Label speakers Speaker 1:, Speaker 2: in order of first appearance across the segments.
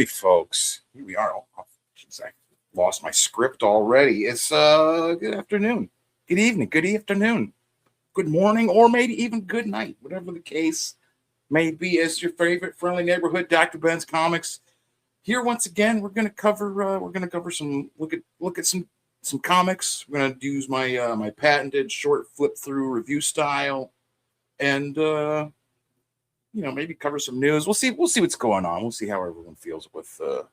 Speaker 1: right, folks. Here we are. Oh, geez, I lost my script already. It's good afternoon, good evening, good afternoon, good morning, or maybe even good night, whatever the case may be. It's your favorite friendly neighborhood Dr. Ben's Comics. Here once again, we're gonna cover some look at some comics. We're gonna use my my patented short flip through review style, and maybe cover some news. We'll see what's going on. We'll see how everyone feels with what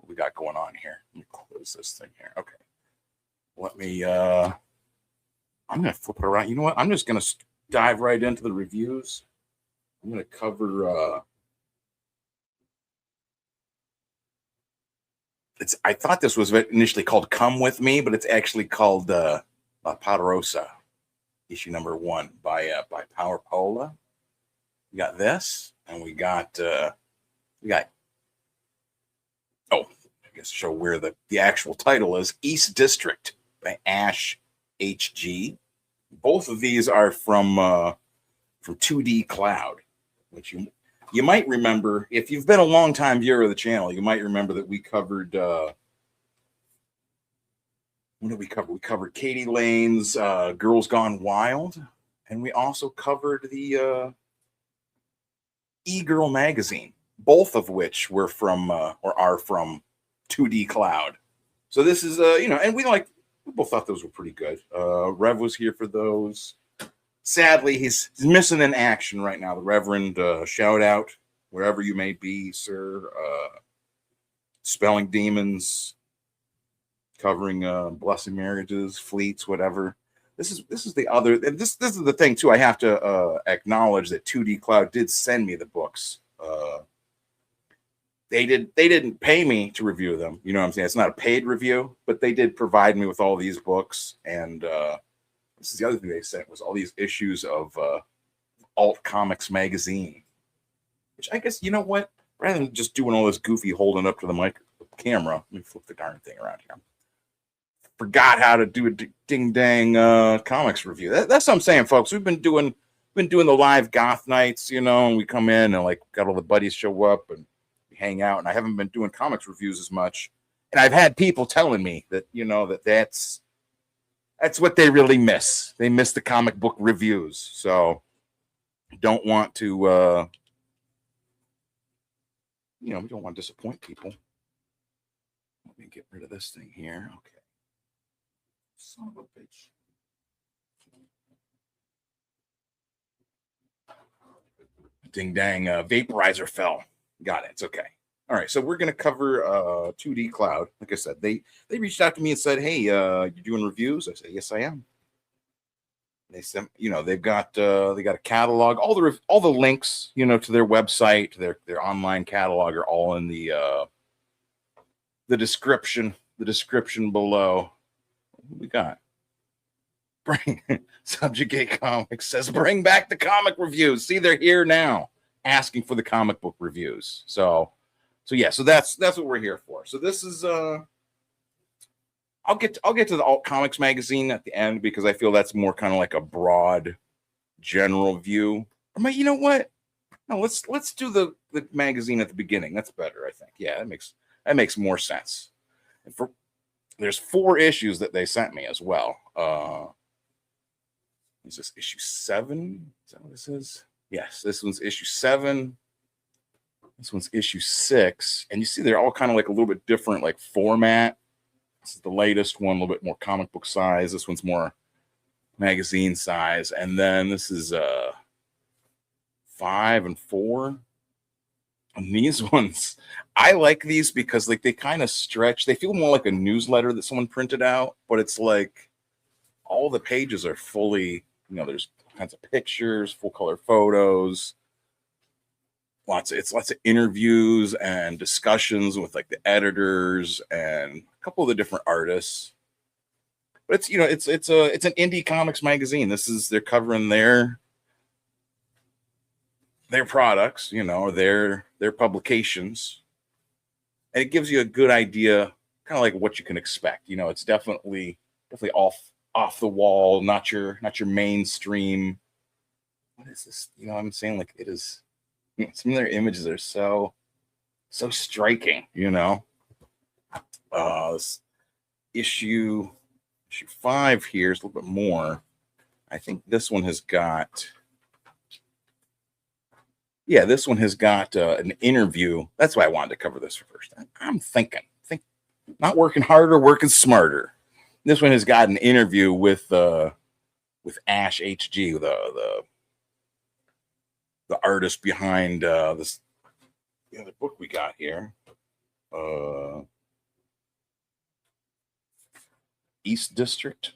Speaker 1: we got going on here. Let me close this thing here. Okay. Let me I'm gonna flip it around. You know what? I'm just gonna dive right into the reviews. I'm gonna cover I thought this was initially called Come With Me, but it's actually called Poderosa, issue number 1 by Powerpaola. We got this, and we got oh, I guess show where the actual title is, East District by Ash HG. Both of these are from 2dcloud, which you might remember if you've been a long time viewer of the channel. You might remember that we covered what did we cover? We covered Katie Lane's Girls Gone Wild, and we also covered the E-Girl magazine, both of which were from or are from 2dcloud. So this is and we both thought those were pretty good. Rev was here for those. Sadly, he's missing in action right now. The Reverend, shout out wherever you may be, sir. Spelling Demons, covering Blessing Marriages, Fleets, whatever. This is the other. This is the thing too. I have to acknowledge that 2dcloud did send me the books. They didn't pay me to review them. You know what I'm saying? It's not a paid review, but they did provide me with all these books. And this is the other thing they sent, was all these issues of Alt Comics magazine, which I guess, you know what? Rather than just doing all this goofy holding up to the camera, let me flip the darn thing around here. Forgot how to do a ding dang comics review. That's what I'm saying, folks. We've been doing the live goth nights, and we come in and got all the buddies show up and we hang out. And I haven't been doing comics reviews as much. And I've had people telling me that that's what they really miss. They miss the comic book reviews. So don't want to we don't want to disappoint people. Let me get rid of this thing here. Okay. Son of a bitch. Ding dang, vaporizer fell. Got it. It's okay. All right, so we're going to cover 2dcloud. Like I said, they reached out to me and said, "Hey, you're doing reviews?" I said, "Yes, I am." They sent, they've got they got a catalog, all the links, to their website, their online catalog are all in the description below. What we got? Subjugate Comics says, "Bring back the comic reviews." See, they're here now, asking for the comic book reviews. So that's what we're here for. So this is I'll get to the Alt Comics magazine at the end, because I feel that's more kind of like a broad general view. You know what? No, let's do the magazine at the beginning. That's better, I think. Yeah, that makes more sense. And there's 4 issues that they sent me as well. Is this issue 7? Is that what this is? Yes, this one's issue 7. This one's issue 6. And you see they're all kind of a little bit different format. This is the latest one, a little bit more comic book size. This one's more magazine size. And then this is 5 and 4. And these ones, I like these because they kind of stretch. They feel more like a newsletter that someone printed out, but it's all the pages are fully, there's kinds of pictures, full color photos. Lots of interviews and discussions with the editors and a couple of the different artists. But it's an indie comics magazine. They're covering their products, their publications, and it gives you a good idea, kind of what you can expect. It's definitely off the wall, not your mainstream. What is this? I'm saying it is. Some of their images are so so striking, This issue 5 here is a little bit more. I think this one has got, this one has got an interview. That's why I wanted to cover this first. I'm thinking, not working harder, working smarter. This one has got an interview with Ash HG, the artist behind this the book we got here, East District.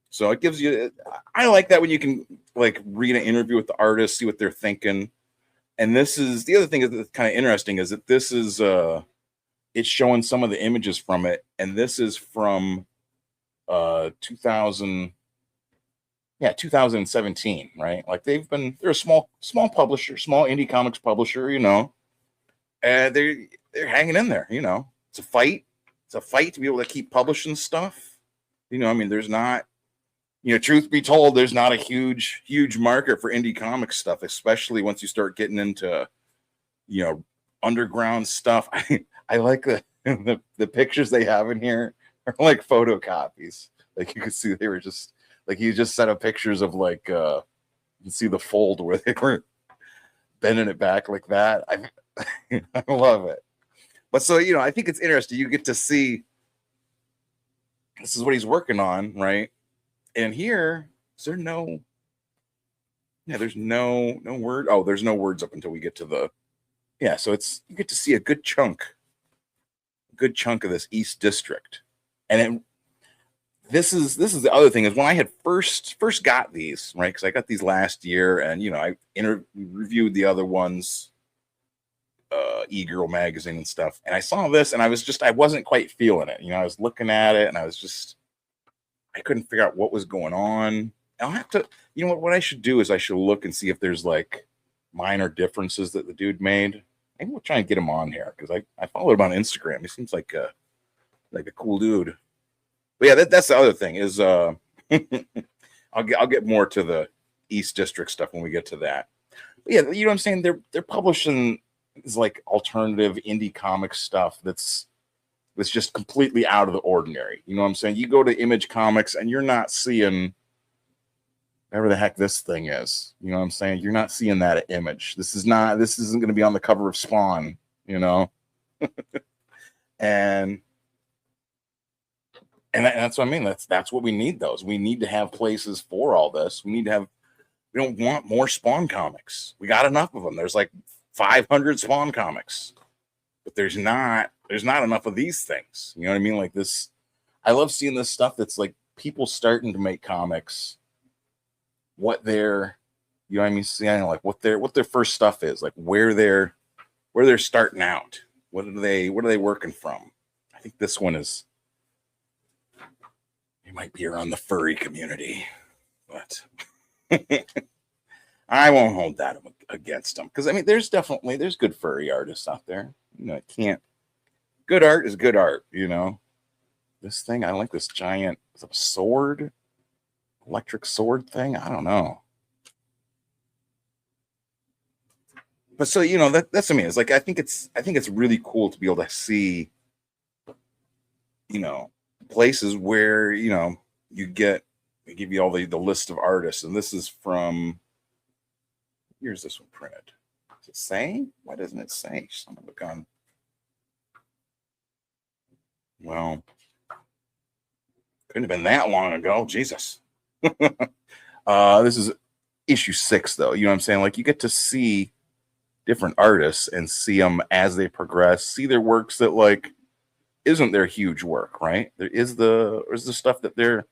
Speaker 1: So it gives you, I like that when you can like read an interview with the artist, see what they're thinking. And this is the other thing that's kind of interesting is that this is it's showing some of the images from it, and this is from 2017, right? Like they're a small publisher, small indie comics publisher, and they're hanging in there. It's a fight to be able to keep publishing stuff. I mean, there's not, truth be told, there's not a huge market for indie comic stuff, especially once you start getting into, underground stuff. I like the pictures they have in here are like photocopies. Like you could see they were just like, you just set up pictures of like, you can see the fold where they were bending it back like that. I love it. But so, I think it's interesting. You get to see, this is what he's working on, right? And here, is there no, there's no word. Oh, there's no words up until we get to the, so you get to see a good chunk of this East District. And this is the other thing is when I had first got these, right? Because I got these last year, and I reviewed the other ones, e-girl magazine and stuff, and I saw this, and I wasn't quite feeling it. I was looking at it, and I couldn't figure out what was going on. I'll have to, what I should do is I should look and see if there's like minor differences that the dude made. Maybe we'll try and get him on here because I followed him on Instagram. He seems like a cool dude. But yeah, that's the other thing is I'll get more to the East District stuff when we get to that. But yeah, you know what I'm saying? They're publishing is like alternative indie comic stuff that's just completely out of the ordinary. You know what I'm saying? You go to Image Comics and you're not seeing whatever the heck this thing is. You know what I'm saying? You're not seeing that at Image. This isn't going to be on the cover of Spawn, and that's what I mean. That's what we need. We need to have places for all this. We don't want more Spawn comics. We got enough of them. There's like 500 Spawn comics, but there's not enough of these things. You know what I mean? Like this, I love seeing this stuff that's like people starting to make comics. What their, seeing like what their first stuff is, like where they're starting out. What are they working from? I think this one is. It might be around the furry community, but I won't hold that against them because I mean, there's good furry artists out there. It can't. Good art is good art. This thing, I like this giant sword, electric sword thing. I don't know, but so that's what I mean. It's like I think it's really cool to be able to see, places where they give you all the list of artists, and this is from. Here's this one printed. Is it saying? Why doesn't it say? Son of a gun. Well, couldn't have been that long ago. Jesus. This is issue 6, though. You know what I'm saying? Like you get to see different artists and see them as they progress, see their works that like isn't their huge work, right? There's the stuff that there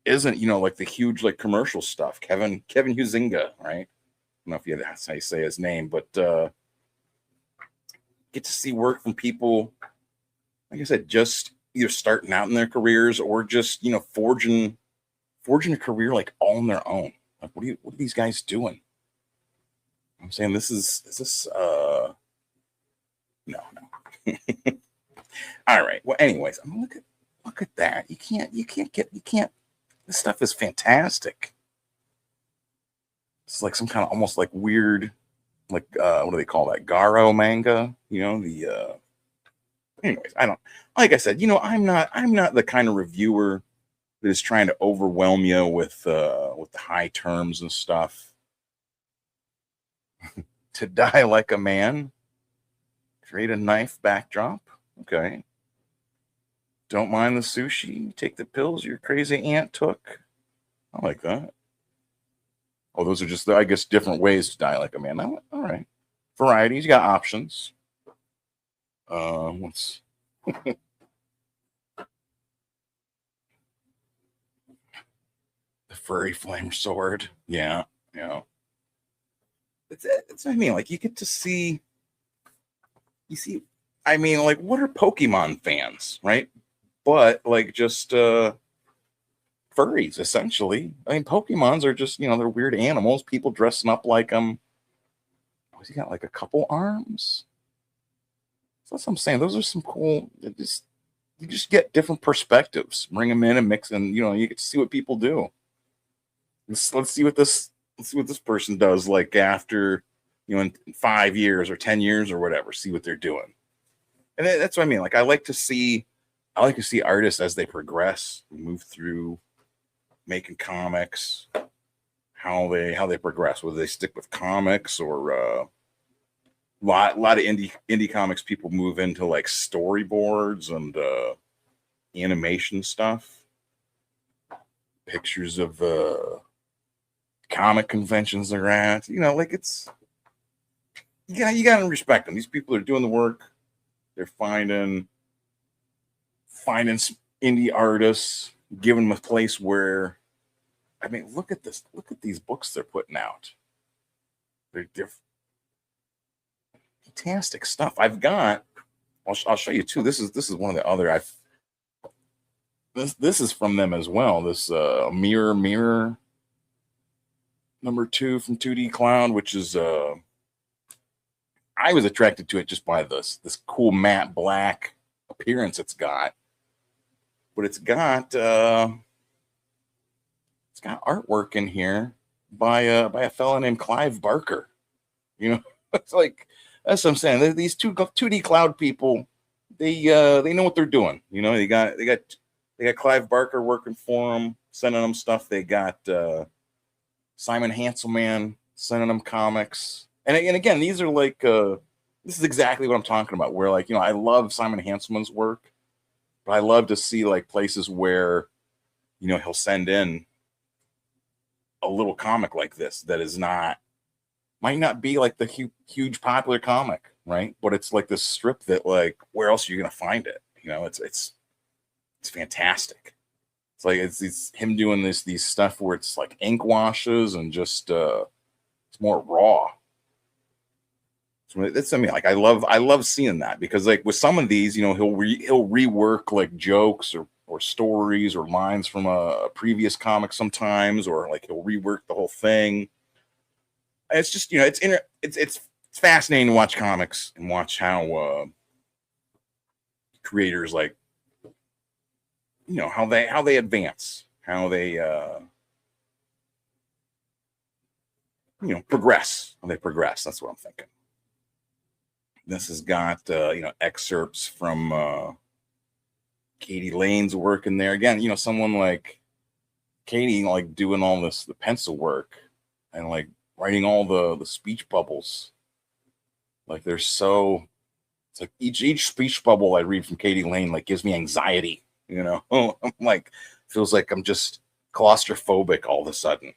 Speaker 1: isn't, like the huge like commercial stuff. Kevin Huizinga, right? I don't know if that's how you say his name, but get to see work from people, like I said, just either starting out in their careers or just forging a career like all on their own. Like what are these guys doing? I'm saying is this no. All right. Well, anyways, I mean, look at that. You can't. This stuff is fantastic. It's like some kind of almost like weird like what do they call that? Garo manga, the anyways, I don't like I said, I'm not the kind of reviewer that is trying to overwhelm you with the high terms and stuff. To die like a man, create a knife backdrop. Okay. Don't mind the sushi. Take the pills your crazy aunt took. I like that. Oh, those are just, I guess, different ways to die like a man. All right. Varieties. You got options. What's the furry flame sword? Yeah. Yeah. It's, I mean, like, you get to see, you see, I mean, like, what are Pokemon fans, right? But, like, just, furries, essentially. I mean, Pokemons are just, they're weird animals. People dressing up like them. What's he got? Like a couple arms? So that's what I'm saying. Those are some cool. You just get different perspectives. Bring them in and mix, and you get to see what people do. Let's see what this. Let's see what this person does. Like after, in 5 years or 10 years or whatever. See what they're doing, and that's what I mean. Like I like to see artists as they progress, move through making comics, how they progress, whether they stick with comics or lot of indie comics people move into like storyboards and animation stuff, pictures of comic conventions they're at. Like it's you gotta respect them. These people are doing the work. They're finding some indie artists, giving them a place where, I mean, look at this. Look at these books they're putting out. They're fantastic stuff. I'll show you too. This is one of the other. This is from them as well. This mirror number 2 from 2dcloud, which is I was attracted to it just by this cool matte black appearance it's got, but it's got artwork in here by a fella named Clive Barker. It's like, that's what I'm saying. These 2dcloud people, they know what they're doing. They got Clive Barker working for them, sending them stuff. They got Simon Hanselman sending them comics. And again, these are like this is exactly what I'm talking about. Where like I love Simon Hanselman's work, but I love to see like places where he'll send in a little comic like this that is not might not be like the huge popular comic, right? But it's like this strip that like where else are you gonna find it? It's fantastic. It's like it's him doing these stuff where it's like ink washes and just it's more raw. So that's I mean like I love seeing that because like with some of these he'll rework like jokes or stories or lines from a previous comic sometimes, or like he'll rework the whole thing. It's just it's fascinating to watch comics and watch how creators like how they advance, how they progress. That's what I'm thinking. This has got excerpts from Katie Lane's work in there. Again, someone like Katie like doing all the pencil work and like writing all the speech bubbles. Like it's like each speech bubble I read from Katie Lane like gives me anxiety. I'm like feels like I'm just claustrophobic all of a sudden.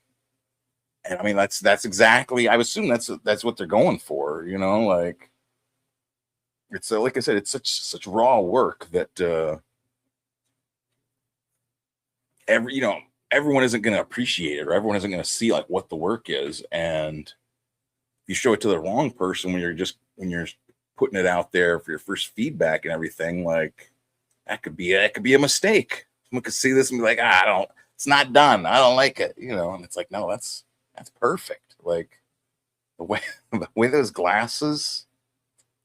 Speaker 1: And I mean that's exactly, I assume that's what they're going for. Like it's like I said, it's such raw work that everyone isn't going to appreciate it, or everyone isn't going to see like what the work is. And you show it to the wrong person when you're putting it out there for your first feedback and everything, like that could be a mistake. Someone could see this and be like, it's not done, I don't like it, and it's like, no, that's perfect. Like the way the way those glasses,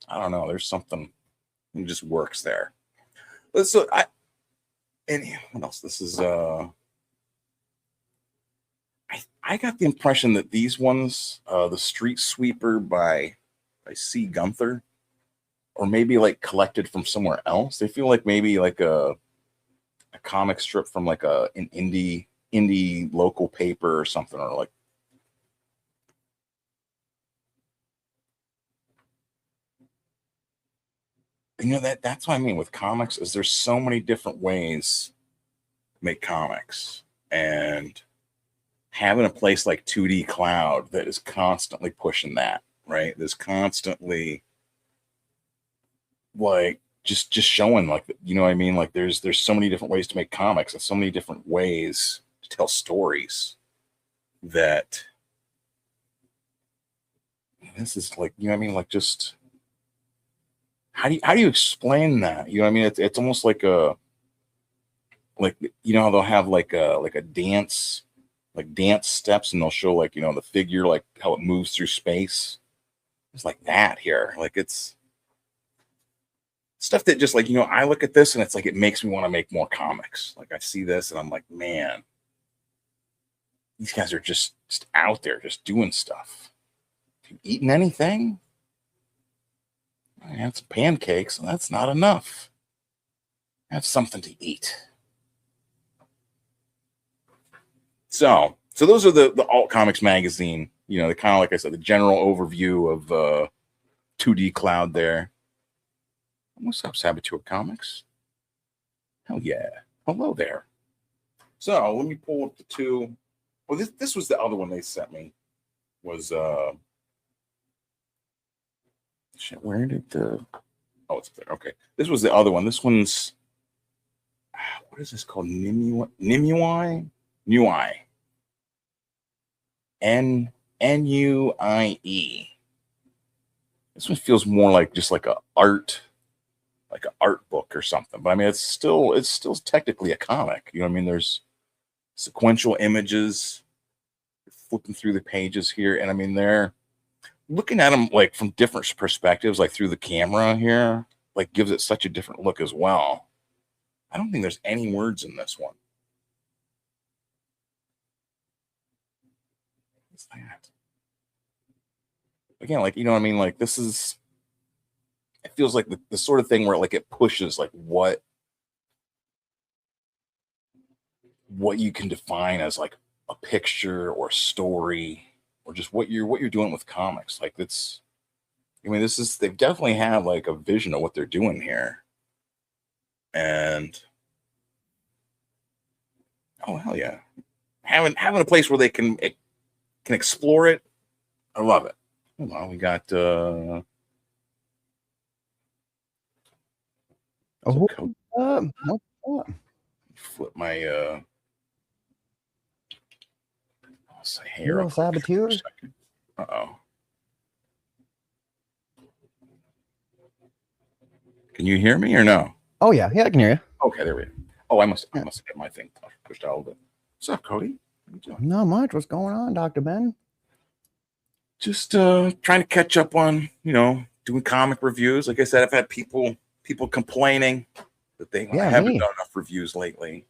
Speaker 1: I don't know, there's something that just works there. So and what else? This is I I got the impression that these ones, the Street Sweeper by C. Gunther, or maybe like collected from somewhere else. They feel like maybe like a comic strip from like an indie local paper or something, or like. That's what I mean with comics is there's so many different ways to make comics, and having a place like 2dcloud that is constantly pushing that, right? There's constantly like just showing like, you know what I mean? Like there's so many different ways to make comics and so many different ways to tell stories that this is like, you know what I mean? Like just how do you explain that? You know what I mean? It's almost like like, you know how they'll have like a dance, like dance steps, and they'll show like, you know, the figure, like how it moves through space. It's like that here. Like it's stuff that just like, you know, I look at this and it's like it makes me want to make more comics. Like I see this and I'm like, man, these guys are just out there just doing stuff. You eating anything? I had some pancakes, and that's not enough. Have something to eat. So those are the Alt Comics magazine. You know, the kind of, like I said, the general overview of 2dcloud there. What's up, Saboteur Comics? Hell yeah. Hello there. So let me pull up the two. Well, this was the other one they sent me. Was shit, where did the oh, it's there. Okay. This was the other one. This one's what is this called? Nimui? Nuie. This one feels more like just like an art book or something. But I mean, it's still technically a comic. You know what I mean? There's sequential images, flipping through the pages here, and I mean they're looking at them like from different perspectives, like through the camera here, like gives it such a different look as well. I don't think there's any words in this one. What's that? Again, like, you know what I mean? Like this is, it feels like the sort of thing where like it pushes like what you can define as like a picture or a story or just what you're doing with comics. Like it's, I mean, they definitely have like a vision of what they're doing here. And oh hell yeah. Having a place where they can explore it. I love it. Hold on, we got
Speaker 2: what's up?
Speaker 1: Flip my hair
Speaker 2: Hello,
Speaker 1: up
Speaker 2: Saboteur.
Speaker 1: Uh-oh. Can you hear me or no?
Speaker 2: Oh yeah, I can hear you.
Speaker 1: Okay, there we go. Oh, I must have my thing pushed out a little bit. What's up, Cody? What are you doing?
Speaker 2: Not much. What's going on, Dr. Ben?
Speaker 1: Just trying to catch up on, you know, doing comic reviews. Like I said, I've had people complaining that they haven't done enough reviews lately.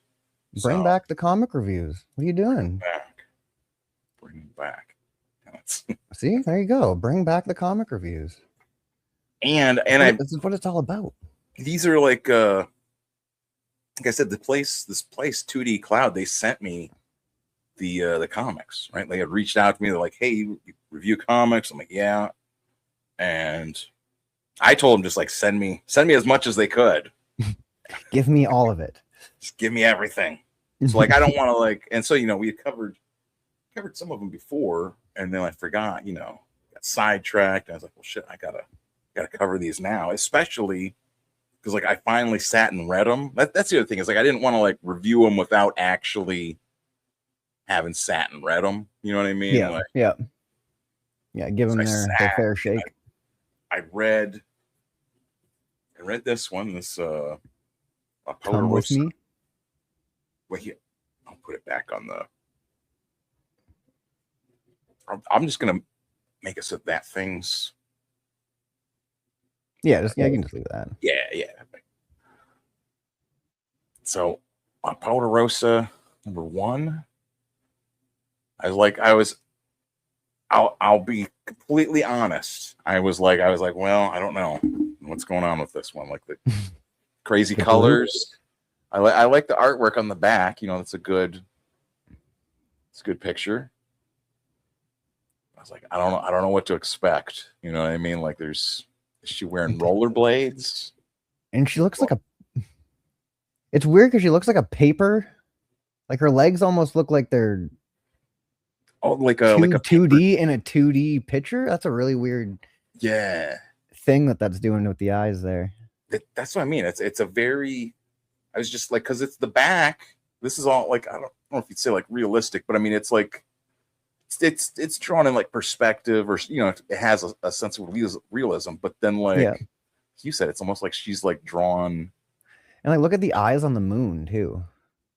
Speaker 2: Bring back the comic reviews. What are you doing?
Speaker 1: Bring back.
Speaker 2: See, there you go. Bring back the comic reviews.
Speaker 1: And
Speaker 2: this is what it's all about.
Speaker 1: These are like I said, this place 2dcloud, they sent me the comics, right? They had reached out to me. They're like, hey, you review comics? I'm like, yeah. And I told them just like send me as much as they could.
Speaker 2: Give me all of it.
Speaker 1: Just give me everything. So like I don't want to like, and so, you know, we had covered some of them before, and then I forgot, you know, got sidetracked. And I was like, well shit, I gotta cover these now, especially because like I finally sat and read them. That's the other thing, is like I didn't want to like review them without actually having sat and read them. You know what I mean?
Speaker 2: Yeah,
Speaker 1: like,
Speaker 2: yeah. Give them their fair shake.
Speaker 1: I read this one, this
Speaker 2: Come with me.
Speaker 1: Wait here, I'll put it back on the. I'm just gonna make it so that things.
Speaker 2: Yeah, you can just leave that.
Speaker 1: Yeah. So, Poderosa #1. I'll be completely honest. I was like, well, I don't know what's going on with this one. Like the crazy
Speaker 2: The
Speaker 1: colors. I like the artwork on the back. You know, it's a good picture. I was like, I don't know what to expect. You know what I mean? Like, is she wearing rollerblades?
Speaker 2: And she looks like a. It's weird because she looks like a paper. Like her legs almost look like they're
Speaker 1: Like a
Speaker 2: 2D in a 2D picture. That's a really weird thing that's doing with the eyes there.
Speaker 1: That's what I mean. It's a very. I was just like, because it's the back. This is all like, I don't know if you'd say like realistic, but I mean, it's like it's drawn in like perspective, or you know, it has a sense of realism. But then, like you said, it's almost like she's like drawn.
Speaker 2: And like, look at the eyes on the moon too.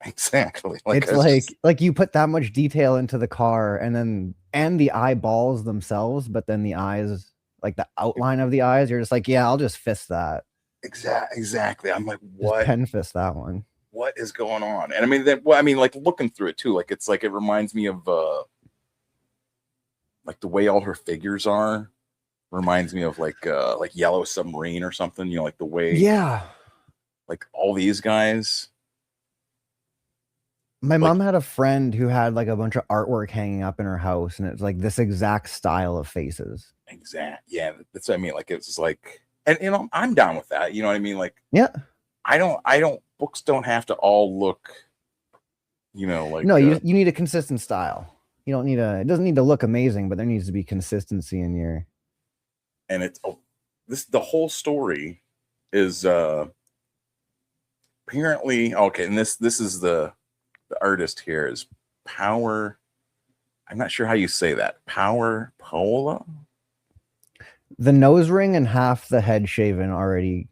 Speaker 1: Exactly.
Speaker 2: It's like you put that much detail into the car, and the eyeballs themselves, but then the eyes, like the outline of the eyes, you're just like, yeah, I'll just fist that.
Speaker 1: Exactly. I'm like, what?
Speaker 2: Just pen fist that one. What
Speaker 1: is going on? And I mean, like looking through it too, like it's like it reminds me of like the way all her figures are. Reminds me of like Yellow Submarine or something. You know, like the way like all these guys.
Speaker 2: My mom had a friend who had like a bunch of artwork hanging up in her house, and it's like this exact style of faces.
Speaker 1: Yeah, that's what I mean. Like it's like, and you know, I'm down with that. You know what I mean? Like,
Speaker 2: yeah,
Speaker 1: I don't. Books don't have to all look, you know, like
Speaker 2: no. You need a consistent style. You don't need it doesn't need to look amazing, but there needs to be consistency in your.
Speaker 1: And it's the whole story is apparently okay. And this is the artist here is Power. I'm not sure how you say that. Powerpaola.
Speaker 2: The nose ring and half the head shaven already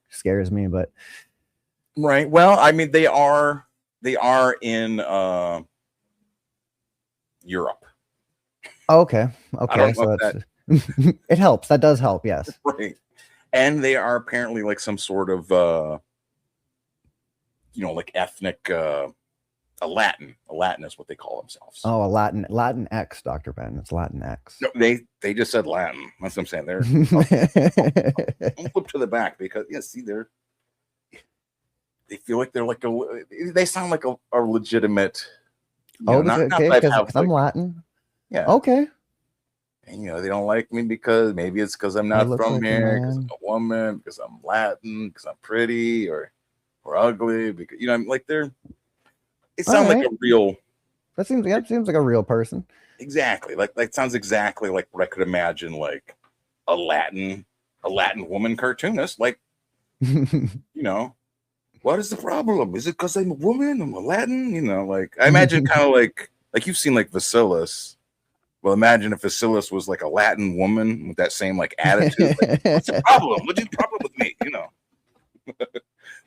Speaker 2: scares me, but
Speaker 1: right. Well, I mean, they are in Europe.
Speaker 2: Oh, okay.
Speaker 1: So
Speaker 2: that's it helps. That does help. Yes.
Speaker 1: Right. And they are apparently like some sort of you know, like ethnic a Latin is what they call themselves.
Speaker 2: Oh, a Latin X, Dr. Ben. It's Latin X.
Speaker 1: No, they just said Latin. That's what I'm saying. They're I'll flip to the back because see, they feel like they're like they sound like a legitimate.
Speaker 2: Okay, because I'm Latin.
Speaker 1: Yeah.
Speaker 2: Okay.
Speaker 1: And you know, they don't like me because maybe it's because I'm not from here, because I'm a woman, because I'm Latin, because I'm pretty or ugly, because you know, I'm like it sounds like a real.
Speaker 2: That seems like a real person.
Speaker 1: Exactly. Like sounds exactly like what I could imagine, like a Latin woman cartoonist. Like, you know, what is the problem? Is it because I'm a woman? I'm a Latin? You know, like I imagine kind of like you've seen like Vasilis. Well, imagine if Vasilis was like a Latin woman with that same like attitude. Like, what's the problem? What's the problem with me? You know.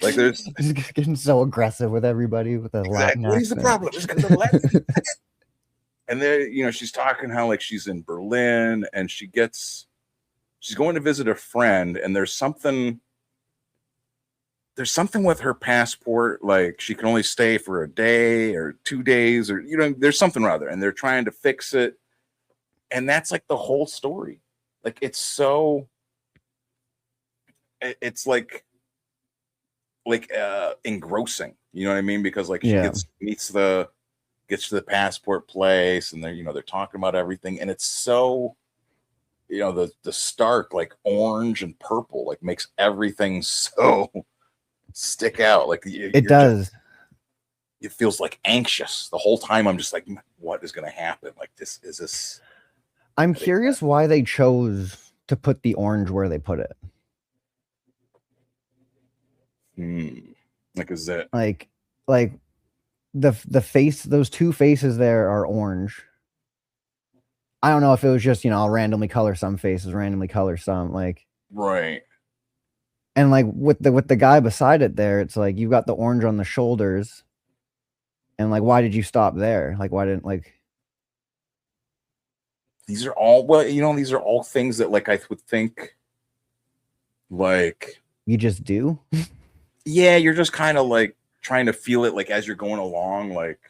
Speaker 1: Like there's
Speaker 2: getting so aggressive with everybody with the Latin accent.
Speaker 1: What is the problem? Just because of Latin. And there, you know, she's talking how like she's in Berlin and she's going to visit a friend, and there's something with her passport, like she can only stay for a day or 2 days, or you know, there's something or other, and they're trying to fix it. And that's like the whole story. Like it's like engrossing, you know what I mean? Because like she gets to the passport place, and they're talking about everything, and it's so, you know, the stark like orange and purple like makes everything so stick out. Like
Speaker 2: it does.
Speaker 1: It feels like anxious the whole time. I'm just like, what is going to happen? Like is this?
Speaker 2: I'm curious why they chose to put the orange where they put it.
Speaker 1: Like is that
Speaker 2: like the face? Those two faces there are orange. I don't know if it was just, you know, I'll randomly color some faces, randomly color some, like
Speaker 1: right.
Speaker 2: And like with the guy beside it there, it's like you got the orange on the shoulders, and like why did you stop there? Like why didn't like?
Speaker 1: These are all things that like I would think like
Speaker 2: you just do.
Speaker 1: Yeah, you're just kind of like trying to feel it like as you're going along, like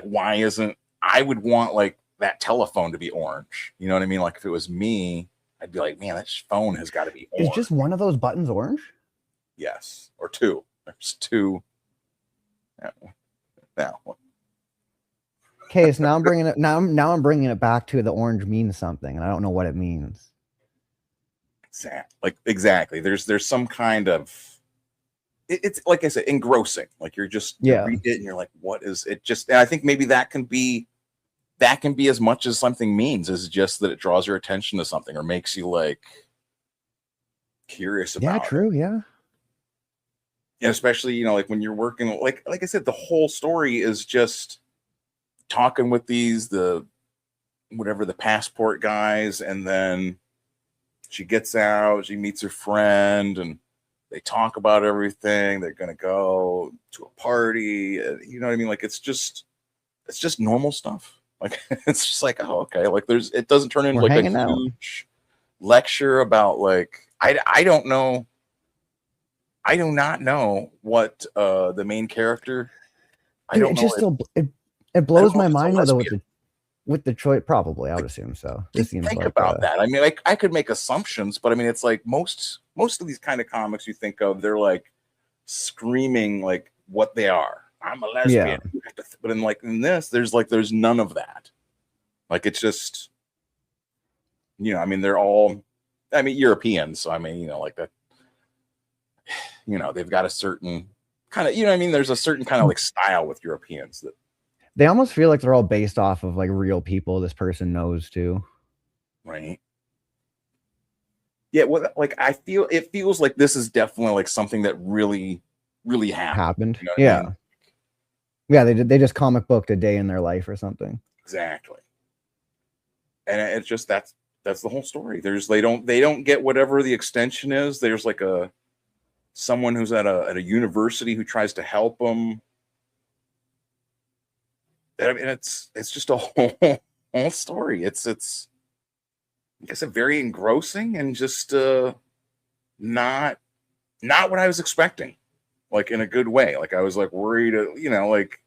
Speaker 1: why isn't I would want like that telephone to be orange. You know what I mean? Like if it was me, I'd be like, man, that phone has got to be orange.
Speaker 2: Is just one of those buttons orange?
Speaker 1: Yes, or two. There's two. Now.
Speaker 2: Okay, so now I'm bringing it. Now I'm bringing it back to the orange means something, and I don't know what it means.
Speaker 1: Exactly. There's some kind of. It's like I said, engrossing. Like you read it and you're like, what is it? Just, and I think maybe that can be as much as something means, as just that it draws your attention to something or makes you like curious about.
Speaker 2: Yeah, true. Yeah.
Speaker 1: And especially, like when you're working, like I said, the whole story is just talking with the passport guys, and then she gets out, she meets her friend, and they talk about everything. They're gonna go to a party, you know what I mean? Like it's just normal stuff. Like it's just like, oh, okay. Like it doesn't turn into like a huge lecture about like I don't know. I do not know what the main character.
Speaker 2: I don't know. It blows my mind though with the choice. Probably, I would assume so.
Speaker 1: Think about that. I mean, like I could make assumptions, but I mean, it's like most of these kind of comics you think of, they're like screaming like what they are. I'm a lesbian. Yeah. But in this, there's none of that. Like it's just, I mean, they're all, I mean, Europeans. So I mean, like that. They've got a certain kind of, I mean, there's a certain kind of like style with Europeans that
Speaker 2: they almost feel like they're all based off of like real people this person knows too.
Speaker 1: Right. Yeah. Well, like it feels like this is definitely like something that really, really happened.
Speaker 2: Yeah. I mean? Yeah. They just comic booked a day in their life or something.
Speaker 1: Exactly. And it's just, that's the whole story. They don't get whatever the extension is. There's like someone who's at a university who tries to help them. I mean, it's just a whole story. It's I guess very engrossing and just not what I was expecting, like in a good way. Like I was like worried, like.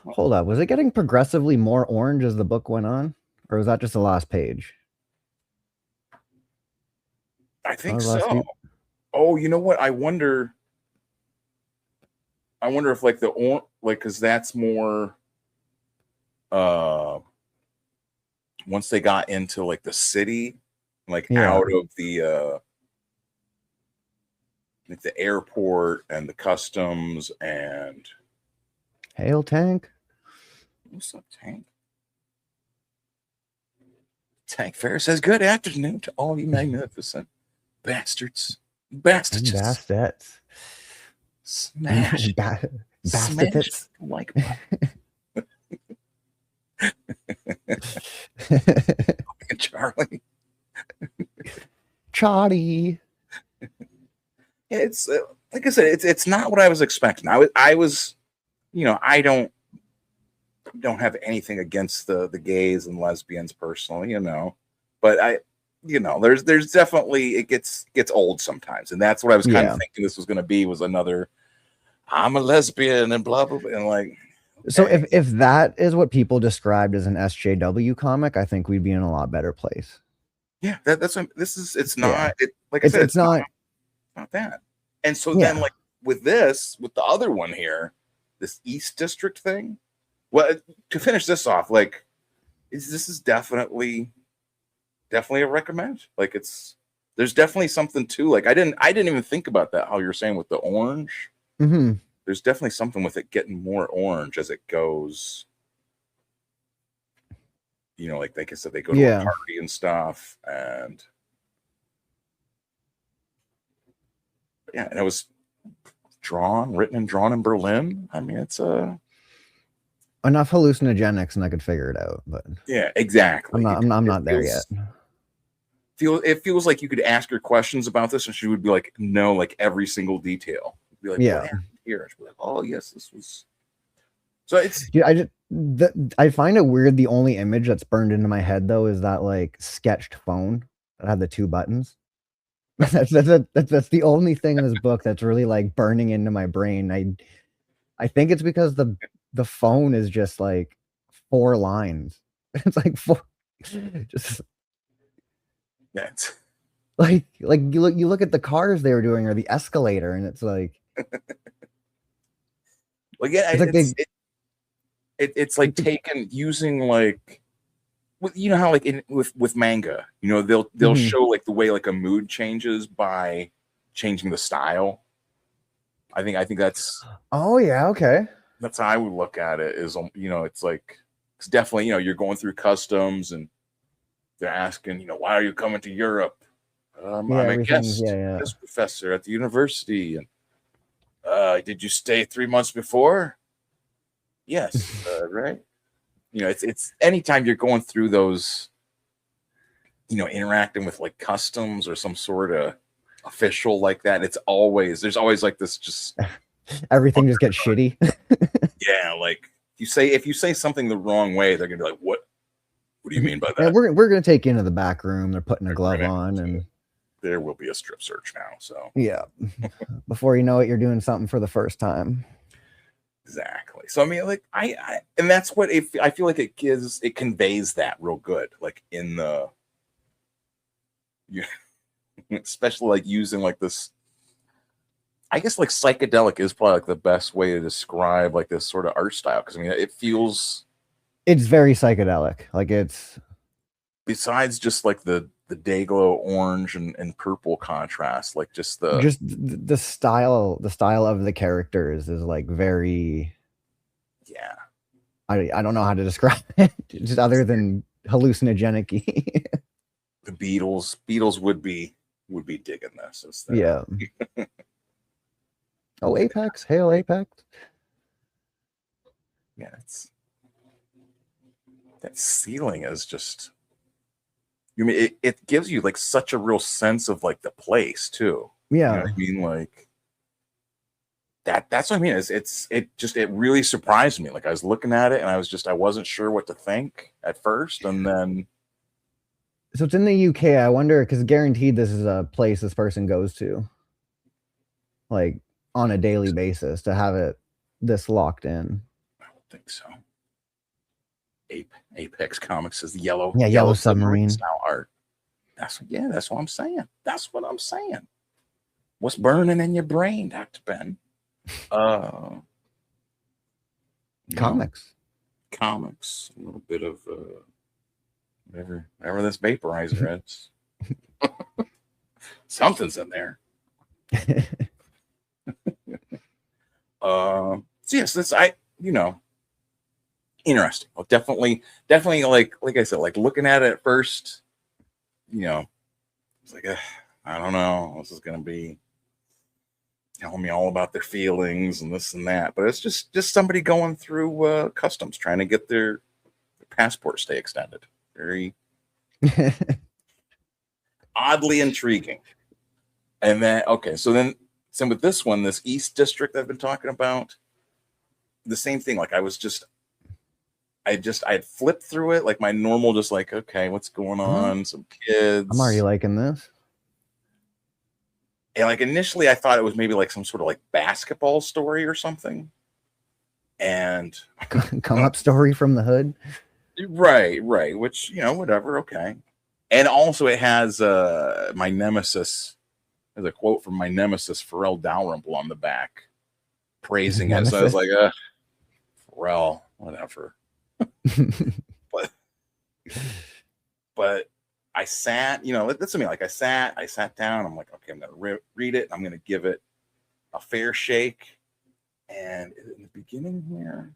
Speaker 2: Hold up, was it getting progressively more orange as the book went on, or was that just the last page?
Speaker 1: I think so. Oh, you know what? I wonder if like because that's more once they got into like the city, like out of the like the airport and the customs and
Speaker 2: hail Tank.
Speaker 1: What's up, Tank? Tank Fair says good afternoon to all you magnificent bastards.
Speaker 2: Bastards.
Speaker 1: Smash.
Speaker 2: Bastards.
Speaker 1: Like Charlie. It's like I said, it's not what I was expecting. I was, I don't have anything against the gays and lesbians personally, but there's definitely, it gets old sometimes, and that's what I was kind of thinking this was going to be, was another I'm a lesbian and blah blah blah, and like. Okay.
Speaker 2: So if that is what people described as an SJW comic, I think we'd be in a lot better place.
Speaker 1: Yeah, that's what this is. It's not. Like I said, it's not that. And so then, like with the other one here, this East District thing. Well, to finish this off, like, this is definitely a recommend. Like, there's definitely something to, like, I didn't even think about that. How you're saying with the orange.
Speaker 2: Mm-hmm.
Speaker 1: There's definitely something with it getting more orange as it goes. Like I said, they go to a party and stuff, and and it was written and drawn in Berlin. I mean, it's
Speaker 2: enough hallucinogenics, and I could figure it out. But
Speaker 1: yeah, exactly.
Speaker 2: I'm not there yet.
Speaker 1: It feels like you could ask her questions about this, and she would be like, "No, like every single detail." Be like, "What happened here?" She'd be like, "Oh, yes, this was." So it's.
Speaker 2: Yeah, I find it weird. The only image that's burned into my head though is that like sketched phone that had the two buttons. That's the only thing in this book that's really like burning into my brain. I think it's because the phone is just like 4 lines. It's like 4, just
Speaker 1: Yeah, it's,
Speaker 2: like you look at the cars they were doing or the escalator, and it's like
Speaker 1: well, yeah,
Speaker 2: it's like they
Speaker 1: it's like taking using like you know how like in with manga, you know, they'll
Speaker 2: Mhm.
Speaker 1: show like the way like a mood changes by changing the style. I think
Speaker 2: Oh yeah, okay.
Speaker 1: that's how I would look at it. Is you know, it's like it's definitely, you know, you're going through customs and they're asking, you know, why are you coming to Europe?
Speaker 2: Yeah,
Speaker 1: I'm a
Speaker 2: everything's
Speaker 1: guest,
Speaker 2: yeah.
Speaker 1: guest professor at the university, and did you stay 3 months before? Yes, right. You know, it's anytime you're going through those, you know, interacting with like customs or some sort of official like that. It's always there's always like this just
Speaker 2: Everything just gets shitty.
Speaker 1: yeah, like if you say something the wrong way, they're gonna be like, what do you mean by
Speaker 2: And
Speaker 1: that?
Speaker 2: we're gonna take you into the back room. They're putting a
Speaker 1: We're
Speaker 2: glove
Speaker 1: gonna
Speaker 2: on, and
Speaker 1: there will be a strip search now. So
Speaker 2: yeah, before you know it, you're doing something for the first time.
Speaker 1: exactly. So I mean, like I and that's what I feel like it conveys that real good, like in the you especially like using like this. I guess like psychedelic is probably like the best way to describe like this sort of art style because I mean it feels
Speaker 2: It's very psychedelic. Like it's
Speaker 1: besides just like the day glow orange and purple contrast, like just
Speaker 2: just the style of the characters is like very.
Speaker 1: yeah,
Speaker 2: I don't know how to describe it, just other than hallucinogenic.
Speaker 1: the Beatles would be digging this instead.
Speaker 2: Yeah. Oh, Apex, hail Apex.
Speaker 1: Yeah, it's that ceiling is just you mean it gives you like such a real sense of like the place too. You know
Speaker 2: Yeah.
Speaker 1: what I mean? Like that's what I mean. It really surprised me. Like I was looking at it and I wasn't sure what to think at first, and then
Speaker 2: So it's in the UK. I wonder because guaranteed this is a place this person goes to, like on a daily basis, to have it this locked in.
Speaker 1: I don't think so. Apex Comics is the
Speaker 2: Yeah,
Speaker 1: yellow
Speaker 2: Yellow
Speaker 1: submarine
Speaker 2: Submarine.
Speaker 1: style art. That's what I'm saying. That's what I'm saying. What's burning in your brain, Dr. Ben? You know,
Speaker 2: Comics.
Speaker 1: comics, a little bit of whatever this vaporizer is. Something's in there. So yes, this you know, interesting. Well, definitely like I said, like looking at it at first, you know, it's like I don't know, this is gonna be telling me all about their feelings and this and that, but it's just somebody going through customs trying to get their passport stay extended. Very oddly intriguing. And then okay, so with this one, this East District I've been talking about, the same thing. Like I had flipped through it like my normal, just like, okay, what's going on? Some
Speaker 2: I'm already
Speaker 1: kids.
Speaker 2: liking this.
Speaker 1: And like initially I thought it was maybe like some sort of like basketball story or something. And
Speaker 2: Come up story from the hood.
Speaker 1: right, which, you know, whatever, okay. And also it has my nemesis, there's a quote from my nemesis, Pharrell Dalrymple, on the back, praising it. So I was
Speaker 2: Nemesis.
Speaker 1: like, Pharrell, whatever. But but I sat, you know, that's what I mean. Like I sat down. I'm like, okay, I'm gonna read it. I'm gonna give it a fair shake. And in the beginning here,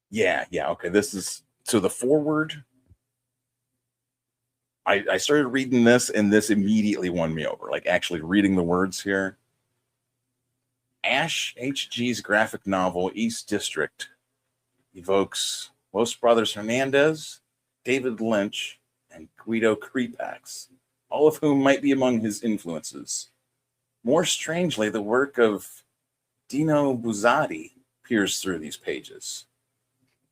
Speaker 1: yeah, okay. This is so the forward. I started reading this, and this immediately won me over. Like actually reading the words here. Ash H.G.'s graphic novel East District evokes Los Brothers Hernandez, David Lynch, and Guido Crepax, all of whom might be among his influences. More strangely, the work of Dino Buzzati peers through these pages.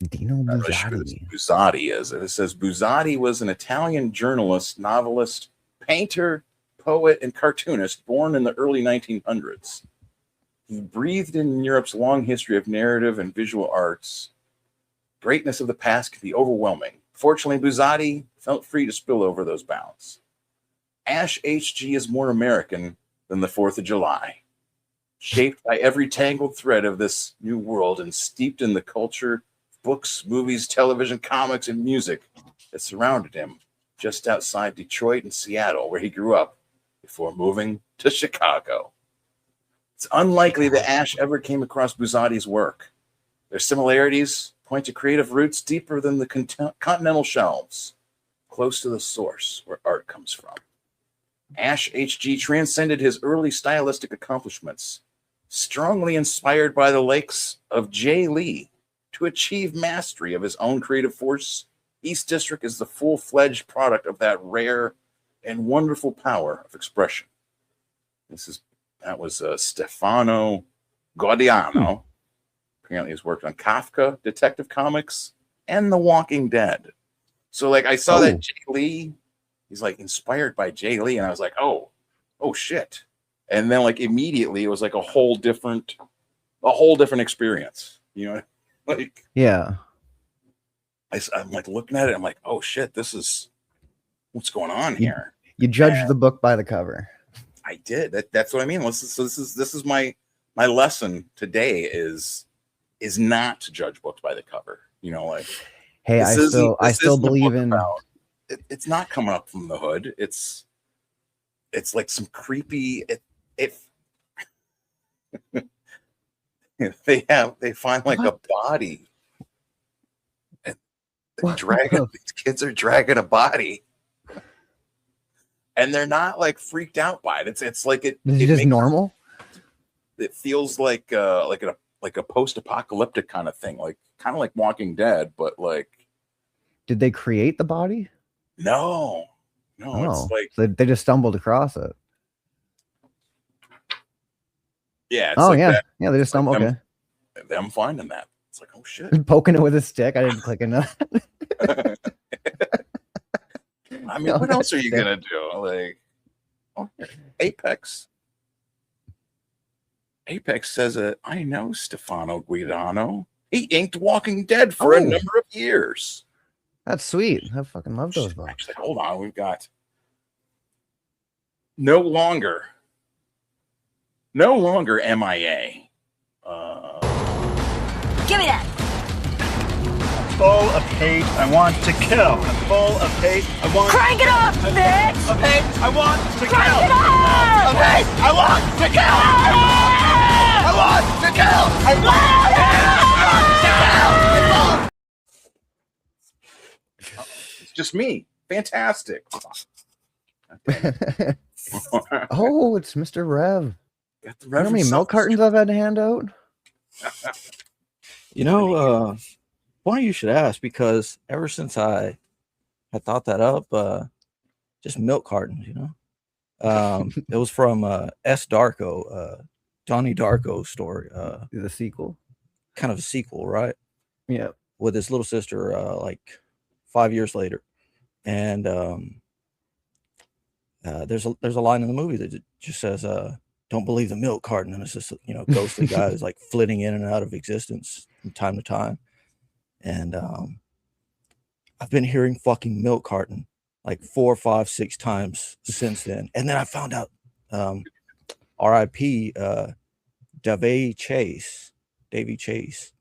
Speaker 2: Dino
Speaker 1: I'm not really sure who this
Speaker 2: Buzzati.
Speaker 1: Buzzati is. It says Buzzati was an Italian journalist, novelist, painter, poet, and cartoonist born in the early 1900s. He breathed in Europe's long history of narrative and visual arts. Greatness of the past can be overwhelming. Fortunately, Buzzati felt free to spill over those bounds. Ash HG is more American than the 4th of July, shaped by every tangled thread of this new world and steeped in the culture, books, movies, television, comics, and music that surrounded him just outside Detroit and Seattle, where he grew up before moving to Chicago. It's unlikely that Ash ever came across Buzzati's work. Their similarities point to creative roots deeper than the continental shelves, close to the source where art comes from. Ash HG transcended his early stylistic accomplishments, strongly inspired by the likes of Jay Lee to achieve mastery of his own creative force. East District is the full-fledged product of that rare and wonderful power of expression. That was Stefano Gaudiano. Apparently he's worked on Kafka, Detective Comics, and The Walking Dead. So like I saw that Jay Lee, he's like inspired by Jay Lee, and I was like, oh shit. And then like immediately it was like a whole different experience. You know, like
Speaker 2: yeah.
Speaker 1: I'm like looking at it, I'm like, oh shit, this is what's going on here.
Speaker 2: You judged the book by the cover.
Speaker 1: I did. That's what I mean. So this is my lesson today is not to judge books by the cover. You know, like
Speaker 2: hey, I still believe in
Speaker 1: it's not coming up from the hood. It's like some creepy they find like a body. These kids are dragging a body. And they're not like freaked out by it. It's like it's
Speaker 2: just normal.
Speaker 1: It feels like a post-apocalyptic kind of thing, like kind of like Walking Dead, but like.
Speaker 2: Did they create the body?
Speaker 1: No. It's like
Speaker 2: so they just stumbled across it.
Speaker 1: Yeah.
Speaker 2: They just stumbled.
Speaker 1: Like them finding that. It's like, oh shit.
Speaker 2: Poking it with a stick. I didn't click enough.
Speaker 1: I mean, what else are you gonna do? Like, Apex says it. I know Stefano Guidano. He inked Walking Dead for a number of years.
Speaker 2: That's sweet. I fucking love those books.
Speaker 1: Actually, hold on. We've got no longer MIA.
Speaker 3: Give me that.
Speaker 4: Full of hate, I want to kill. I'm full of hate, I want.
Speaker 3: Crank it up, bitch!
Speaker 4: Of hate, I want to
Speaker 3: Crank
Speaker 4: kill.
Speaker 3: it up!
Speaker 4: Of hate, I want to kill. I want to kill. I want to kill.
Speaker 1: It's just me. Fantastic.
Speaker 2: Oh, it's Mr. Rev.
Speaker 1: Got the
Speaker 2: You know how many milk cartons I've had to hand out?
Speaker 5: You know, funny you should ask, because ever since I had thought that up, just milk cartons, you know. It was from S. Darko, Donnie Darko story.
Speaker 2: The sequel.
Speaker 5: Kind of a sequel, right?
Speaker 2: Yeah.
Speaker 5: With his little sister, like 5 years later. And there's a line in the movie that just says, don't believe the milk carton. And it's just, you know, ghostly guys like flitting in and out of existence from time to time. And I've been hearing fucking milk carton like 4, 5, 6 times since then. And then I found out R.I.P. Davy Chase,
Speaker 1: Chase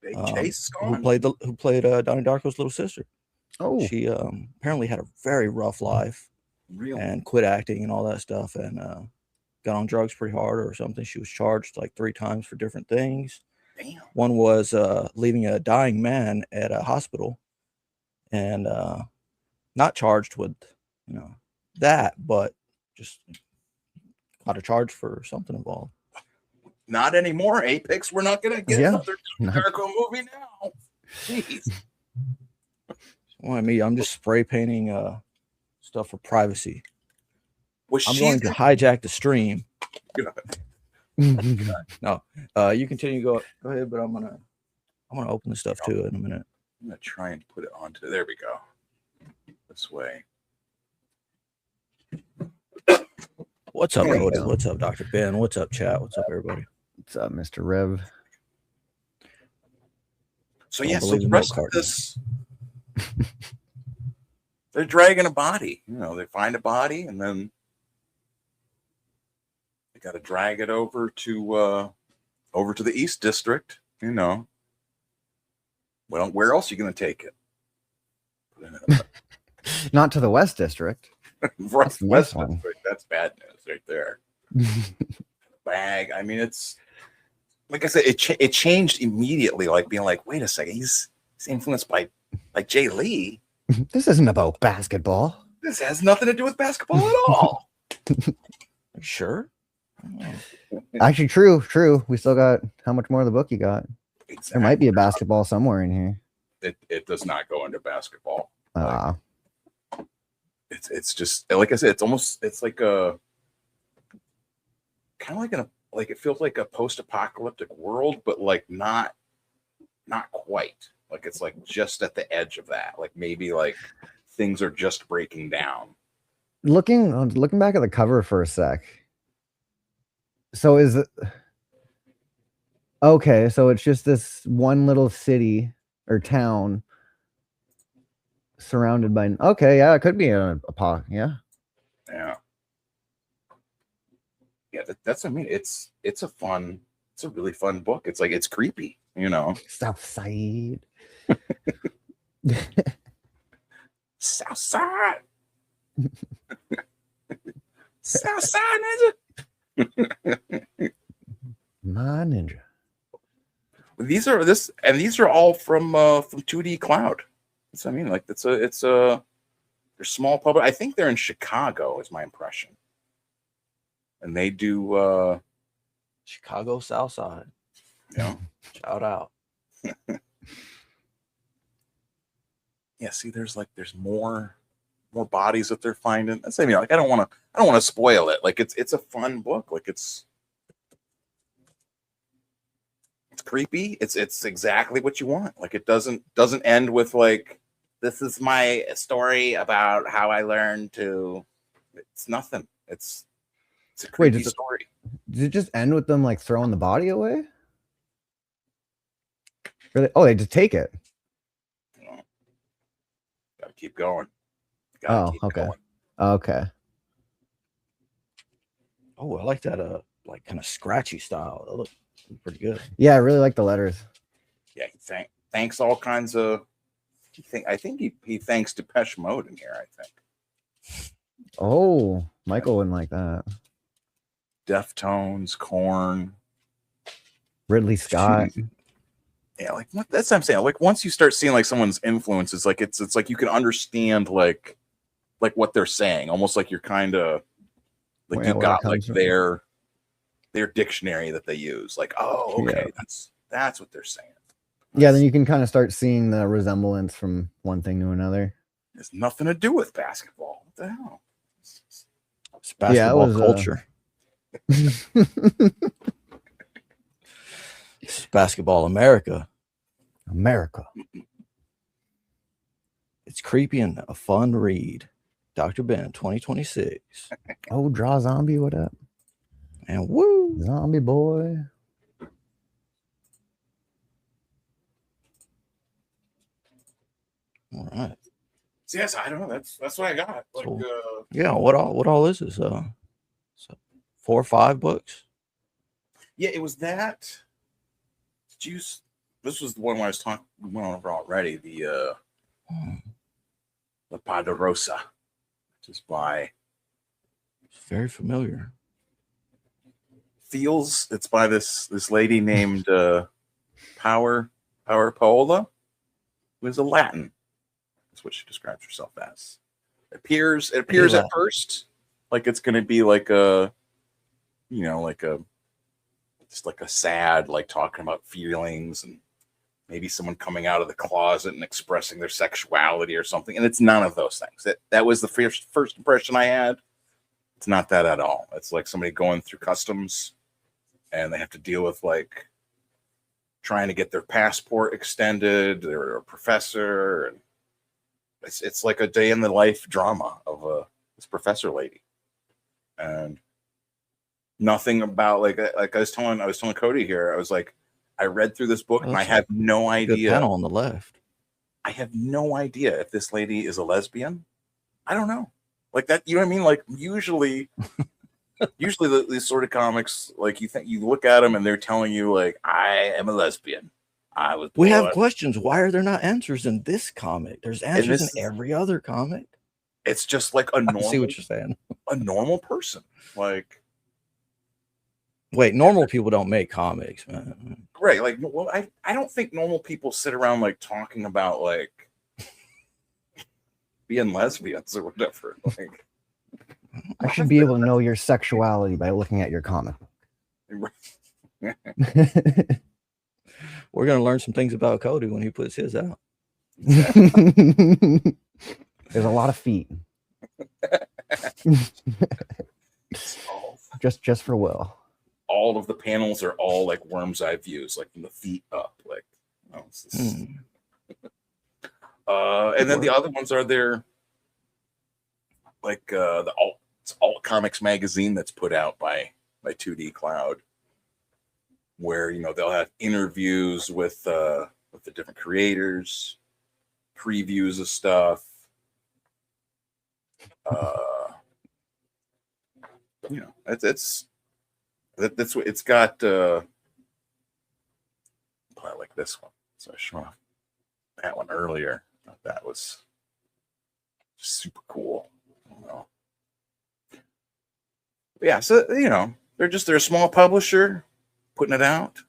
Speaker 1: is gone.
Speaker 5: who played Donnie Darko's little sister.
Speaker 2: Oh,
Speaker 5: She apparently had a very rough life and quit acting and all that stuff, and got on drugs pretty hard or something. She was charged like 3 times for different things.
Speaker 1: Damn.
Speaker 5: One was leaving a dying man at a hospital, and not charged with, you know, that, but just got a charge for something involved.
Speaker 1: Not anymore, Apex. We're not gonna get another Darko movie now. Jeez.
Speaker 5: Well, I'm just spray painting stuff for privacy. I'm going to hijack the stream. No, you continue. Go ahead, but I'm gonna open the stuff to it in a minute.
Speaker 1: I'm gonna try and put it onto. There we go. This way.
Speaker 5: What's up, Cody? What's up, Dr. Ben? What's up, chat? What's up, everybody?
Speaker 2: What's up, Mr. Rev?
Speaker 1: So
Speaker 5: Don't
Speaker 1: yeah, so
Speaker 5: believe
Speaker 1: the
Speaker 5: the milk
Speaker 1: rest of
Speaker 5: carton.
Speaker 1: this, they're dragging a body. You know, they find a body and then they got to drag it over to the East District. You know, well, where else are you going to take it? Put it in a
Speaker 2: Not to the West District.
Speaker 1: Right,
Speaker 2: the
Speaker 1: West
Speaker 2: next one.
Speaker 1: District. That's bad news right there. Bag. I mean, it's like I said, it changed immediately. Like being like, wait a second, he's influenced by like Jay Lee.
Speaker 2: This isn't about basketball.
Speaker 1: This has nothing to do with basketball at all.
Speaker 5: Are you sure?
Speaker 2: Actually, true. We still got how much more of the book you got?
Speaker 1: Exactly.
Speaker 2: There might be a basketball somewhere in here.
Speaker 1: It does not go into basketball.
Speaker 2: Ah,
Speaker 1: It's just like I said, it's like a kind of like it feels like a post-apocalyptic world, but like not quite. Like it's like just at the edge of that. Like maybe like things are just breaking down.
Speaker 2: looking back at the cover for a sec. So is it okay? So it's just this one little city or town surrounded by. Okay, yeah, it could be a yeah.
Speaker 1: Yeah, that's I mean, it's a really fun book. It's like it's creepy, you know.
Speaker 2: South Side.
Speaker 1: South Side. South Side Ninja.
Speaker 2: My ninja.
Speaker 1: These are all from 2dcloud. That's what I mean. Like they're small public. I think they're in Chicago, is my impression. And they do
Speaker 5: Chicago South Side.
Speaker 1: Yeah.
Speaker 5: Shout out.
Speaker 1: Yeah, see, there's more bodies that they're finding. That's I mean, like I don't want to spoil it. Like it's a fun book. Like it's creepy. It's exactly what you want. Like it doesn't end with like this is my story about how I learned to. It's nothing. It's a creepy story.
Speaker 2: Did it just end with them like throwing the body away? Really? Oh, they just take it.
Speaker 1: Gotta keep going.
Speaker 2: Okay. Okay.
Speaker 5: Oh, I like that like kind of scratchy style. That looks pretty good.
Speaker 2: Yeah, I really like the letters.
Speaker 1: Yeah, thanks all kinds of. I think he thanks Depeche Mode in here. I think.
Speaker 2: Oh, Michael wouldn't like that.
Speaker 1: Deftones, Korn,
Speaker 2: Ridley Scott.
Speaker 1: Yeah, like that's what I'm saying. Like once you start seeing like someone's influences, like it's like you can understand like what they're saying, almost like you're kind of like you got like their dictionary that they use. Like, oh, okay,
Speaker 2: Yeah.
Speaker 1: that's what they're saying.
Speaker 2: Yeah, then you can kind of start seeing the resemblance from one thing to another.
Speaker 1: It's nothing to do with basketball. What the hell?
Speaker 5: It's basketball culture. It's basketball America. It's creepy and a fun read. Dr. Ben 2026.
Speaker 2: Oh, Draw Zombie, what up?
Speaker 5: And woo!
Speaker 2: Zombie boy.
Speaker 5: All right.
Speaker 1: So yes, I don't know. That's what I got. Like,
Speaker 5: so, yeah, what all is this? So 4 or 5 books?
Speaker 1: Yeah, it was that. Juice. This was the one where I was talking went over already. The Poderosa, which is by.
Speaker 5: It's very familiar.
Speaker 1: It's by this lady named Powerpaola, who is a Latin. That's what she describes herself as. It appears at first like it's going to be like a, just like a sad, like talking about feelings and maybe someone coming out of the closet and expressing their sexuality or something. And it's none of those things. That was the first impression I had. It's not that at all. It's like somebody going through customs and they have to deal with like trying to get their passport extended. They're a professor, and it's like a day in the life drama of this professor lady. And Nothing about like I was telling Cody here. I was like, I read through this book and I have no
Speaker 5: Good
Speaker 1: idea.
Speaker 5: panel on the left.
Speaker 1: I have no idea if this lady is a lesbian. I don't know. Like that, you know what I mean? Like usually these sort of comics, like you look at them and they're telling you like, I am a lesbian. I was.
Speaker 5: We have questions. Why are there not answers in this comic? There's answers in every other comic.
Speaker 1: It's just like a normal.
Speaker 5: I see what you're saying.
Speaker 1: A normal person, like.
Speaker 5: Wait, normal people don't make comics, man.
Speaker 1: Right? Like, well, I don't think normal people sit around like talking about like being lesbians or whatever. Like,
Speaker 2: I should be able to know your sexuality by looking at your comic book.
Speaker 5: We're gonna learn some things about Cody when he puts his out.
Speaker 2: There's a lot of feet. just for Will.
Speaker 1: All of the panels are all like worm's eye views, like from the feet up. Like, oh, and then the other ones are there, like the alt comics magazine that's put out by 2dcloud, where they'll have interviews with the different creators, previews of stuff. That's what it's got. I like this one. So I showed off that one earlier. That was super cool. Yeah, so they're a small publisher putting it out.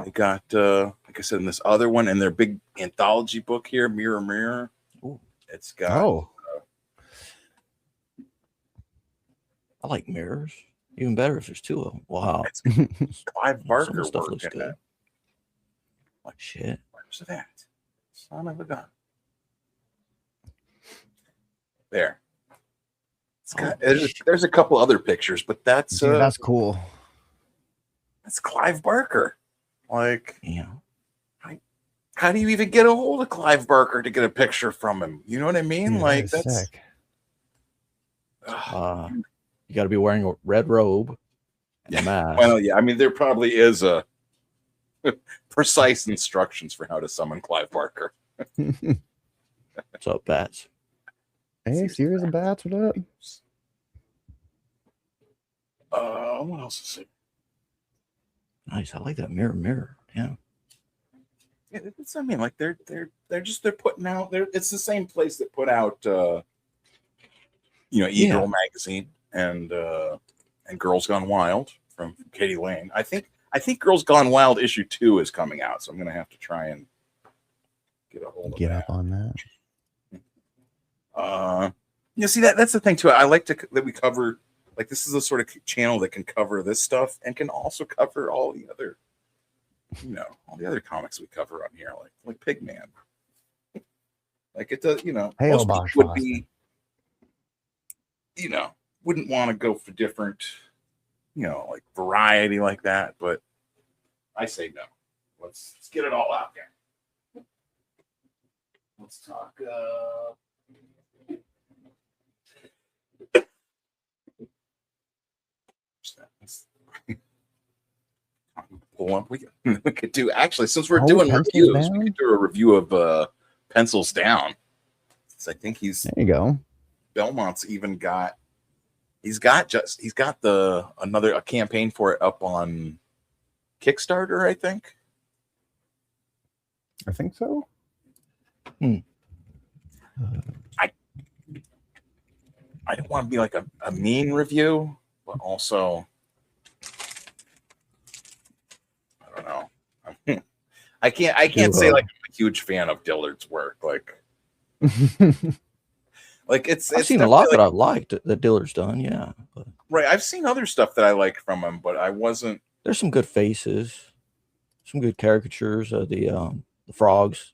Speaker 1: They got like I said in this other one, and their big anthology book here, Mirror Mirror.
Speaker 5: Ooh.
Speaker 1: It's got
Speaker 5: I like mirrors. Even better if there's two of them. Wow.
Speaker 1: Clive Barker
Speaker 5: stuff
Speaker 1: work
Speaker 5: looks
Speaker 1: in
Speaker 5: good.
Speaker 1: it.
Speaker 5: Like shit.
Speaker 1: Where's that? Son of a gun. There. It's got, there's a couple other pictures, but that's
Speaker 2: cool.
Speaker 1: That's Clive Barker. Like,
Speaker 5: yeah.
Speaker 1: How do you even get a hold of Clive Barker to get a picture from him? You know what I mean?
Speaker 2: Yeah,
Speaker 1: like
Speaker 2: that's
Speaker 1: that's
Speaker 2: sick.
Speaker 5: You got to be wearing a red robe and a mask.
Speaker 1: Well, yeah. I mean, there probably is a precise instructions for how to summon Clive Barker.
Speaker 5: What's up, Bats?
Speaker 2: Hey, series of Bats, what up?
Speaker 1: What else is it?
Speaker 5: Nice. I like that mirror. Yeah.
Speaker 1: Yeah, it's, I mean, like they're putting out. It's the same place that put out, Eagle magazine and Girls Gone Wild from Katie Lane. I think Girls Gone Wild issue 2 is coming out, so I'm gonna have to try and get a hold of
Speaker 2: Get up on that.
Speaker 1: See that's the thing too. I like that we cover, like, this is a sort of channel that can cover this stuff and can also cover all the other, all the other comics we cover on here, like Pigman. Like it does,
Speaker 2: Hey,
Speaker 1: most
Speaker 2: Obosh
Speaker 1: people would be, wouldn't want to go for different, like variety like that, but I say no. Let's get it all out there. Let's talk. Pull up. We could do, actually, since we're doing reviews, we could do a review of Pencils Down. So I think he's
Speaker 2: there. You go.
Speaker 1: Belmont's even got. He's got a campaign for it up on Kickstarter, I think.
Speaker 2: I think so.
Speaker 1: I don't want to be like a mean review, but also I don't know. I can't say like I'm a huge fan of Dillard's work. Like
Speaker 5: I've seen a lot that I've liked that Dillard's done, yeah. But
Speaker 1: right. I've seen other stuff that I liked from him, but I wasn't.
Speaker 5: There's some good faces, some good caricatures of the frogs.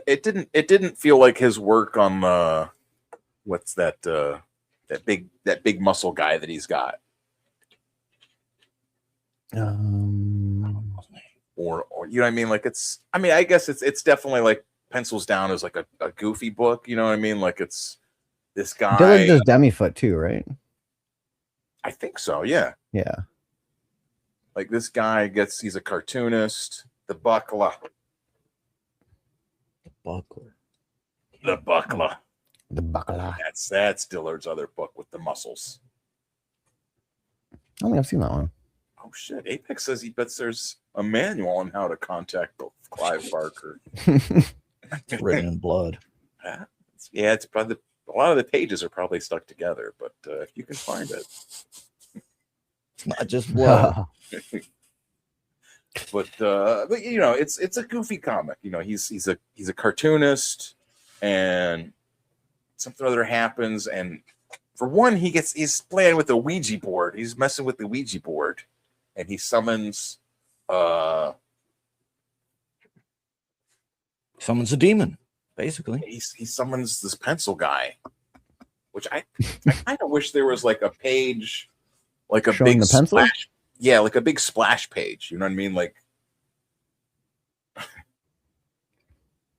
Speaker 1: It didn't feel like his work on what's that big muscle guy that he's got. Or you know what I mean? Like I guess it's definitely like Pencils Down is like a goofy book, you know what I mean? Like it's this guy.
Speaker 2: Dillard does Demifoot too, right?
Speaker 1: I think so. Yeah.
Speaker 2: Yeah.
Speaker 1: Like this guy he's a cartoonist. The Buckler.
Speaker 5: Buckler.
Speaker 1: The Buckler.
Speaker 2: The Buckler.
Speaker 1: That's Dillard's other book with the muscles.
Speaker 2: I don't think I've seen that one.
Speaker 1: Oh shit! Apex says he bets there's a manual on how to contact Clive Barker.
Speaker 5: It's written in blood.
Speaker 1: Yeah, it's probably a lot of the pages are probably stuck together, but if you can find it,
Speaker 5: it's not just blood.
Speaker 1: but you know, it's a goofy comic. You know, he's a cartoonist, and something or other happens, and for one, he's playing with the Ouija board. He's messing with the Ouija board, and he summons
Speaker 5: Summons a demon, basically.
Speaker 1: he summons this pencil guy, which I kind of wish there was like a page, like a
Speaker 2: Showing
Speaker 1: big
Speaker 2: the pencil?
Speaker 1: splash. Yeah, like a big splash page. You know what I mean? Like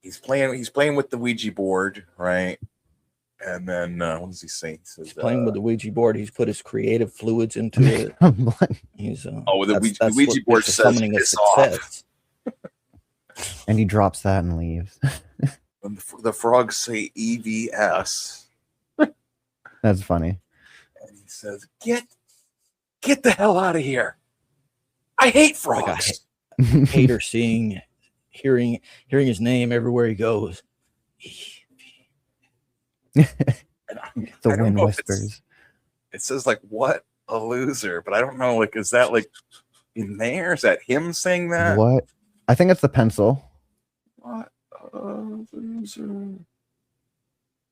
Speaker 1: he's playing with the Ouija board, right? And then what does he say? He says,
Speaker 5: He's playing with the Ouija board. He's put his creative fluids into it. He's
Speaker 1: the Ouija board says
Speaker 5: summoning a
Speaker 1: piss off.
Speaker 5: success.
Speaker 2: And he drops that and leaves.
Speaker 1: And the frogs say EVS.
Speaker 2: That's funny.
Speaker 1: And he says, Get the hell out of here. I hate frogs.
Speaker 5: Hater hearing his name everywhere he goes.
Speaker 1: And
Speaker 2: The
Speaker 1: I don't
Speaker 2: wind
Speaker 1: know if
Speaker 2: whispers.
Speaker 1: it says like what a loser, but I don't know, like, is that like in there? Is that him saying that?
Speaker 2: What? I think it's the pencil.
Speaker 1: What a loser.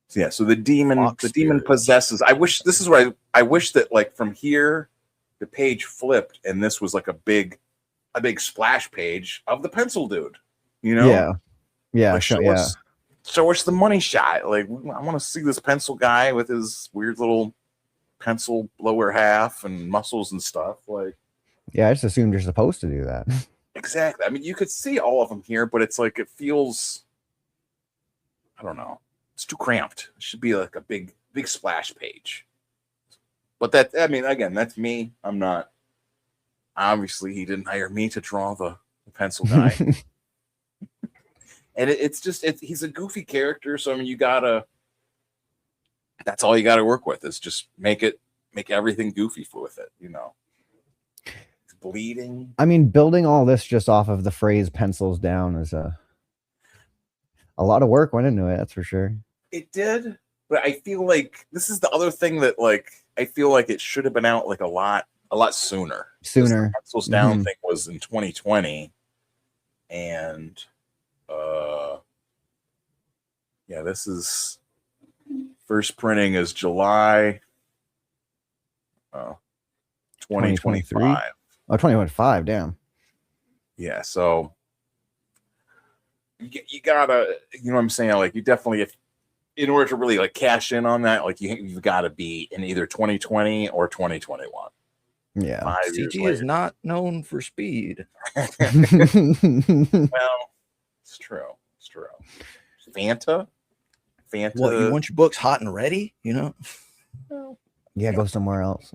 Speaker 1: So, yeah, so the demon
Speaker 5: Spirit.
Speaker 1: possesses. I wish this is where I wish that like from here the page flipped and this was like a big splash page of the pencil dude. You know?
Speaker 2: Yeah.
Speaker 1: Like,
Speaker 2: Yeah.
Speaker 1: show us the money shot. Like, I want to see this pencil guy with his weird little pencil lower half and muscles and stuff. Like,
Speaker 2: Yeah, I just assumed you're supposed to do that.
Speaker 1: exactly. I mean, you could see all of them here, but it's like it feels, I don't know, it's too cramped. It should be like a big splash page. But that, I mean, again, that's me. I'm not. Obviously, he didn't hire me to draw the pencil guy. And he's a goofy character, so I mean, that's all you gotta work with is just make everything goofy with it, you know. It's bleeding.
Speaker 2: I mean, building all this just off of the phrase pencils down is a lot of work went into it, that's for sure.
Speaker 1: It did, but I feel like this is the other thing that like I feel like it should have been out like a lot sooner.
Speaker 2: Sooner.
Speaker 1: The pencils down thing was in 2020, and yeah, this is first printing is July 2023.
Speaker 2: Oh, 2025, damn.
Speaker 1: Yeah, so you gotta, you know what I'm saying? Like, you definitely, in order to really like cash in on that, like you've got to be in either 2020 or 2021.
Speaker 2: Yeah.
Speaker 1: 5 years
Speaker 5: CG
Speaker 1: later.
Speaker 5: is not known for speed.
Speaker 1: Well, it's true. Fanta.
Speaker 5: What, you want your books hot and ready? You know?
Speaker 2: Yeah, go somewhere else.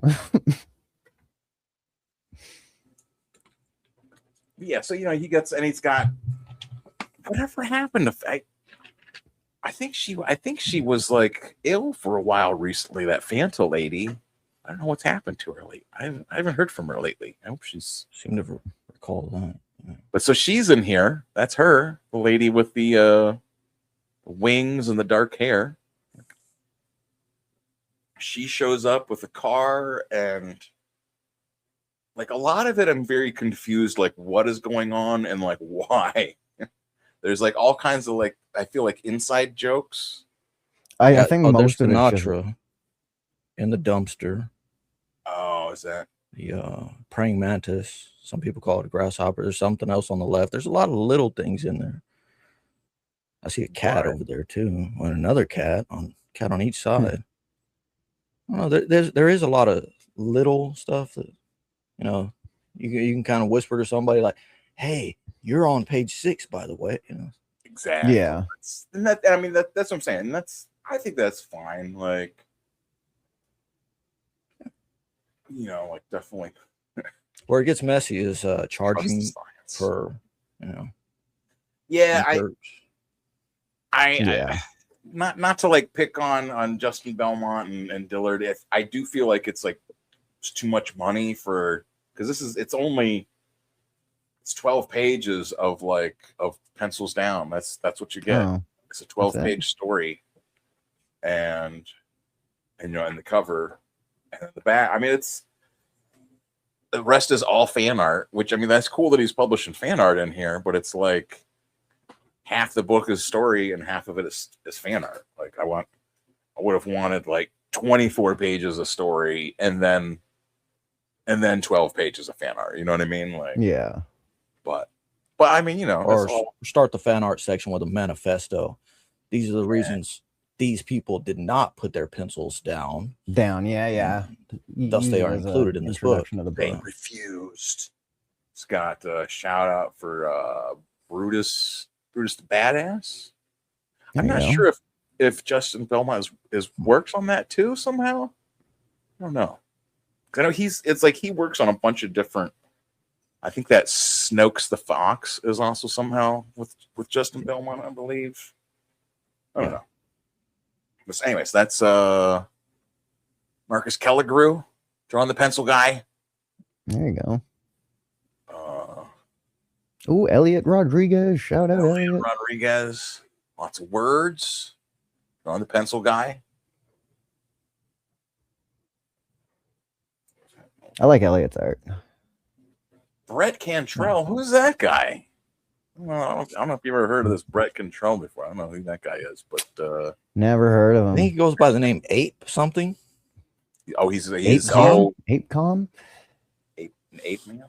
Speaker 1: Yeah, so you know he's got whatever happened to I think she was like ill for a while recently, that Fanta lady. I don't know what's happened to her lately. I haven't heard from her lately. I hope she's
Speaker 5: Seem to recall that. Yeah.
Speaker 1: But so she's in here. That's her, the lady with the wings and the dark hair. She shows up with a car, and like a lot of it, I'm very confused. Like, what is going on and like why? There's like all kinds of like I feel like inside jokes.
Speaker 2: I think
Speaker 5: there's
Speaker 2: most of it's just,
Speaker 5: Sinatra in the dumpster.
Speaker 1: Oh, is that?
Speaker 5: The praying mantis. Some people call it a grasshopper. There's something else on the left. There's a lot of little things in there. I see a cat over there too, and another cat on each side. I don't know. There is a lot of little stuff that, you know, you can kind of whisper to somebody like, "Hey, you're on page 6, by the way." You know.
Speaker 1: Exactly.
Speaker 2: Yeah.
Speaker 1: And that, I mean, that's what I'm saying. And that's I think that's fine. Like, like definitely.
Speaker 5: Where it gets messy is
Speaker 1: trust the
Speaker 5: charging
Speaker 1: science.
Speaker 5: for
Speaker 1: Yeah,
Speaker 5: research.
Speaker 2: Yeah.
Speaker 1: not to like pick on Justin Belmont and Dillard. I do feel like it's too much money for, because it's 12 pages of pencils down. That's what you get.
Speaker 2: Oh,
Speaker 1: It's a 12-page story, and and the cover and the back. I mean, it's the rest is all fan art, which, I mean, that's cool that he's publishing fan art in here, but it's like half the book is story and half of it is fan art. Like, I would have wanted like 24 pages of story and then 12 pages of fan art. You know what I mean? Like,
Speaker 2: yeah.
Speaker 1: But I mean,
Speaker 5: Or start the fan art section with a manifesto. These are the reasons these people did not put their pencils down.
Speaker 2: Yeah.
Speaker 5: Thus, they are included in this book.
Speaker 2: Of the
Speaker 1: they
Speaker 2: book.
Speaker 1: refused. It's got a shout out for Brutus the Badass. I'm not sure if Justin Belmont is works on that too somehow. I don't know. I know it's like he works on a bunch of different. I think that Snokes the Fox is also somehow with Justin Belmont, I believe. I don't know. But anyways, that's Marcus Kelligrew, drawing the pencil guy.
Speaker 2: There you go. Oh, Elliot Rodriguez. Shout out Elliot
Speaker 1: Rodriguez. Lots of words. Drawing the pencil guy.
Speaker 2: I like Elliot's art.
Speaker 1: Brett Cantrell. Who's that guy? Well, I don't know if you've ever heard of this Brett Cantrell before. I don't know who that guy is, but
Speaker 2: Never heard of him.
Speaker 5: I think he goes by the name Ape something.
Speaker 1: Oh, he's
Speaker 2: Ape Com?
Speaker 1: Ape Man.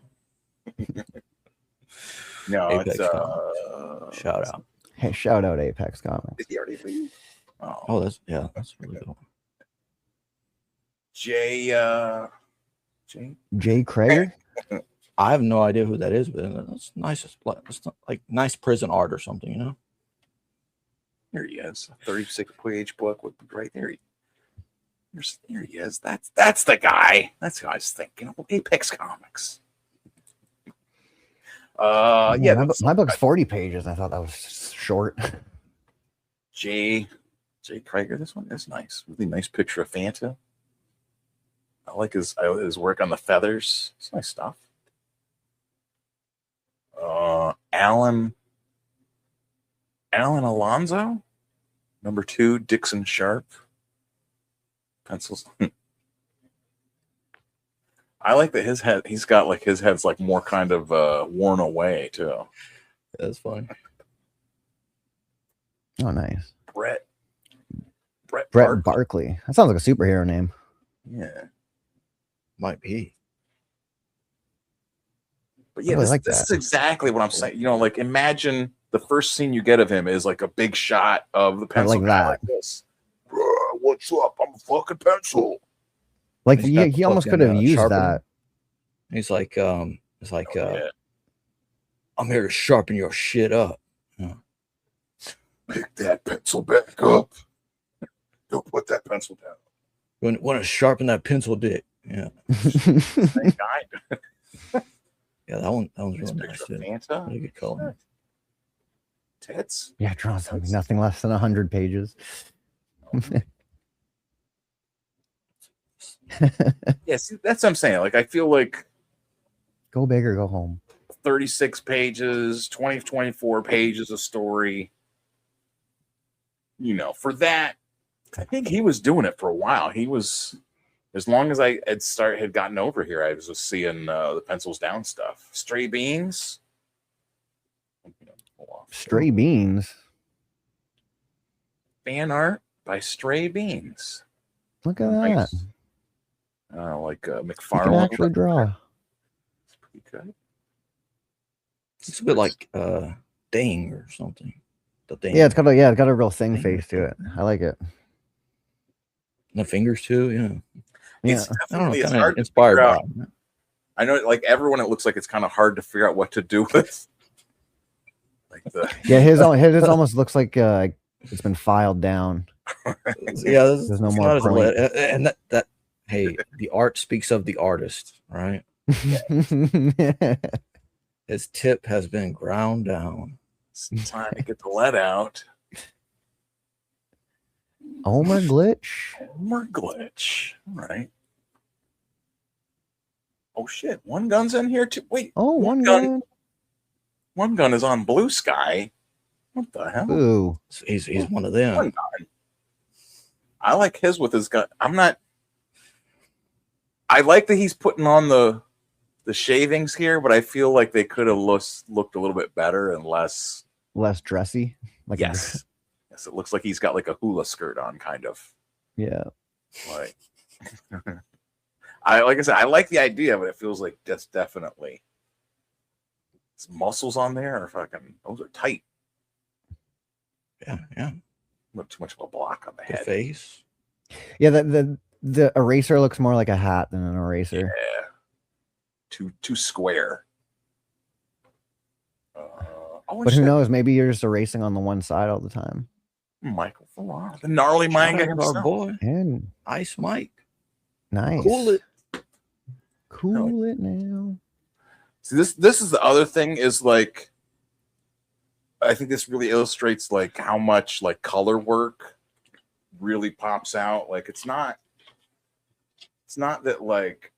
Speaker 1: No,
Speaker 5: Apex
Speaker 1: it's
Speaker 5: shout out.
Speaker 2: Hey, shout out Apex Comics.
Speaker 1: Did he already leave?
Speaker 5: Oh, that's really cool.
Speaker 1: Jay
Speaker 2: Krager?
Speaker 5: I have no idea who that is, but that's nice. It's like nice prison art or something,
Speaker 1: Here he is. A 36-page book would be right there. Here he is. That's the guy. That's who I was thinking. Apex Comics. Yeah,
Speaker 2: my book's 40 pages. I thought that was short.
Speaker 1: Jay Krager. This one is nice. Really nice picture of Fanta. I like his work on the feathers. It's nice stuff. Alan Alonso, number 2, Dixon Sharp. Pencils. I like that his head. He's got his head's more kind of worn away too.
Speaker 5: That's funny.
Speaker 2: Oh, nice.
Speaker 1: Brett
Speaker 2: Barkley. That sounds like a superhero name.
Speaker 1: Yeah,
Speaker 5: Might be.
Speaker 1: but yeah,
Speaker 2: really
Speaker 1: this is exactly what I'm saying. Imagine the first scene you get of him is a big shot of the pencil
Speaker 2: like
Speaker 1: guy
Speaker 2: that.
Speaker 1: like this. What's up? I'm a fucking pencil.
Speaker 2: Like
Speaker 5: He's got
Speaker 2: he almost
Speaker 5: fucking,
Speaker 2: could have used
Speaker 5: sharpener.
Speaker 2: that.
Speaker 5: He's like,
Speaker 1: Yeah.
Speaker 5: I'm here to sharpen your shit up.
Speaker 1: Pick that pencil back up. Don't put that pencil down.
Speaker 5: Want to sharpen that pencil dick? Yeah,
Speaker 1: Same guy.
Speaker 5: yeah. That one's
Speaker 1: This
Speaker 5: really nice.
Speaker 1: picture of
Speaker 5: Too.
Speaker 1: Fanta.
Speaker 5: Really good color.
Speaker 1: Tits.
Speaker 2: Yeah, drawn something nothing less than 100 pages.
Speaker 1: Yeah, see, that's what I'm saying. I feel like
Speaker 2: Go big or go home.
Speaker 1: 36 pages, 24 pages of story. For that, I think he was doing it for a while. He was, as long as I had gotten over here, I was just seeing the pencils down stuff. Stray Beans.
Speaker 2: Stray Beans.
Speaker 1: Fan art by Stray Beans.
Speaker 2: Look at
Speaker 1: Nice.
Speaker 2: that. You can
Speaker 1: McFarlane.
Speaker 2: actually draw.
Speaker 1: It's pretty good.
Speaker 5: It's a bit like Dang or something. The Dang.
Speaker 2: Yeah, it's got a real thing face to it. I like it.
Speaker 5: The fingers too. Yeah.
Speaker 1: It's
Speaker 2: Yeah.
Speaker 5: I don't know.
Speaker 1: definitely, it's
Speaker 5: Kind
Speaker 1: hard
Speaker 5: of
Speaker 1: to
Speaker 5: inspired
Speaker 1: figure
Speaker 5: by.
Speaker 1: out.
Speaker 5: it.
Speaker 1: I know, everyone, it looks like it's kind of hard to figure out what to do with.
Speaker 2: Yeah, his almost looks like It's been filed down.
Speaker 5: Yeah,
Speaker 2: There's no
Speaker 5: it's
Speaker 2: more
Speaker 5: not as
Speaker 2: point.
Speaker 5: lit. And that hey, the art speaks of the artist, right? His tip has been ground down.
Speaker 1: It's time to get the lead out.
Speaker 2: Homer glitch.
Speaker 1: More glitch. All right. Oh shit! One gun's in here too. Wait.
Speaker 2: Oh, one gun.
Speaker 1: One gun is on Blue Sky. What the hell?
Speaker 2: Ooh.
Speaker 5: He's one of them.
Speaker 1: One gun. I like his with his gun. I'm not. I like that he's putting on the shavings here, but I feel like they could have looked a little bit better and less
Speaker 2: Dressy. Like
Speaker 1: yes. Yes, it looks like he's got like a hula skirt on, kind of.
Speaker 2: Yeah.
Speaker 1: Like, like I said, I like the idea, but it feels like that's definitely some muscles on there are fucking. Those are tight.
Speaker 5: Yeah.
Speaker 1: Look too much of a block on the
Speaker 5: The
Speaker 1: head.
Speaker 5: face.
Speaker 2: Yeah, the eraser looks more like a hat than an eraser.
Speaker 1: Yeah. Too square.
Speaker 2: But who knows? Maybe you're just erasing on the one side all the time.
Speaker 1: Michael Farrar, the gnarly manga
Speaker 5: Shout out our
Speaker 1: himself.
Speaker 5: boy,
Speaker 2: And
Speaker 5: Ice Mike.
Speaker 2: nice.
Speaker 5: Cool it.
Speaker 2: Cool it now.
Speaker 1: See, this is the other thing is like, I think this really illustrates like how much like color work really pops out. Like it's not that like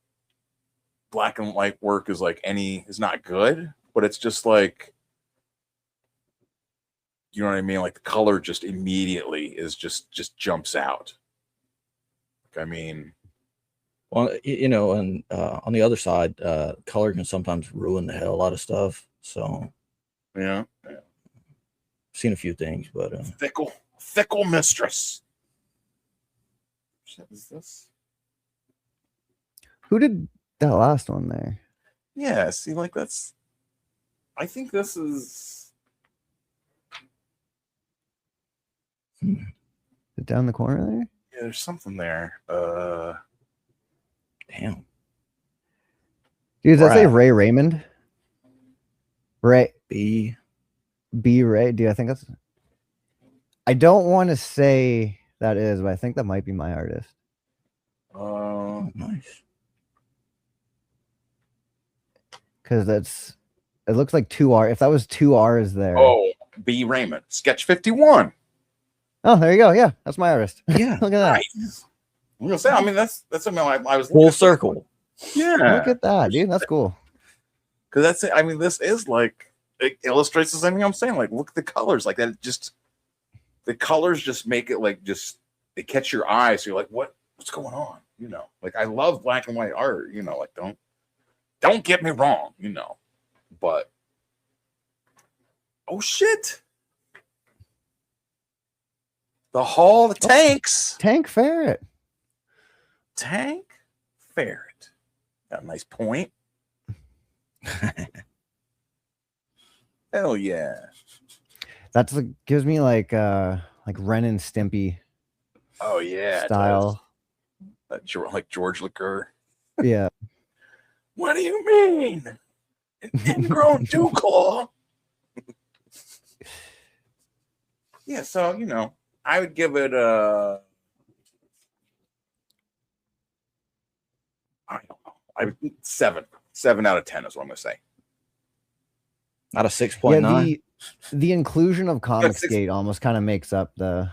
Speaker 1: black and white work is like is not good, but it's just like, you know what I mean? Like the color just immediately is just jumps out. Like, I mean,
Speaker 5: Well, and on the other side, color can sometimes ruin the hell out of stuff. So
Speaker 1: yeah.
Speaker 5: I've seen a few things, but
Speaker 1: Fickle mistress. Shit, is this?
Speaker 2: Who did that last one there?
Speaker 1: Yeah, see, like that's. I think this is.
Speaker 2: Is it down the corner there?
Speaker 1: Yeah, there's something there.
Speaker 5: damn.
Speaker 2: Dude, does that say
Speaker 5: Crap.
Speaker 2: Ray Raymond?
Speaker 5: B.
Speaker 2: Ray. Dude, I think that's. I don't want to say that is, but I think that might be my artist.
Speaker 5: Oh, nice.
Speaker 2: Because it looks like 2R. If that was 2 R's there.
Speaker 1: Oh, B. Raymond, Sketch 51.
Speaker 2: Oh, there you go. Yeah, that's my artist.
Speaker 5: Yeah.
Speaker 2: Look at that.
Speaker 1: Nice. I'm gonna say. I mean, that's something I was
Speaker 5: Full
Speaker 1: looking
Speaker 5: circle.
Speaker 1: Yeah,
Speaker 2: Look at that, dude. That's cool.
Speaker 1: because that's it. I mean, this is like it illustrates the same thing I'm saying. Like, look at the colors. Like that. Just the colors just make it like they catch your eye. So you're like, what's going on? You know, like I love black and white art. You know, like don't get me wrong. You know, but oh shit. The Hall of Tanks.
Speaker 2: Tank Ferret.
Speaker 1: Tank Ferret. Got a nice point. Hell yeah.
Speaker 2: That's gives me like Ren and Stimpy
Speaker 1: Oh yeah. it
Speaker 2: style.
Speaker 1: does. Like George Liqueur.
Speaker 2: Yeah.
Speaker 1: What do you mean? An ingrown dewclaw? Yeah, so I would give it I don't know. I would 7 out of 10 is what I'm gonna say.
Speaker 5: Not a 6.9.
Speaker 2: Yeah, the inclusion of
Speaker 1: That's six-
Speaker 2: Comicsgate almost kind of makes up the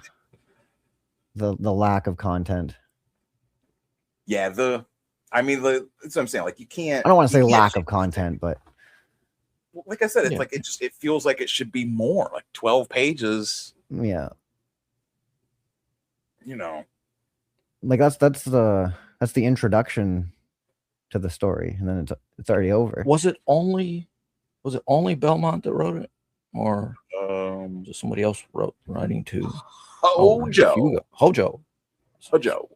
Speaker 2: lack of content.
Speaker 1: Yeah, that's what I'm saying. Like you can't.
Speaker 2: I don't want to say
Speaker 1: you can't
Speaker 2: lack
Speaker 1: change
Speaker 2: of content, but
Speaker 1: like I said, it's
Speaker 5: Yeah.
Speaker 1: like it feels like it should be more, like 12 pages.
Speaker 2: yeah, like that's the introduction to the story, and then it's already over.
Speaker 5: Was it only Belmont that wrote it, or was it somebody else writing too?
Speaker 1: Hojo.
Speaker 5: Hojo.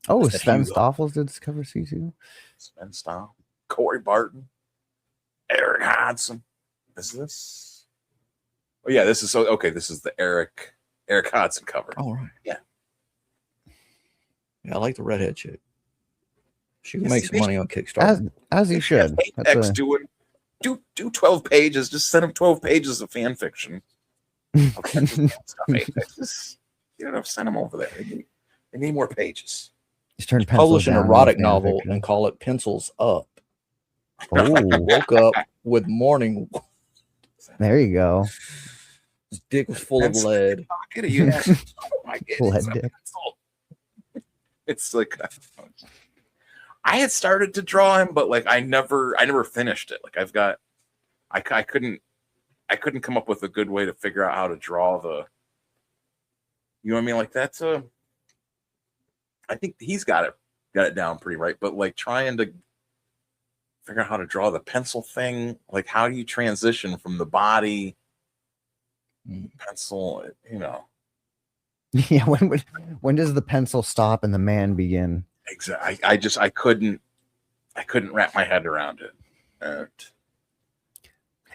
Speaker 2: Oh,
Speaker 1: That's
Speaker 2: Sven
Speaker 1: Hugo.
Speaker 2: Stoffels did cover C2.
Speaker 1: Sven Style, Corey Barton, Eric Hodson. Is this? Oh yeah, this is okay. This is the Eric Hodson cover.
Speaker 5: Oh right.
Speaker 1: Yeah.
Speaker 5: Yeah, I like the redhead chick. She can
Speaker 1: Yeah,
Speaker 5: make
Speaker 1: see,
Speaker 5: some money on Kickstarter.
Speaker 2: As you should. That's
Speaker 1: Apex
Speaker 2: a-
Speaker 1: do 12 pages. Just send him 12 pages of fan fiction. Okay, Apex. Send them over there. They need more pages.
Speaker 2: Just turn pencils
Speaker 5: Publish an
Speaker 2: down,
Speaker 5: erotic
Speaker 2: fan
Speaker 5: novel
Speaker 2: fiction.
Speaker 5: and call it Pencils Up.
Speaker 2: Oh,
Speaker 5: Woke up with morning.
Speaker 2: there you go.
Speaker 5: His dick was full of lead.
Speaker 1: Pocket, you have, oh my goodness,
Speaker 2: Lead dick.
Speaker 1: it's like I had started to draw him, but like I never finished it. Like I couldn't come up with a good way to figure out how to draw the. You know what I mean? Like that's I think he's got it down pretty right, but like trying to figure out how to draw the pencil thing, like how do you transition from the body pencil, you know?
Speaker 2: Yeah, when does the pencil stop and the man begin?
Speaker 1: Exactly. I couldn't wrap my head around it.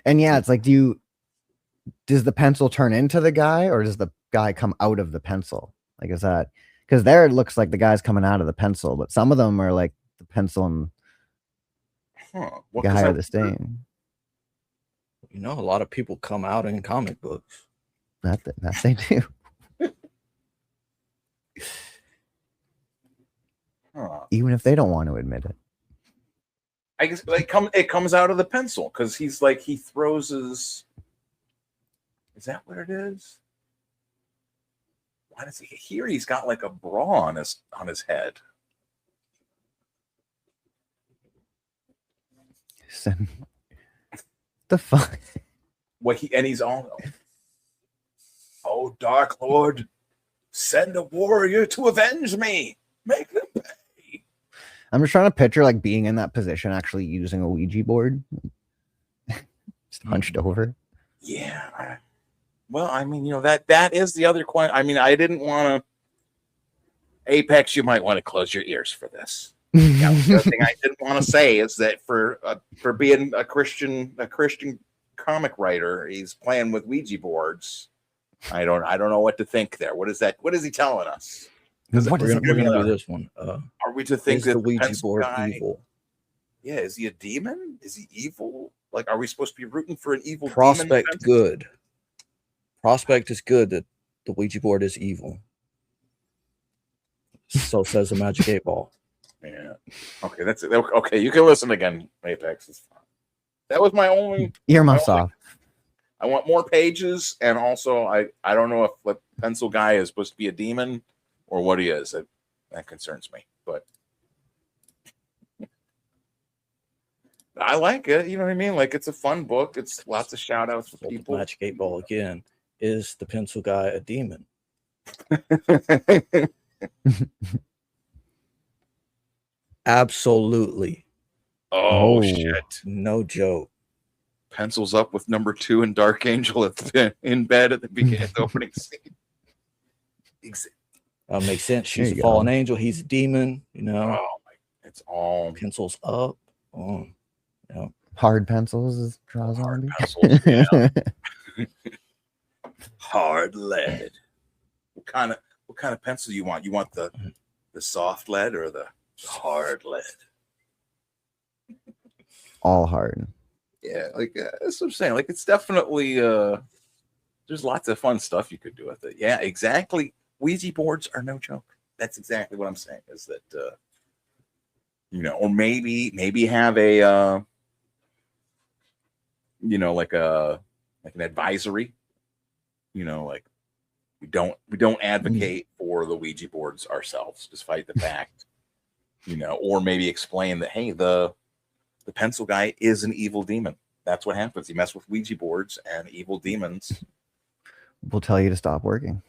Speaker 2: And yeah, it's like, does the pencil turn into the guy, or does the guy come out of the pencil? Like, is that, because there it looks like the guy's coming out of the pencil, but some of them are like the pencil and the guy are the same.
Speaker 5: You know, a lot of people come out in comic books.
Speaker 2: That they do. Even if they don't want to admit it.
Speaker 1: I guess like it comes out of the pencil because he's like he throws his. Is that what it is? Why does he here? He's got like a bra on his head.
Speaker 2: The fuck?
Speaker 1: What he's all. Oh, Dark Lord, send a warrior to avenge me. Make them pay.
Speaker 2: I'm just trying to picture like being in that position, actually using a Ouija board, just hunched over.
Speaker 1: Yeah. Well, I mean, you know that is the other question. I mean, I didn't want to. Apex, you might want to close your ears for this. The other thing I didn't want to say is that for being a Christian comic writer, he's playing with Ouija boards. I don't know what to think there. What is that? What is he telling us?
Speaker 2: What
Speaker 5: We're
Speaker 2: is
Speaker 5: going to
Speaker 2: it?
Speaker 5: do this one.
Speaker 1: Are we to think
Speaker 5: Is
Speaker 1: that
Speaker 5: the Ouija
Speaker 1: pencil
Speaker 5: board
Speaker 1: guy,
Speaker 5: evil?
Speaker 1: Yeah, is he a demon? Is he evil? Like, are we supposed to be rooting for an evil
Speaker 5: Prospect
Speaker 1: demon?
Speaker 5: good. Prospect is good that the Ouija board is evil. So says the Magic 8 Ball.
Speaker 1: Yeah. Okay, that's it. Okay, you can listen again. Apex is fine. That was my only
Speaker 2: Earmuffs off.
Speaker 1: I want more pages, and also I don't know if the pencil guy is supposed to be a demon or what he is. That concerns me, but I like it. You know what I mean? Like it's a fun book. It's lots of shout outs for people.
Speaker 5: Magic 8 Ball again. Is the pencil guy a demon? Absolutely.
Speaker 1: Oh,
Speaker 2: Oh.
Speaker 1: shit.
Speaker 5: No joke.
Speaker 1: Pencils up with number 2 and Dark Angel in bed at the beginning of the opening scene.
Speaker 5: Makes sense. She's
Speaker 2: There
Speaker 5: a
Speaker 2: you
Speaker 5: fallen
Speaker 2: go.
Speaker 5: angel. He's a demon. You know,
Speaker 1: Oh my! It's all
Speaker 5: pencils up. Oh, yeah.
Speaker 2: Hard pencils is draws
Speaker 1: hard
Speaker 2: on.
Speaker 1: pencils. Yeah. Hard lead. What kind of pencil you want? You want the soft lead or the hard lead?
Speaker 2: All hard.
Speaker 1: Yeah, like that's what I'm saying. Like it's definitely there's lots of fun stuff you could do with it. Yeah, exactly. Ouija boards are no joke. That's exactly what I'm saying. Is that you know, or maybe have a you know, like an advisory. You know, like we don't advocate for the Ouija boards ourselves, despite the fact, you know, or maybe explain that hey, the pencil guy is an evil demon. That's what happens. You mess with Ouija boards and evil demons.
Speaker 2: We'll tell you to stop working.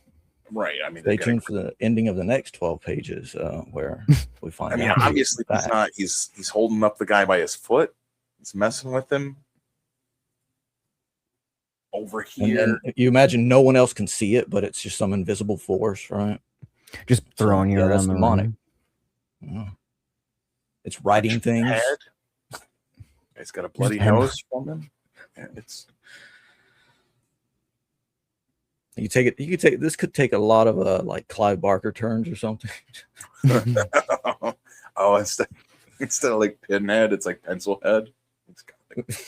Speaker 1: Right. I mean,
Speaker 5: Stay tuned for the ending of the next 12 pages where we find
Speaker 1: I mean,
Speaker 5: out.
Speaker 1: obviously he's not. He's holding up the guy by his foot. He's messing with him. Over
Speaker 5: And
Speaker 1: here.
Speaker 5: then you imagine no one else can see it, but it's just some invisible force, right?
Speaker 2: Just throwing you
Speaker 5: yeah,
Speaker 2: around
Speaker 5: that's
Speaker 2: the
Speaker 5: demonic.
Speaker 2: room.
Speaker 5: Yeah. It's writing things.
Speaker 1: Head. He's got a bloody
Speaker 2: Just
Speaker 1: nose from him. And it's
Speaker 5: You take it. You could take this. Could take a lot of like Clive Barker turns or something.
Speaker 1: oh, instead of like Pinhead, it's like Pencil Head. It's kind of like,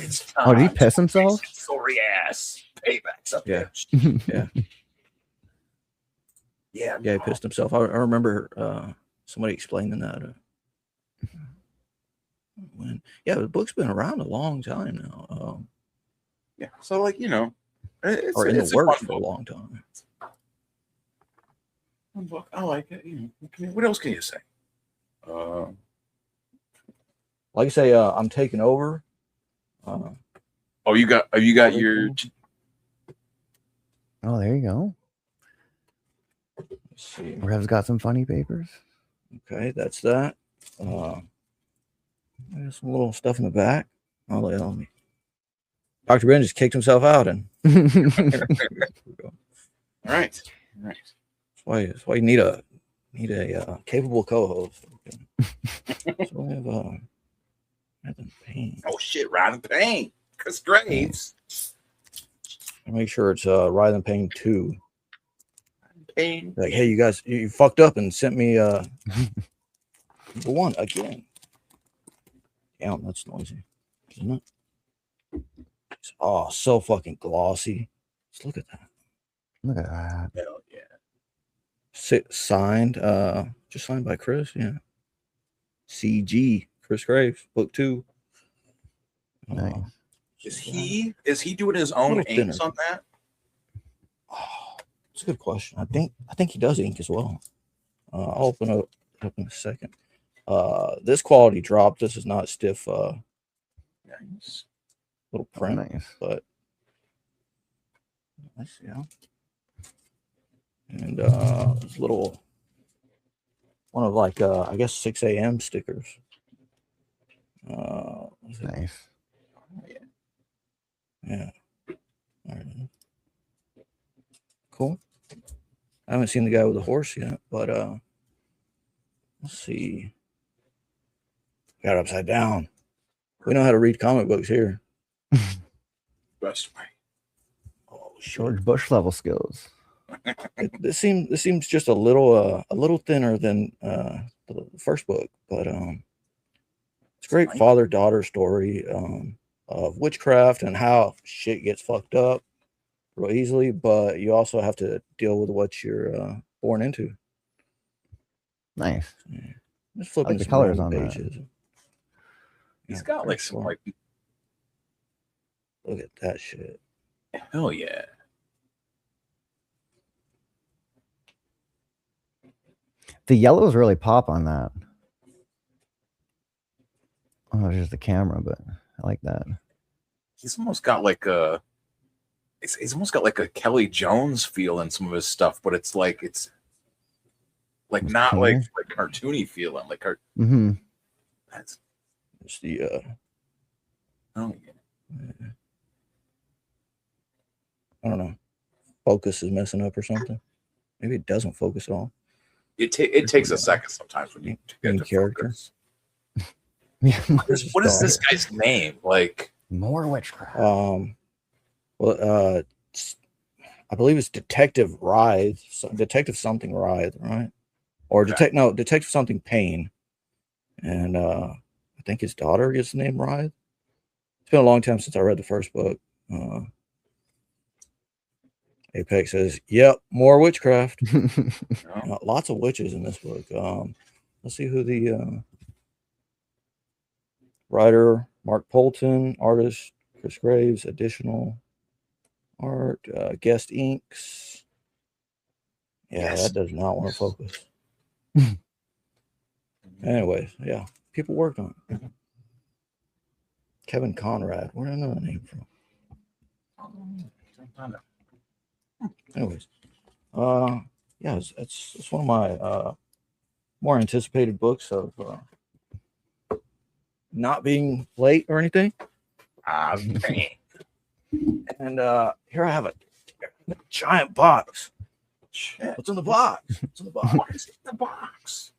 Speaker 1: it's
Speaker 2: Oh, did he piss himself?
Speaker 1: Sorry ass. Payback's up
Speaker 5: Yeah.
Speaker 1: there. Yeah.
Speaker 5: Yeah, he pissed himself. I remember somebody explaining that. The book's been around a long time now.
Speaker 1: Yeah. So like, it's
Speaker 5: Or in
Speaker 1: it's
Speaker 5: the
Speaker 1: a
Speaker 5: works
Speaker 1: fun
Speaker 5: for a
Speaker 1: book.
Speaker 5: long time.
Speaker 1: Fun book. I like it. What else can you say?
Speaker 5: Like I say, I'm taking over.
Speaker 1: You got your
Speaker 2: Oh, there you go.
Speaker 5: Let's see.
Speaker 2: Rev's got some funny papers.
Speaker 5: Okay, that's that. There's some little stuff in the back. I'll lay it on me. Dr. Ben just kicked himself out, and
Speaker 1: all right.
Speaker 5: That's why you need a capable co-host. So we have Rathan Payne.
Speaker 1: Oh shit, Ryan Payne. Chris Graves.
Speaker 5: I'll make sure it's Rathan Payne 2.
Speaker 1: Payne.
Speaker 5: Like, hey, you guys, you fucked up and sent me number 1 again. Damn, that's noisy, isn't it? Oh, so fucking glossy. Just look at that.
Speaker 2: Look at that.
Speaker 1: Hell yeah.
Speaker 5: Signed, just signed by Chris. Yeah. CG, Chris Graves, book 2.
Speaker 2: Nice.
Speaker 1: Is he doing his own inks on that?
Speaker 5: Oh, that's a good question. I think he does ink as well. I'll open up in a second. This quality drop. This is not stiff.
Speaker 1: Nice.
Speaker 5: Little print,
Speaker 2: Nice.
Speaker 5: but let's see. And this little one of like I guess 6 a.m. stickers.
Speaker 2: Nice.
Speaker 5: Yeah. All right. Cool. I haven't seen the guy with the horse yet, but let's see. Got it upside down. We know how to read comic books here.
Speaker 1: Best way.
Speaker 5: Oh,
Speaker 2: George Bush level skills.
Speaker 5: This seems just a little thinner than the first book, but it's a great father-daughter story of witchcraft and how shit gets fucked up real easily, but you also have to deal with what you're born into.
Speaker 2: Nice.
Speaker 5: Yeah. Just flipping
Speaker 2: the
Speaker 5: some
Speaker 2: colors
Speaker 5: random
Speaker 2: on
Speaker 5: pages.
Speaker 1: He's got like some like.
Speaker 5: Look at that shit.
Speaker 1: Hell yeah.
Speaker 2: The yellows really pop on that. Oh, it's just the camera, but I like that.
Speaker 1: He's almost got like a. He's almost got like a Kelly Jones feel in some of his stuff, but it's like not like cartoony feeling. Like
Speaker 2: Mm-hmm.
Speaker 1: That's
Speaker 5: It's the
Speaker 1: oh yeah.
Speaker 5: I don't know. Focus is messing up or something. Maybe it doesn't focus at all.
Speaker 1: It takes a second sometimes when you get
Speaker 5: In
Speaker 1: to
Speaker 5: character.
Speaker 1: focus.
Speaker 2: Yeah.
Speaker 1: What is this guy's name? Like
Speaker 2: More witchcraft.
Speaker 5: Well, I believe it's Detective Writhe, Detective something Writhe, right? Or Detective something Payne, and I think his daughter gets the name Writhe. It's been a long time since I read the first book. Apex says, "Yep, more witchcraft." Lots of witches in this book. Let's see who the writer: Mark Polton, artist Chris Graves, additional art, guest inks. Yeah,
Speaker 1: Yes.
Speaker 5: that does not want to focus. Anyways, yeah, people worked on it. Kevin Conrad, where did I know that name from? Anyways, yeah, it's one of my more anticipated books of not being late or anything.
Speaker 1: dang.
Speaker 5: And here I have a giant box.
Speaker 1: Shit.
Speaker 5: What's in the box? What's in the box?
Speaker 1: What is in the box?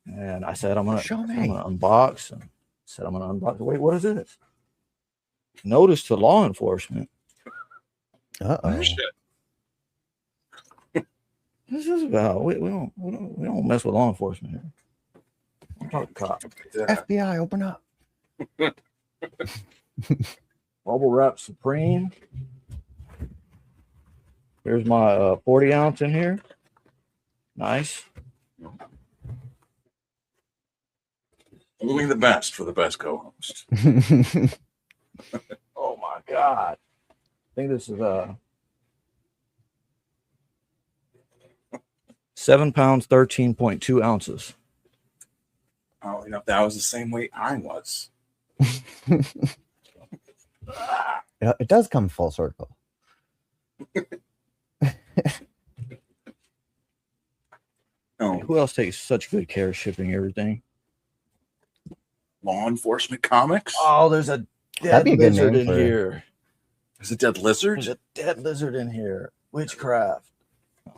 Speaker 5: And I said, I'm gonna
Speaker 2: me.
Speaker 5: unbox. And said, I'm gonna unbox. Wait, what is this? Notice to law enforcement.
Speaker 2: Uh-oh.
Speaker 1: Shit.
Speaker 5: This is about we don't mess with law enforcement here. I'm not a cop.
Speaker 2: FBI, open up.
Speaker 5: Bubble Wrap Supreme. Here's my 40 ounce in here. Nice.
Speaker 1: Only the best for the best co-host.
Speaker 5: Oh my God. I think this is 7 pounds, 13.2 ounces.
Speaker 1: I don't know if that was the same weight I was.
Speaker 2: It does come full circle.
Speaker 1: Oh,
Speaker 5: Who else takes such good care of shipping everything?
Speaker 1: Law Enforcement Comics.
Speaker 5: Oh, there's a
Speaker 2: That'd
Speaker 5: dead
Speaker 2: be a good
Speaker 5: lizard
Speaker 2: name
Speaker 5: in
Speaker 2: for-
Speaker 5: here.
Speaker 1: Is it Dead Lizard?
Speaker 5: There's a dead lizard in here. Witchcraft.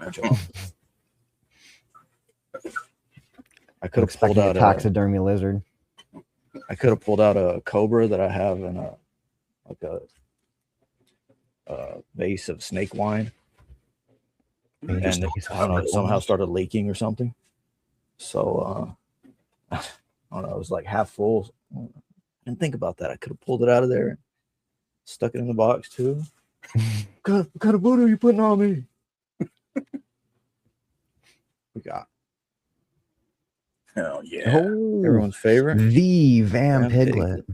Speaker 5: Oh, John. I could have pulled
Speaker 2: Expecting a
Speaker 5: out
Speaker 2: taxidermy lizard.
Speaker 5: I could have pulled out a cobra that I have in a vase of snake wine, and
Speaker 2: Just
Speaker 5: it, I don't know, somehow started leaking or something. So I don't know, it was like half full. And think about that. I could have pulled it out of there, and stuck it in the box too. What kind of voodoo are you putting on me? We got
Speaker 1: Hell yeah.
Speaker 2: Oh,
Speaker 5: everyone's favorite.
Speaker 2: the Van
Speaker 5: Van
Speaker 2: Piglet.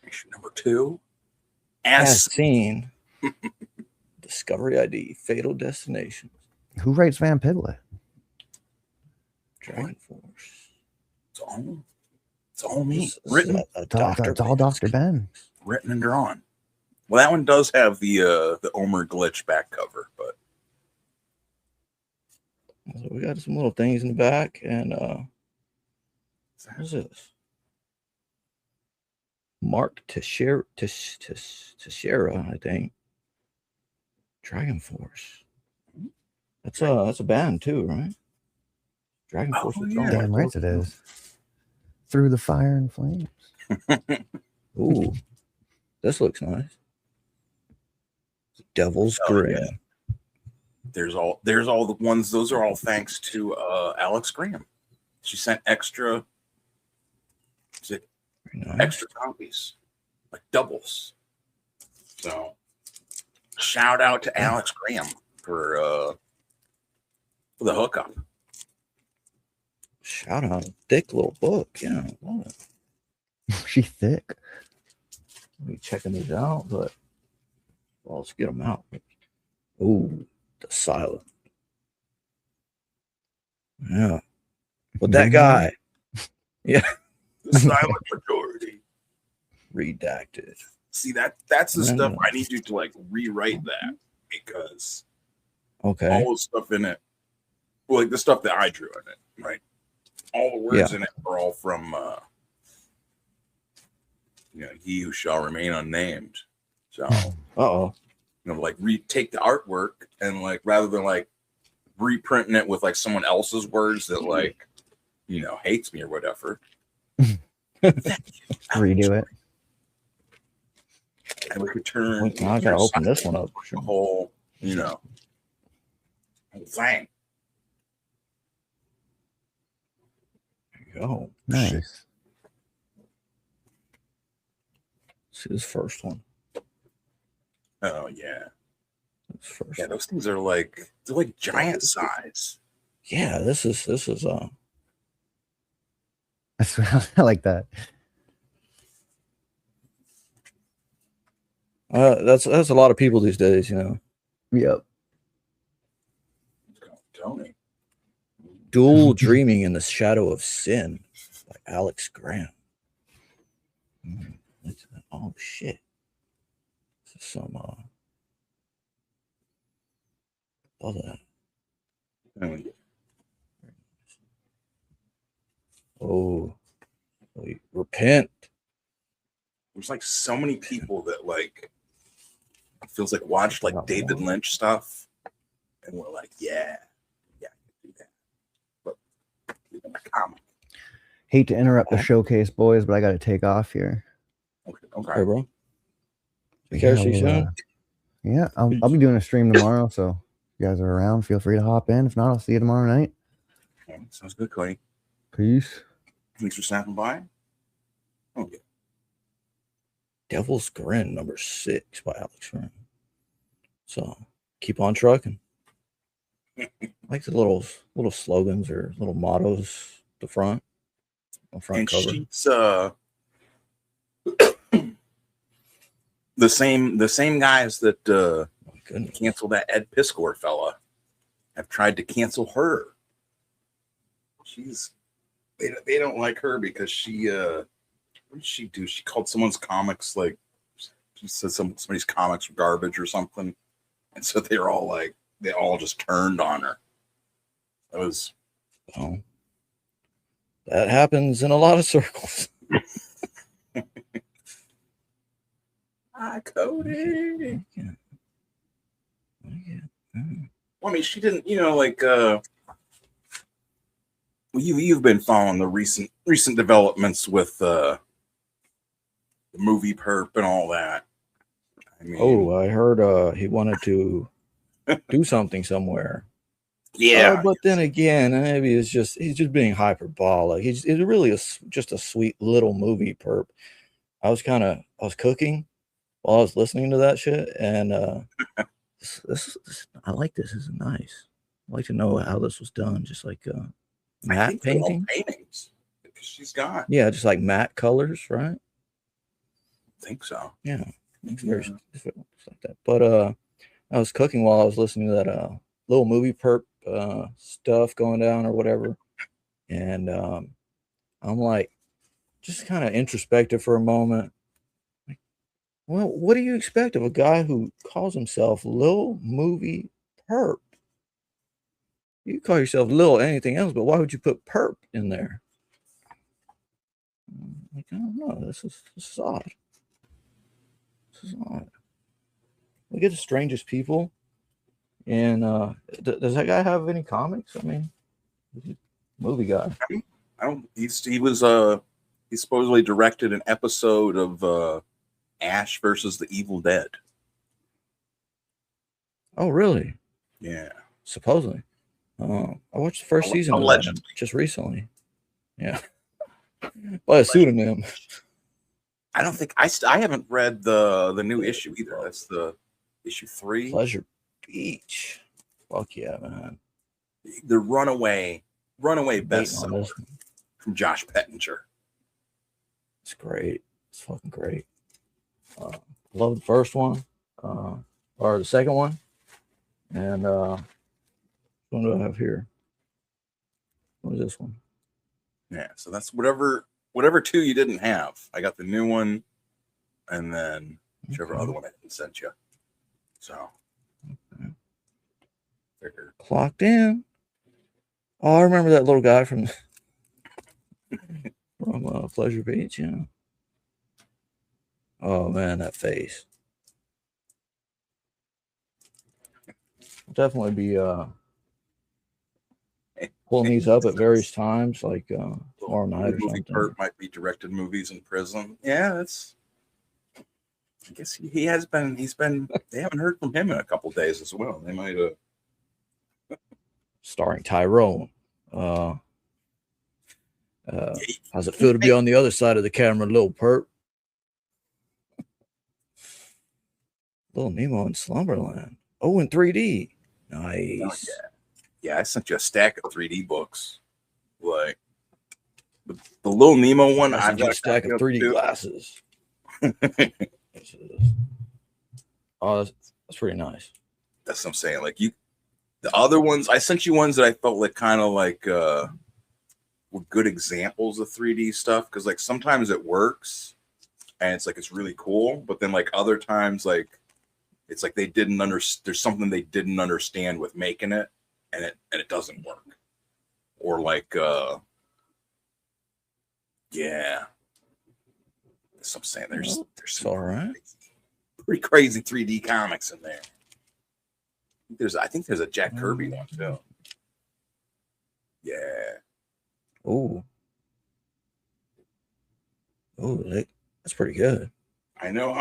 Speaker 1: Issue number 2.
Speaker 5: As
Speaker 1: As
Speaker 5: seen. Discovery ID. Fatal Destination.
Speaker 2: Who writes Van Piglet?
Speaker 5: Dragon Force.
Speaker 1: it's all me.
Speaker 5: This is
Speaker 1: Written,
Speaker 5: a Dr.
Speaker 2: It's all Dr. Ben.
Speaker 1: written and drawn. Well, that one does have the Omer glitch back cover, but
Speaker 5: So we got some little things in the back, and what is this? Mark Teixeira, I think. Dragon Force. That's a band too, right? Dragon Force.
Speaker 1: Oh,
Speaker 5: is
Speaker 1: yeah.
Speaker 5: on
Speaker 2: Damn
Speaker 5: there.
Speaker 2: right it is. Through the fire and flames.
Speaker 5: Ooh, this looks nice. Devil's
Speaker 1: Oh,
Speaker 5: Grin.
Speaker 1: yeah. There's all the ones. Those are all thanks to Alex Graham. She sent extra
Speaker 5: Very nice.
Speaker 1: extra copies, like doubles. So shout out to Alex Graham for the hookup.
Speaker 5: Shout out, thick little book. Yeah, I love it.
Speaker 2: She thick.
Speaker 5: I'll be checking these out, but well, let's get them out. Ooh, the silent. Yeah, but that guy, yeah,
Speaker 1: The silent majority.
Speaker 5: redacted.
Speaker 1: See, that's the
Speaker 5: No,
Speaker 1: stuff
Speaker 5: no.
Speaker 1: I need you to like rewrite that, because
Speaker 5: Okay,
Speaker 1: all the stuff in it, well, like the stuff that I drew in it, right? All the words in it are all from he who shall remain unnamed. So
Speaker 5: uh-oh.
Speaker 1: like retake the artwork, and like rather than like reprinting it with like someone else's words that like hates me or whatever,
Speaker 2: Redo it.
Speaker 1: and we could turn
Speaker 5: Wait, now I gotta open this one up.
Speaker 1: the whole whole thing.
Speaker 5: There you go.
Speaker 2: Nice.
Speaker 5: See this first one.
Speaker 1: Oh yeah.
Speaker 5: This first
Speaker 1: Yeah,
Speaker 5: one.
Speaker 1: those things are like they're like giant size.
Speaker 5: Yeah, this is
Speaker 2: I like that.
Speaker 5: that's a lot of people these days,
Speaker 2: Yep.
Speaker 1: Tony.
Speaker 5: Dual Dreaming in the Shadow of Sin by Alex Graham. Oh shit. This is some love that. Oh, wait, repent.
Speaker 1: There's like so many people that like it feels like watched like David Lynch stuff, and we're like, yeah, I can do that. But even a comic.
Speaker 2: Hate to interrupt the showcase, boys, but I got to take off here.
Speaker 1: Okay.
Speaker 5: Hey, bro. Take care. See you soon.
Speaker 2: Yeah, I'll be doing a stream tomorrow, so if you guys are around, feel free to hop in. If not, I'll see you tomorrow night.
Speaker 1: Okay, sounds good, Cody.
Speaker 2: Peace.
Speaker 1: Thanks for stopping by. Oh yeah.
Speaker 5: Devil's Grin, number 6 by Alex Graham. So keep on trucking. I like the little slogans or little mottos at the front. On front
Speaker 1: And
Speaker 5: cover.
Speaker 1: she's the same guys that
Speaker 5: Oh, my goodness.
Speaker 1: canceled that Ed Piskor fella have tried to cancel her. They don't like her because she what did she do? She called someone's comics like she said somebody's comics were garbage or something, and so they all just turned on her. That was
Speaker 5: Well, that happens in a lot of circles.
Speaker 1: hi Cody.
Speaker 5: Yeah.
Speaker 1: Well, I mean, she didn't, well, you've been following the recent developments with the movie perp and all that. I mean,
Speaker 5: Oh, I heard he wanted to do something somewhere.
Speaker 1: yeah,
Speaker 5: But then again, maybe he's just being hyperbolic. It's really just a sweet little movie perp. I was cooking while I was listening to that shit, and this I like this. This is nice. I like to know how this was done, just like
Speaker 1: I
Speaker 5: matte
Speaker 1: think they're all
Speaker 5: painting.
Speaker 1: paintings because she's got.
Speaker 5: Yeah, just like matte colors, right?
Speaker 1: I think so.
Speaker 5: Yeah, it's very it's like that. But I was cooking while I was listening to that little movie perp stuff going down or whatever, and I'm like just kind of introspective for a moment. Like, well, what do you expect of a guy who calls himself Lil Movie Perp? You call yourself Lil anything else, but why would you put perp in there? Like, I don't know. This is odd. This is odd. We get the strangest people. And does that guy have any comics? I mean, he's a movie guy.
Speaker 1: I don't. He supposedly directed an episode of Ash versus the Evil Dead.
Speaker 5: Oh, really?
Speaker 1: Yeah.
Speaker 5: Supposedly. I watched the first season of that
Speaker 1: Allegedly.
Speaker 5: just recently. Yeah. By a pseudonym.
Speaker 1: I don't think I haven't read the new issue either. That's the issue 3.
Speaker 5: Pleasure Beach. Fuck yeah, man.
Speaker 1: The runaway
Speaker 5: Waiting on
Speaker 1: bestseller
Speaker 5: this.
Speaker 1: from Josh Pettinger.
Speaker 5: It's great. It's fucking great. Love the first one. Or the second one. And what do I have here? What is this one?
Speaker 1: Yeah, so that's whatever 2 you didn't have. I got the new one, and then whichever other one I didn't send you. So figured.
Speaker 5: Clocked in. Oh, I remember that little guy from Pleasure Beach. Yeah. Oh man, that face. I'll definitely be pulling these up at various times, like tomorrow night or
Speaker 1: Movie
Speaker 5: something.
Speaker 1: Perp might be directed movies in prison. Yeah, that's. I guess he has been. He's been. They haven't heard from him in a couple days as well. They might have.
Speaker 5: Starring Tyrone. How's it feel to be on the other side of the camera, little perp? Little Nemo in Slumberland. Oh, in 3D. Nice.
Speaker 1: Yeah, I sent you a stack of 3D books. Like the Little Nemo one.
Speaker 5: I've got a stack of 3D
Speaker 1: too.
Speaker 5: glasses. Oh, that's pretty nice.
Speaker 1: That's what I'm saying. Like the other ones, I sent you ones that I felt like kind of like were good examples of 3D stuff because like sometimes it works and it's like it's really cool, but then like other times like it's like they didn't there's something they didn't understand with making it and it doesn't work. Or like yeah. That's what I'm saying. There's some
Speaker 5: all right.
Speaker 1: pretty crazy 3D comics in there. I think there's a Jack Kirby one too. Yeah.
Speaker 5: Oh, that's pretty good.
Speaker 1: I know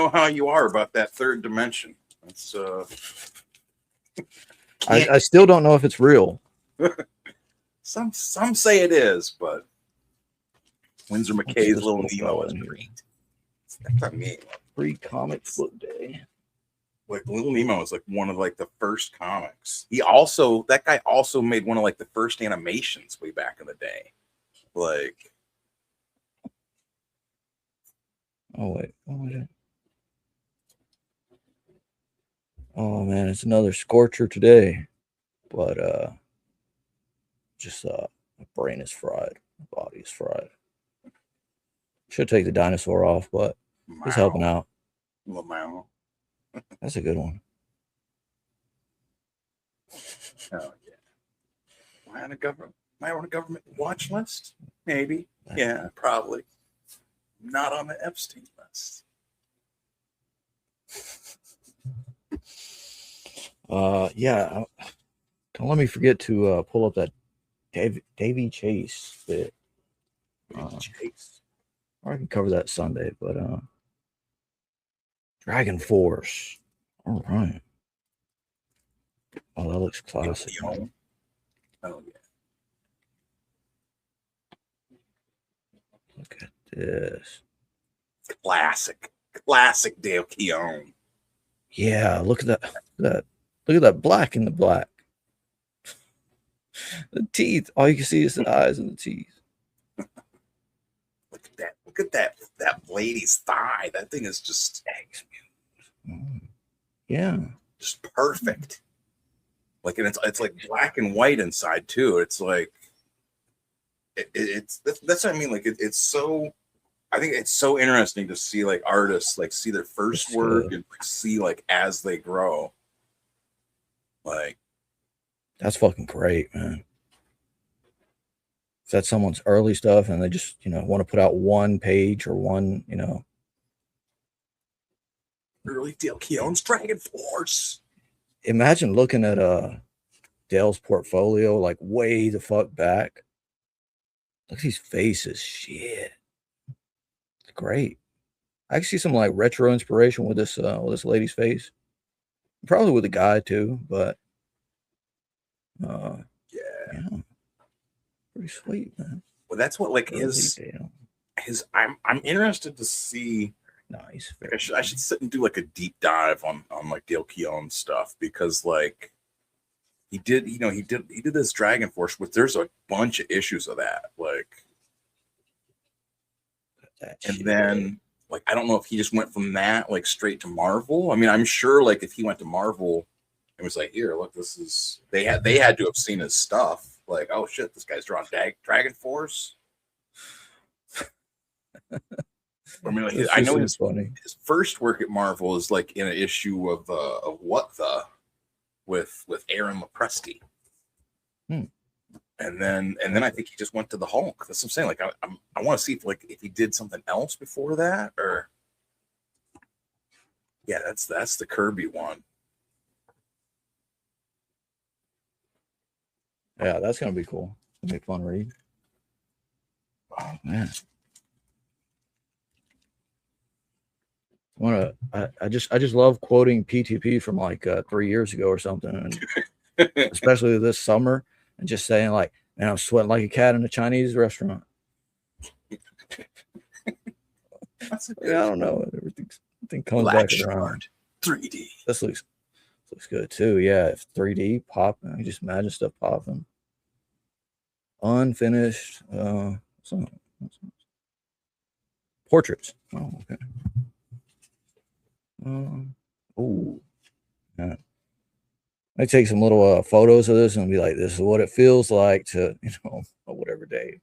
Speaker 1: how you are about that third dimension. That's
Speaker 5: I still don't know if it's real.
Speaker 1: some say it is, but Windsor McKay's
Speaker 5: this
Speaker 1: Little
Speaker 5: little
Speaker 1: Nemo
Speaker 5: fella
Speaker 1: is
Speaker 5: in here?
Speaker 1: great. That's not me.
Speaker 5: Free comic book day.
Speaker 1: like Little Nemo is like one of like the first comics. That guy also made one of like the first animations way back in the day. Like,
Speaker 5: Oh wait, what was it? Oh man, it's another scorcher today, but just my brain is fried, my body is fried. Should take the dinosaur off, but he's helping out.
Speaker 1: Lamau.
Speaker 5: That's a good one.
Speaker 1: Oh yeah. Am I on a government watch list? Maybe. Yeah, probably. Not on the Epstein list.
Speaker 5: Yeah. Don't let me forget to pull up that Davy Chase bit.
Speaker 1: Chase.
Speaker 5: Or I can cover that Sunday, but Dragon Force. All right. Oh, that looks classic.
Speaker 1: Oh yeah.
Speaker 5: Look at this.
Speaker 1: Classic Dale Keown.
Speaker 5: Yeah, look at that. Look at that black in the black. The teeth. All you can see is the eyes and the teeth.
Speaker 1: Look at that lady's thigh. That thing is just
Speaker 5: Yeah.
Speaker 1: just perfect. Like, and it's like black and white inside too. It's like that's what I mean. Like it's so. I think it's so interesting to see like artists like see their first work and see like as they grow. Like,
Speaker 5: that's fucking great, man. If that's someone's early stuff and they just, want to put out one page or one,
Speaker 1: early Dale Keown's Dragon Force.
Speaker 5: Imagine looking at Dale's portfolio like way the fuck back. Look at these faces. Shit. It's great. I can see some like retro inspiration with this lady's face. Probably with a guy too, but yeah. Pretty sweet, man.
Speaker 1: Well, that's what like his. I'm interested to see.
Speaker 5: Nice.
Speaker 1: I should sit and do like a deep dive on like Dale Keown stuff, because like he did this Dragon Force, which there's a bunch of issues of that, like, and then like I don't know if he just went from that like straight to Marvel. I mean, I'm sure like if he went to Marvel and was like, here, look, this is they had to have seen his stuff. Like, oh shit, this guy's drawing Dragon Force. I mean, like, I know his first work at Marvel is like in an issue of What the with Aaron Lopresti, and then I think he just went to the Hulk. That's what I'm saying. Like, I want to see if he did something else before that, or yeah, that's the Kirby one.
Speaker 5: Yeah, that's gonna be cool. It'll be a fun read. Oh man. I just love quoting PTP from like 3 years ago or something, and especially this summer, and just saying like, man, I'm sweating like a cat in a Chinese restaurant. I don't know. Everything comes back around.
Speaker 1: 3D.
Speaker 5: This looks good too. Yeah, if 3D popping, you just imagine stuff popping. Unfinished. Portraits. Oh, okay. Oh, yeah. I take some little photos of this and be like, this is what it feels like to, whatever day.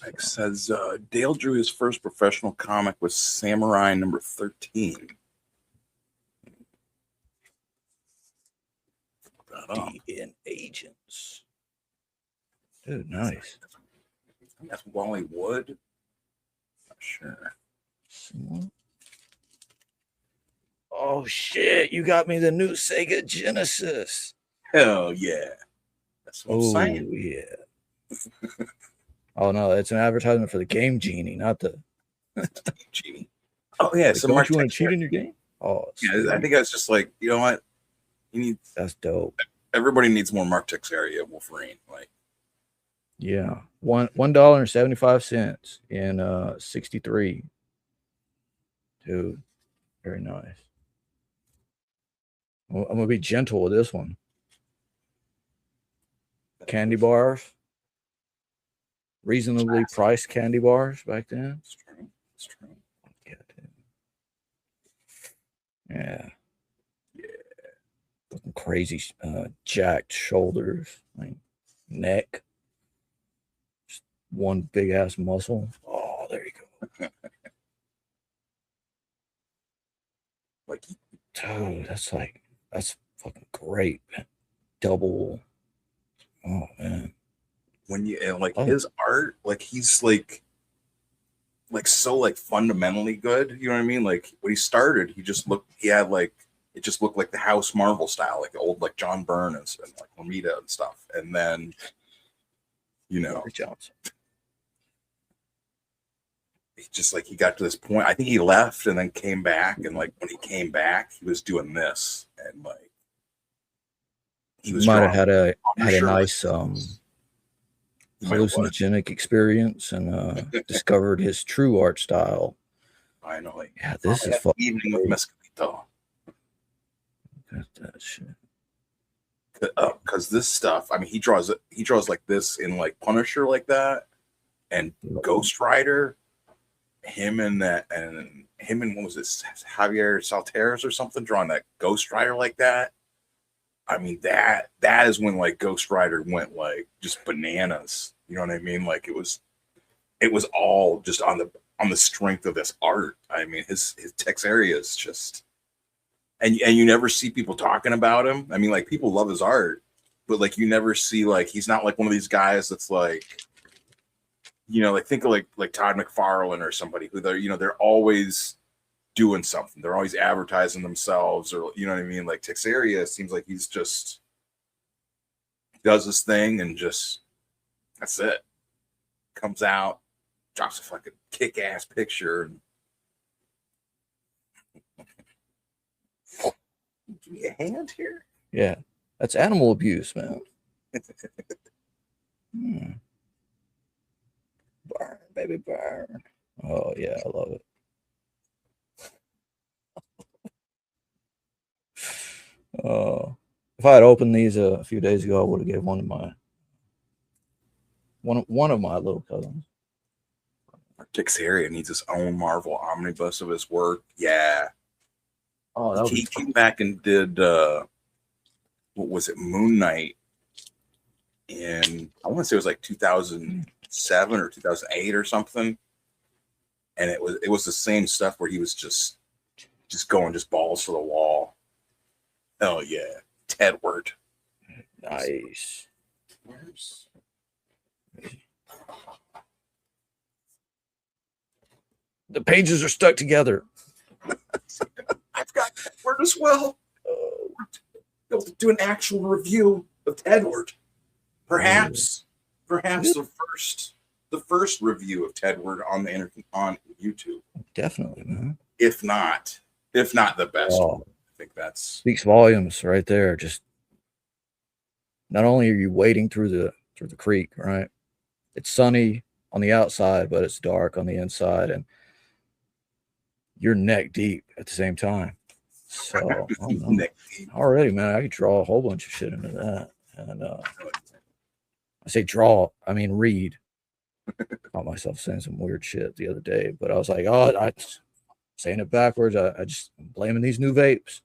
Speaker 1: It says Dale drew his first professional comic with Samurai number 13.
Speaker 5: DN Agents. Dude, nice.
Speaker 1: That's Wally Wood. Not sure.
Speaker 5: Oh shit, you got me the new Sega Genesis.
Speaker 1: Hell yeah. That's what I'm saying.
Speaker 5: Yeah. Oh no, it's an advertisement for the Game Genie, not the
Speaker 1: Genie. Oh yeah,
Speaker 5: like, don't you want to cheat in your game? Oh
Speaker 1: yeah, I think that's just like, you know what?
Speaker 5: That's dope.
Speaker 1: Everybody needs more Mark Texeria Wolverine. Like,
Speaker 5: yeah. $1.75 in 63. Dude, very nice. I'm gonna be gentle with this one. Candy bars, reasonably priced candy bars back then.
Speaker 1: It's true. It's true.
Speaker 5: Yeah, dude. Yeah. Fucking crazy, jacked shoulders, like neck, just one big ass muscle. Oh, there you go.
Speaker 1: Like,
Speaker 5: Dude, that's fucking great. Double. Oh man.
Speaker 1: when you and like
Speaker 5: Oh.
Speaker 1: his art, like he's like so like fundamentally good. You know what I mean? Like when he started, he had like it just looked like the House Marvel style, like the old like John Byrne and like Lamita and stuff. And then, you know,
Speaker 5: Larry Johnson.
Speaker 1: he got to this point. I think he left and then came back, and like when he came back, he was doing this, and like he was
Speaker 5: Might have
Speaker 1: drawing
Speaker 5: had a
Speaker 1: Punisher,
Speaker 5: nice
Speaker 1: he might have what?
Speaker 5: hallucinogenic experience and discovered his true art style.
Speaker 1: Finally.
Speaker 5: Yeah, this is
Speaker 1: That
Speaker 5: fucking
Speaker 1: evening with Mescalito.
Speaker 5: got that shit.
Speaker 1: Because this stuff, I mean, he draws like this in like Punisher like that, and Ghost Rider. Him and what was this, Javier Saltares or something, drawing that Ghost Rider like that. I mean, that is when like Ghost Rider went like just bananas. You know what I mean? Like it was all just on the strength of this art. I mean, his text area is just, and you never see people talking about him. I mean, like people love his art, but like you never see, like he's not like one of these guys that's like, you know, like think of like Todd McFarlane or somebody who they're always doing something. They're always advertising themselves, or you know what I mean? Like Texeria seems like he's just does his thing and just that's it. Comes out, drops a fucking kick-ass picture. Give me a hand here.
Speaker 5: Yeah, that's animal abuse, man. Burn, baby, burn. Oh yeah, I love it. If I had opened these a few days ago, I would have gave one of my little cousins.
Speaker 1: Texeria needs his own Marvel omnibus of his work. Yeah.
Speaker 5: Oh, that
Speaker 1: He
Speaker 5: was
Speaker 1: came back and did what was it, Moon Knight, in I want to say it was like 2007 or 2008 or something, and it was the same stuff where he was just going just balls to the wall. Oh yeah, Tedward.
Speaker 5: nice.
Speaker 1: Where's
Speaker 5: The pages are stuck together.
Speaker 1: I've got Tedward as well. We'll do an actual review of Tedward. Perhaps the first review of Tedward on on YouTube.
Speaker 5: Definitely, man.
Speaker 1: If not the best
Speaker 5: Oh.
Speaker 1: one. I think that's
Speaker 5: Speaks volumes right there. Just not only are you wading through the creek, right? It's sunny on the outside, but it's dark on the inside, and you're neck deep at the same time. So I don't know.
Speaker 1: Nick.
Speaker 5: Already, man, I could draw a whole bunch of shit into that. And I say draw, I mean read. Caught myself saying some weird shit the other day, but I was like, oh, I saying it backwards. I just blaming these new vapes.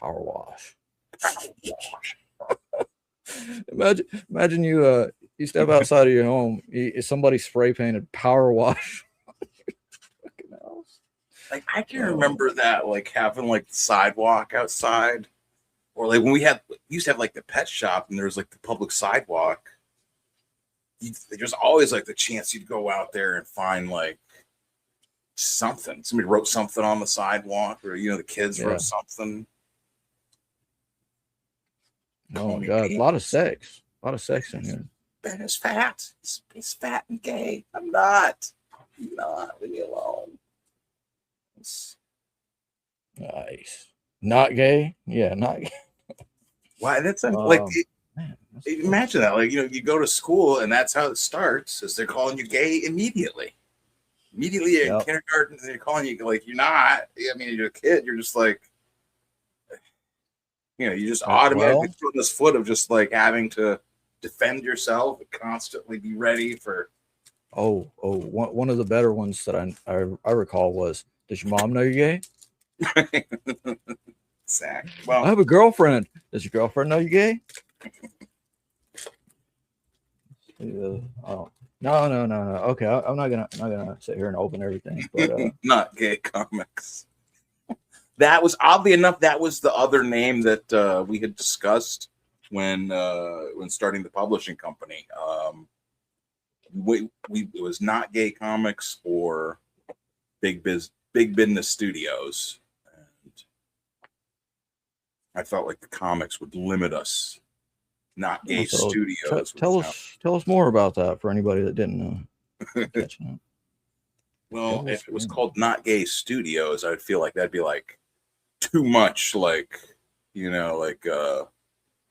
Speaker 5: Power wash. Imagine you step outside of your home, somebody spray painted power wash.
Speaker 1: Like I can remember that, like having like the sidewalk outside, or like when we used to have like the pet shop and there was like the public sidewalk. There's always like the chance you'd go out there and find like something. Somebody wrote something on the sidewalk, or the kids wrote something.
Speaker 5: Oh my God, a lot of sex in here.
Speaker 1: Ben is fat. He's fat and gay. I'm not. Leave me alone.
Speaker 5: Nice. Not gay? Yeah, not gay.
Speaker 1: Why? That's
Speaker 5: man,
Speaker 1: imagine that. Like, you go to school and that's how it starts, is they're calling you gay immediately. Immediately in kindergarten, they're calling you like you're not. I mean, you're a kid. You're just like, you just automatically put this foot of just like having to defend yourself and constantly be ready for.
Speaker 5: One of the better ones that I recall was, does your mom know you're gay?
Speaker 1: Exactly. Well,
Speaker 5: I have a girlfriend. Does your girlfriend know you're gay? Oh, no. Okay, I'm not gonna sit here and open everything, but
Speaker 1: not gay comics. That was oddly enough. That was the other name that we had discussed when starting the publishing company. It was not gay comics or big business studios, and I felt like the comics would limit us. Not gay studios.
Speaker 5: Tell us more about that for anybody that didn't know.
Speaker 1: Well, if it was called Not Gay Studios, I would feel like that'd be like too much, like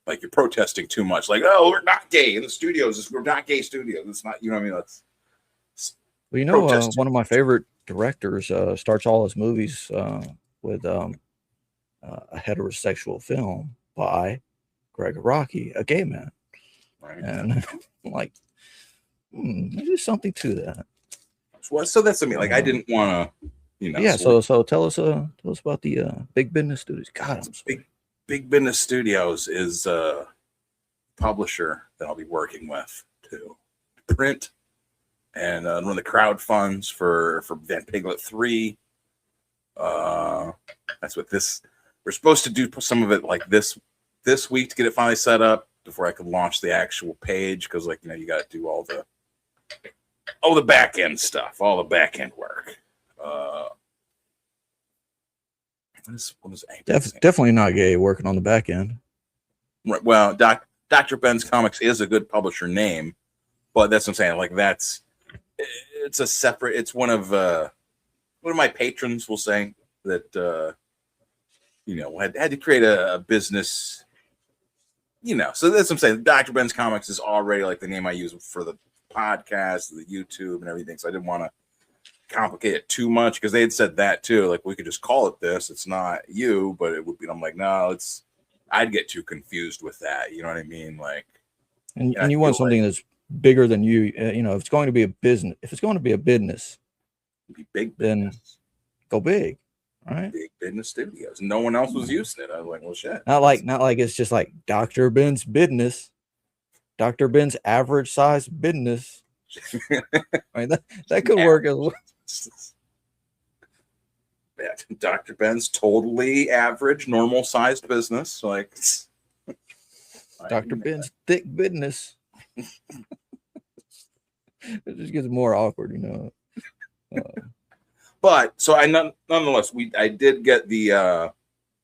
Speaker 1: like you're protesting too much. Like, oh, we're not gay in the studios. We're not gay studios. It's not, what I mean? That's
Speaker 5: one of my favorite directors starts all his movies with a heterosexual film by Greg Rocky, a gay man,
Speaker 1: right?
Speaker 5: And I'm like, there's something to that.
Speaker 1: So that's something like I didn't want to,
Speaker 5: Yeah. So tell us about the Big Business Studios. God, I'm sorry.
Speaker 1: Big Business Studios is a publisher that I'll be working with to print and run the crowd funds for Van Piglet 3. That's what we're supposed to do some of it like this week to get it finally set up before I could launch the actual page, because you got to do all the back end stuff, all the back end work. What is
Speaker 5: definitely not gay working on the back end.
Speaker 1: Right. Well, Dr. Ben's Comics is a good publisher name, but that's what I'm saying. Like it's a separate. It's one of my patrons will say that had to create a business. So that's what I'm saying. Dr. Ben's Comics is already like the name I use for the podcast, the YouTube, and everything. So I didn't want to complicate it too much, because they had said that too. Like, we could just call it this. It's not you, but it would be. I'm like, no, I'd get too confused with that. You know what I mean? Like,
Speaker 5: and you want something that's bigger than you. If it's going to be a business,
Speaker 1: be big,
Speaker 5: then go big. Right?
Speaker 1: Big Business Studios. No one else was using it. I was like, well, shit.
Speaker 5: Not like it's just like Dr. Ben's business, Dr. Ben's average size business. I mean, that could work as well.
Speaker 1: Yeah, Dr. Ben's totally average, normal sized business. Like
Speaker 5: Dr. Ben's thick business. It just gets more awkward,
Speaker 1: But so nonetheless, I did get the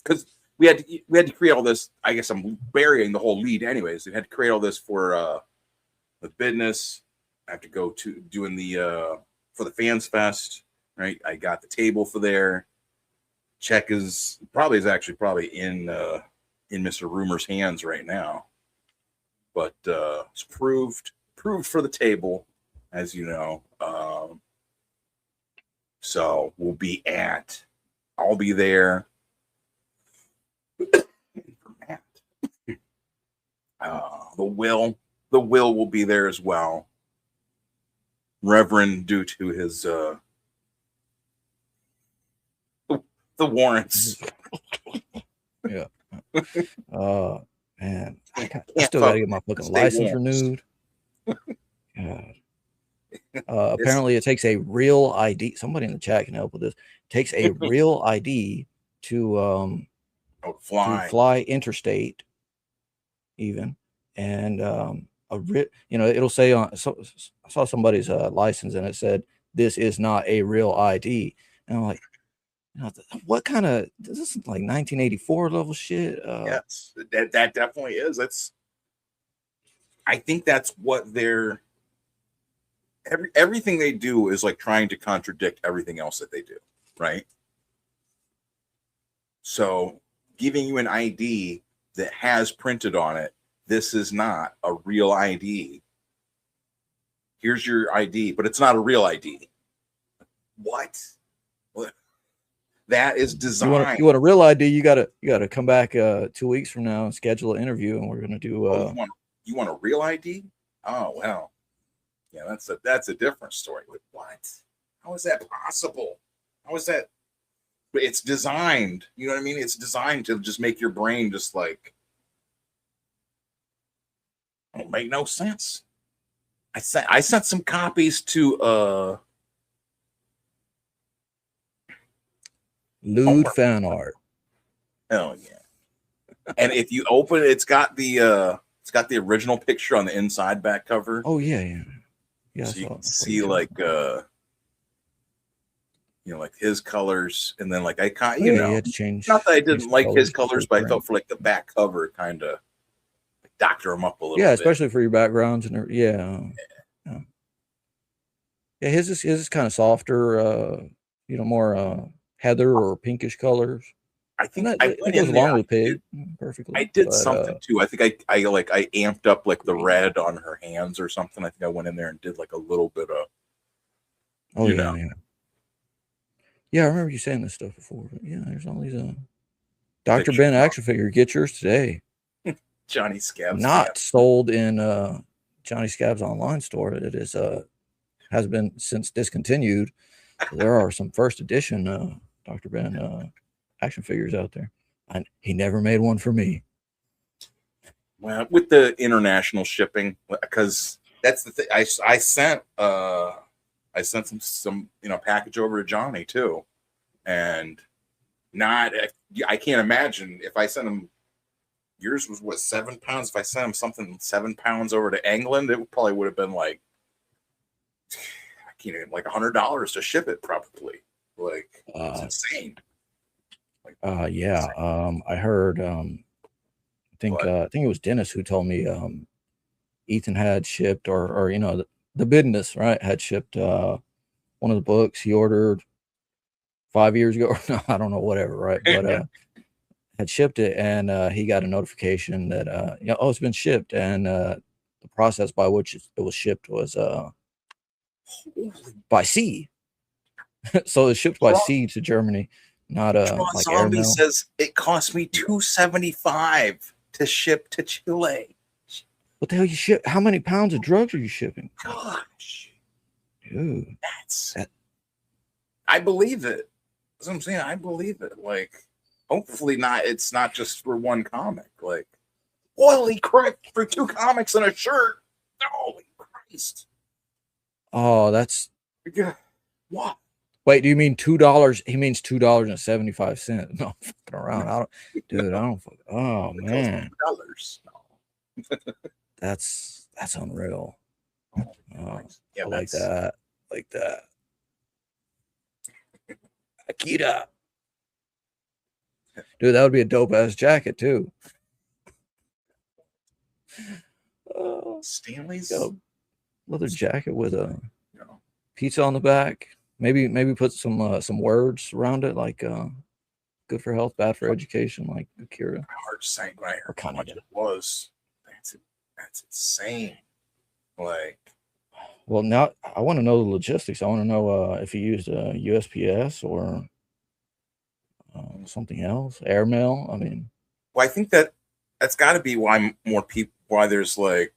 Speaker 1: because we had to create all this. I guess I'm burying the whole lead anyways. We had to create all this for the business. I have to go to doing the for the Fans Fest, right? I got the table for there. Check is probably in Mr. Rumor's hands right now, but it's proved for the table, as you know. So I'll be there. The will will be there as well. Reverend, due to his the warrants.
Speaker 5: Yeah. Man, I still gotta get my fucking license renewed. God. Apparently it takes a real ID. Somebody in the chat can help with this. It takes a real ID to fly interstate, even, and it'll say on. So I saw somebody's license and it said this is not a real ID, and I'm like, what kind of this is like 1984 level shit?
Speaker 1: Yes, that definitely is. I think that's what they're. Everything they do is like trying to contradict everything else that they do, right? So giving you an ID that has printed on it, this is not a real ID. Here's your ID, but it's not a real ID. What? That is
Speaker 5: You
Speaker 1: designed.
Speaker 5: want a real ID? You gotta come back 2 weeks from now and schedule an interview, and we're gonna do.
Speaker 1: You want a real ID? Oh well, yeah, that's a different story. Like, what? How is that possible? How is that? It's designed. You know what I mean? It's designed to just make your brain just like. Don't make no sense. I sent some copies to
Speaker 5: lewd fan art.
Speaker 1: Oh yeah. And if you open it, it's got the original picture on the inside back cover.
Speaker 5: Oh yeah.
Speaker 1: So you can see like like his colors, and then like I kind
Speaker 5: you had to change.
Speaker 1: Not that I didn't like his colors, but I felt for like the back cover kind of doctor him up a little bit.
Speaker 5: Yeah, especially for your backgrounds and yeah. His is kind of softer, more heather or pinkish colors.
Speaker 1: I think
Speaker 5: it goes along with pig perfectly.
Speaker 1: I did something too. I think I amped up like the red on her hands or something. I think I went in there and did like a little bit of.
Speaker 5: Oh yeah. Yeah, I remember you saying this stuff before. But yeah, there's all these Dr. Ben action figure. Get yours today.
Speaker 1: Johnny Scabs.
Speaker 5: Not sold in Johnny Scabs online store. It is has been since discontinued. There are some first edition Dr. Ben action figures out there. And he never made one for me.
Speaker 1: Well, with the international shipping, because that's the thing. I sent some package over to Johnny too, and I can't imagine if I sent him. Yours was what, 7 pounds? If I sent him something 7 pounds over to England, it probably would have been like like $100 to ship it. Probably like it's insane.
Speaker 5: Yeah. I heard. I think it was Dennis who told me Ethan had shipped, or the business had shipped one of the books he ordered 5 years ago. No, I don't know, whatever, right? But had shipped it, and he got a notification that it's been shipped, and the process by which it was shipped was by sea. So it's shipped by sea to Germany, not like
Speaker 1: Zombie
Speaker 5: airmail.
Speaker 1: says it cost me $275 to ship to Chile.
Speaker 5: What the hell you ship? How many pounds of drugs are you shipping?
Speaker 1: Gosh,
Speaker 5: dude,
Speaker 1: I believe it. That's what I'm saying. I believe it. Like, hopefully not. It's not just for one comic. Like, holy crap, for 2 comics and a shirt. Holy Christ.
Speaker 5: Oh, that's
Speaker 1: what?
Speaker 5: Wait, do you mean $2? He means $2.75. No, I'm fucking around. I don't. Oh man,
Speaker 1: $2. No.
Speaker 5: That's unreal.
Speaker 1: Yeah,
Speaker 5: I like that. Like that. Akita. Dude, that would be a dope ass jacket too.
Speaker 1: Stanley's
Speaker 5: leather jacket with a pizza on the back. Maybe put some words around it, like good for health, bad for education, like Akira.
Speaker 1: My heart sank when I heard how
Speaker 5: Kaneda.
Speaker 1: much it was. That's insane. Like,
Speaker 5: well, now I want to know the logistics. I want to know if he used a USPS or something else, airmail. I mean,
Speaker 1: well, I think that's got to be why there's like,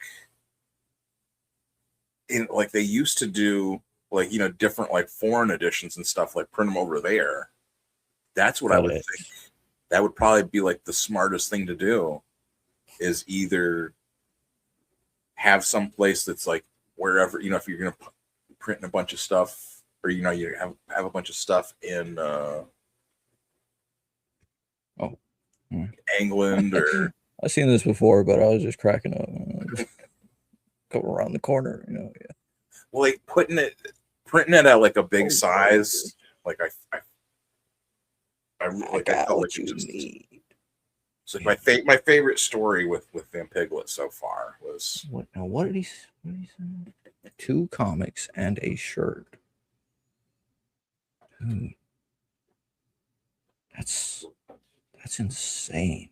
Speaker 1: like they used to do like different like foreign editions and stuff, like print them over there. That's what I would think. That would probably be like the smartest thing to do, is either have some place that's like wherever, if you're gonna print a bunch of stuff, or you have a bunch of stuff in England, or
Speaker 5: I've seen this before, but I was just cracking up. Go around the corner, Yeah.
Speaker 1: Well, like printing it at like a big size, like I felt like you need. So my favorite story with Van Piglet so far was
Speaker 5: what did he say? 2 comics and a shirt. Dude, that's insane.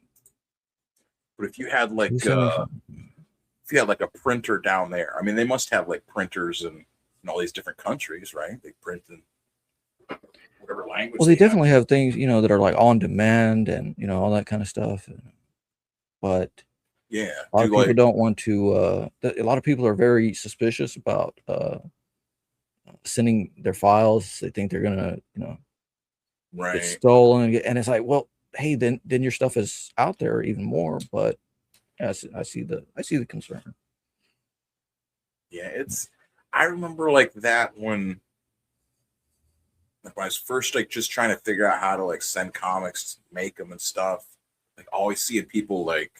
Speaker 1: But if you had like a printer down there, I mean, they must have like printers in all these different countries, right? They print in whatever language.
Speaker 5: Well, they definitely have things, you know, that are like on demand and, you know, all that kind of stuff. But
Speaker 1: Yeah,
Speaker 5: a lot of people don't want to. A lot of people are very suspicious about sending their files. They think they're gonna, you know, get stolen, and it's like, well, hey, then your stuff is out there even more. But yeah, I see the concern.
Speaker 1: Yeah, I remember like that when I was first like just trying to figure out how to like send comics, make them and stuff. Like always seeing people like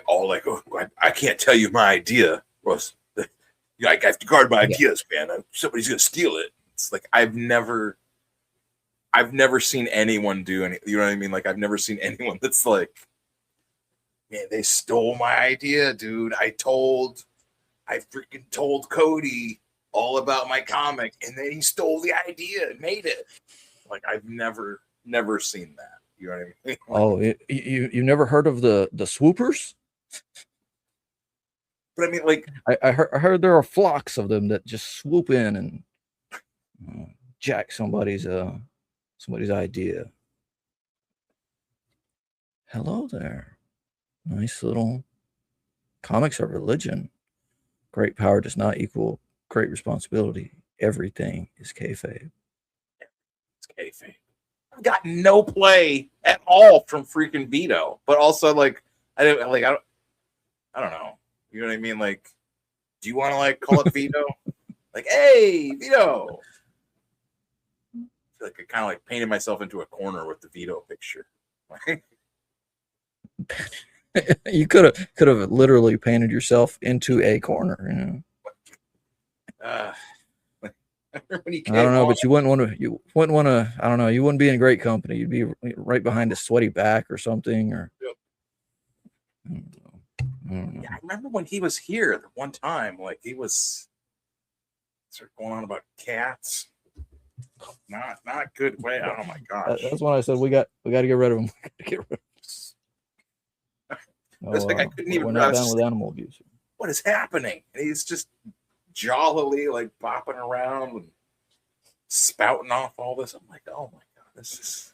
Speaker 1: all like, oh, I can't tell you my idea. Was I have to guard my ideas, man. Somebody's gonna steal it. It's like I've never seen anyone do any. You know what I mean? Like I've never seen anyone that's like, man, they stole my idea, dude. I freaking told Cody all about my comic, and then he stole the idea and made it. Like I've never seen that. You know what I mean? Like,
Speaker 5: oh, you never heard of the swoopers?
Speaker 1: But I mean, like
Speaker 5: I heard there are flocks of them that just swoop in and jack somebody's idea. Hello there. Nice little comics are religion. Great power does not equal great responsibility. Everything is kayfabe.
Speaker 1: It's kayfabe. I've got no play at all from freaking Vito, but also like I don't know. You know what I mean? Like, do you want to like call it Vito? Like, hey, Vito. I feel like I kind of like painted myself into a corner with the Vito picture.
Speaker 5: You could have literally painted yourself into a corner, you know. I don't know, but you wouldn't want to. I don't know. You wouldn't be in great company. You'd be right behind a sweaty back or something. Or
Speaker 1: I don't know. Yeah, I remember when he was here the one time. Like he was sort of going on about cats. Not good way. Oh my gosh.
Speaker 5: That's when I said we got to get rid of him.
Speaker 1: It's like I couldn't even.
Speaker 5: We're not down with animal abuse.
Speaker 1: What is happening? And he's just jollily like bopping around and spouting off all this. I'm like, oh my god, this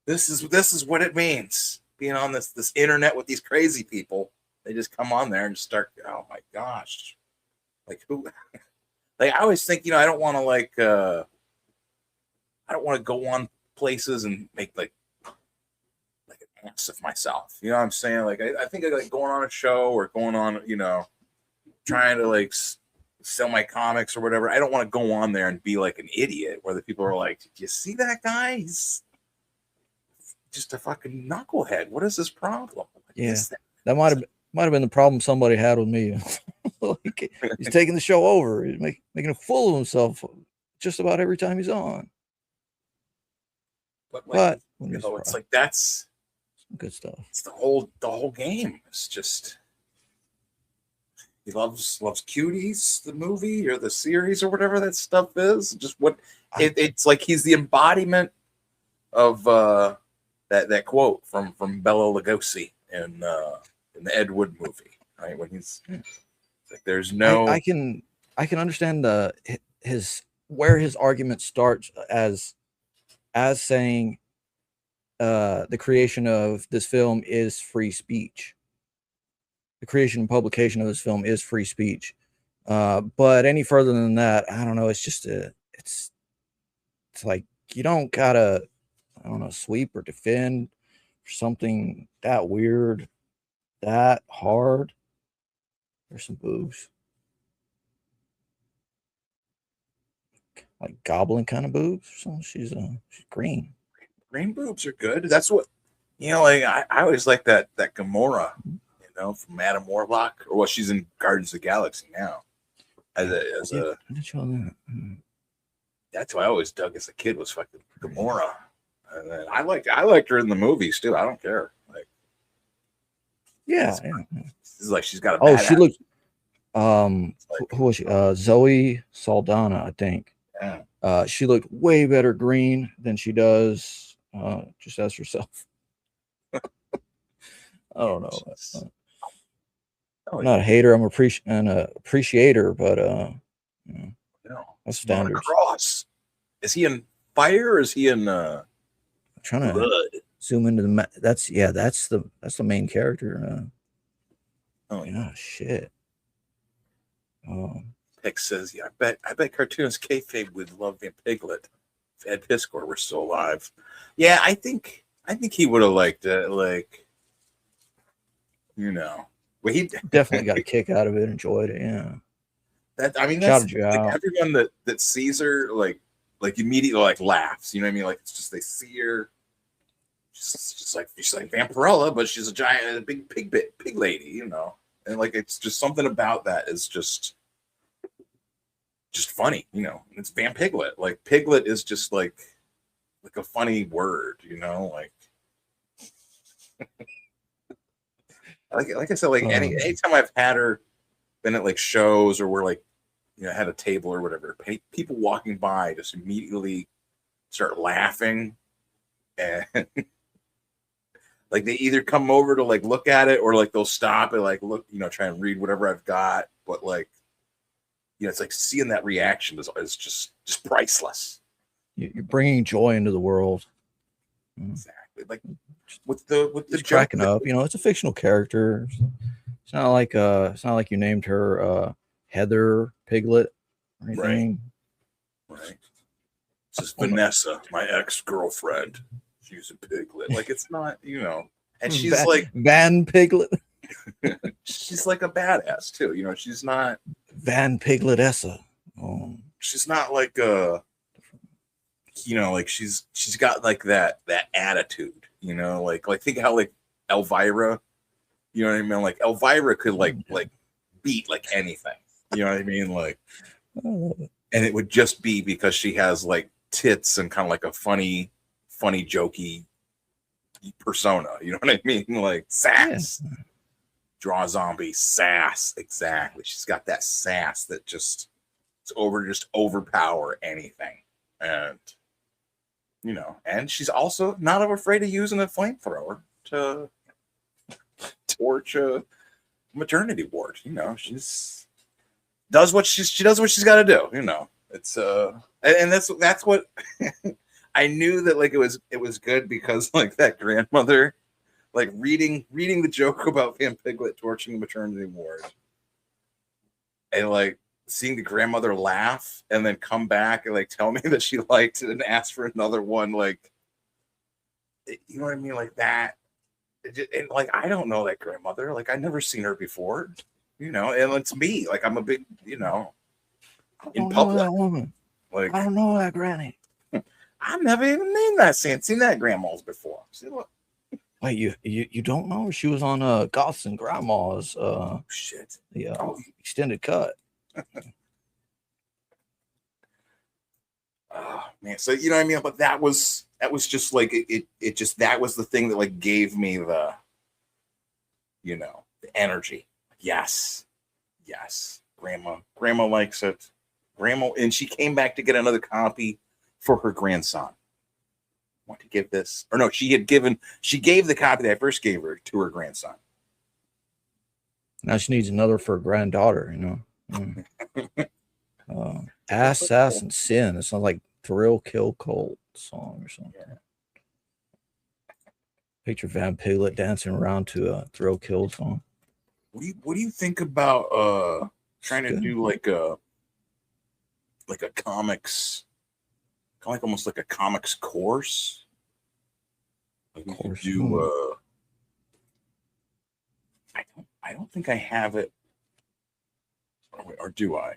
Speaker 1: is what it means being on this internet with these crazy people. They just come on there and start. Oh my gosh, like who? Like I always think, I don't want to like. I don't want to go on places and make like an ass of myself. You know what I'm saying? Like I think I like going on a show or going on, trying to like sell my comics or whatever. I don't want to go on there and be like an idiot where the people are like, "Did you see that guy? He's just a fucking knucklehead. What is his problem?"
Speaker 5: Yeah, that might have been the problem somebody had with me. Like, he's taking the show over. He's making a fool of himself just about every time he's on.
Speaker 1: But it's like that's
Speaker 5: some good stuff.
Speaker 1: It's the whole game. It's just he loves Cuties, the movie or the series or whatever that stuff is. Just it's like he's the embodiment of that quote from Bela Lugosi in the Ed Wood movie, right? When he's like, there's no.
Speaker 5: I can understand where his argument starts as saying the creation of this film is free speech. The creation and publication of this film is free speech. But any further than that, I don't know. It's just it's like you don't gotta, I don't know, sweep or defend for something that weird, that hard. There's some boobs. Like goblin kind of boobs or something. She's green.
Speaker 1: Green boobs are good. That's what like I always like that Gamora, from Madame Warlock, or she's in Guardians of the Galaxy now. That's who I always dug as a kid, was fucking Gamora. And then I liked her in the movies too. I don't care. Like,
Speaker 5: yeah.
Speaker 1: This is like she's got a.
Speaker 5: She looked. Who was she? Zoe Saldana, I think.
Speaker 1: Yeah.
Speaker 5: She looked way better green than she does just as herself. I don't know. I'm not a hater. I'm an appreciator, but
Speaker 1: no,
Speaker 5: that's standard.
Speaker 1: Cross.
Speaker 6: Is he in fire or is he in
Speaker 5: I'm trying to
Speaker 6: blood?
Speaker 5: zoom into that's the main character.
Speaker 6: Oh yeah.
Speaker 5: Oh shit.
Speaker 6: Pick says, yeah, I bet cartoonist kayfabe would love Van Piglet if Ed Piscor were still alive. Yeah, I think he would have liked it. Like, you know, well, he
Speaker 5: Definitely got a kick out of it, enjoyed it. Yeah.
Speaker 6: that's
Speaker 5: Shouted you
Speaker 6: like
Speaker 5: out.
Speaker 6: everyone that sees her like immediately like laughs. You know what I mean? Like it's just they see her. She's like Vampirella, but she's a giant, a big pig lady, you know, and like it's just something about that is just funny, you know. It's Van Piglet. Like Piglet is just like a funny word, you know, like like I said, like anytime I've had her been at like shows or we're like, you know, had a table or whatever, people walking by just immediately start laughing and like they either come over to like look at it or like they'll stop and like look, you know, try and read whatever I've got. But like, you know, it's like seeing that reaction is just priceless.
Speaker 5: You're bringing joy into the world.
Speaker 6: Exactly. Like with the
Speaker 5: Just cracking up. You know, it's a fictional character. It's not like you named her Heather Piglet or anything.
Speaker 6: Right. This is Vanessa, my ex-girlfriend. She's a piglet. Like it's not, you know. And she's like
Speaker 5: Van Piglet.
Speaker 6: She's like a badass too. You know, she's not
Speaker 5: Van Pigletessa. Oh.
Speaker 6: She's not like you know, like she's got like that attitude, you know, like think how like Elvira, you know what I mean? Like Elvira could like beat like anything. You know what I mean? Like and it would just be because she has like tits and kind of like a funny jokey persona. You know what I mean? Like sass. Yeah. Draw zombie sass. Exactly. She's got that sass that just overpower anything. And you know, and she's also not afraid of using a flamethrower to torch a maternity ward. You know, she does what she's got to do. You know, it's and that's what I knew that like it was good because like that grandmother, like reading the joke about Van Piglet torching the maternity ward, and like seeing the grandmother laugh and then come back and like tell me that she liked it and ask for another one, like, you know what I mean, like that. And like I don't know that grandmother, like I've never seen her before, you know, and it's me, like I'm a big, you know, in public.
Speaker 5: That woman. Like I don't know that granny.
Speaker 6: I've never even seen that grandma's before. See what?
Speaker 5: Wait, you don't know? She was on Goths and Grandmas.
Speaker 6: Shit.
Speaker 5: The extended cut.
Speaker 6: Oh man, so you know what I mean, but that was just like it just that was the thing that like gave me the, you know, the energy. Yes, grandma likes it. Grandma, and she came back to get another copy for her grandson. Want to give this, or no, she gave the copy that I first gave her to her grandson.
Speaker 5: Now she needs another for her granddaughter, you know. Ass, Sass, and Sin. It sounds like Thrill Kill Cold song or something. Yeah. Picture Van Piglet dancing around to a Thrill Kill song.
Speaker 6: What do you think about trying to do like a comics, kind of like almost like a comics course? Like we could do I don't think I have it. Or do I?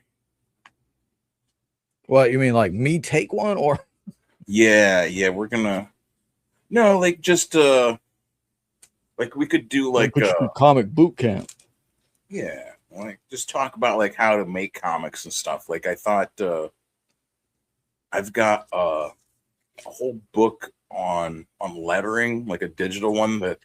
Speaker 5: What, you mean like me take one or?
Speaker 6: Yeah, we're gonna. No, like just like we could do like
Speaker 5: comic boot camp.
Speaker 6: Yeah, like just talk about like how to make comics and stuff. Like I thought I've got a whole book on lettering, like a digital one that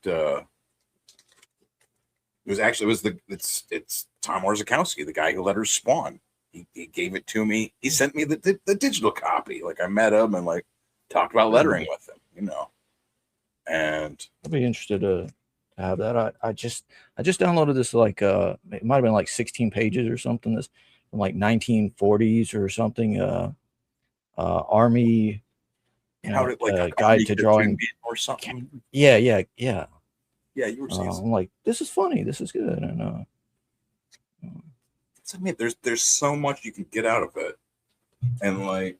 Speaker 6: it's Tom Warzakowski, the guy who letters Spawn. He gave it to me. He sent me the digital copy. Like I met him and like talked about lettering with him, you know. And
Speaker 5: I'd be interested to have that. I just downloaded this, like it might have been like 16 pages or something. This from like 1940s or something. Army,
Speaker 6: How did like a
Speaker 5: guide to drawing
Speaker 6: or something?
Speaker 5: yeah.
Speaker 6: Yeah, you were saying.
Speaker 5: I'm like, this is funny, this is good. And
Speaker 6: I mean, there's so much you can get out of it, and like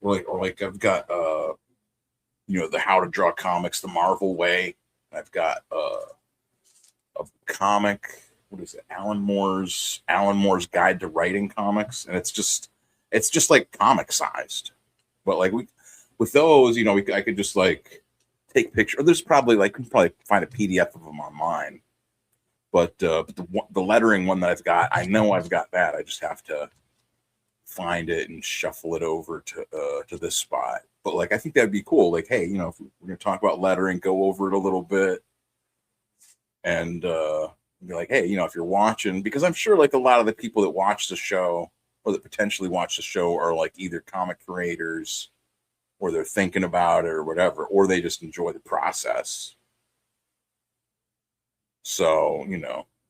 Speaker 6: I've got the How to Draw Comics the Marvel Way. I've got a comic. What is it? Alan Moore's Guide to Writing Comics, and it's just like comic sized. But like with those, I could just like take pictures. There's probably like you can probably find a PDF of them online. But the lettering one that I've got, I know I've got that. I just have to find it and shuffle it over to this spot. But like I think that'd be cool. Like, hey, if we're gonna talk about lettering, go over it a little bit, and be like, hey, if you're watching, because I'm sure like a lot of the people that watch the show or that potentially watch the show are like either comic creators or they're thinking about it or whatever, or they just enjoy the process. So,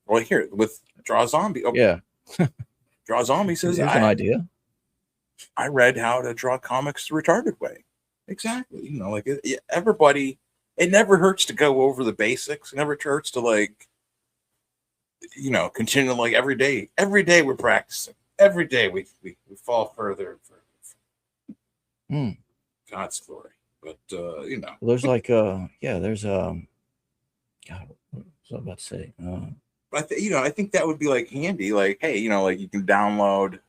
Speaker 6: well, here with Draw Zombie. Oh,
Speaker 5: yeah,
Speaker 6: Draw Zombie says,
Speaker 5: here's an idea.
Speaker 6: I read How to Draw Comics the Retarded Way. Exactly. Like everybody, it never hurts to go over the basics. It never hurts to like, continue like every day we're practicing. Every day we fall further and further. God's glory. But,
Speaker 5: There's like, there's, God, what was I about to say?
Speaker 6: But I think that would be like handy. Like, hey, like you can download.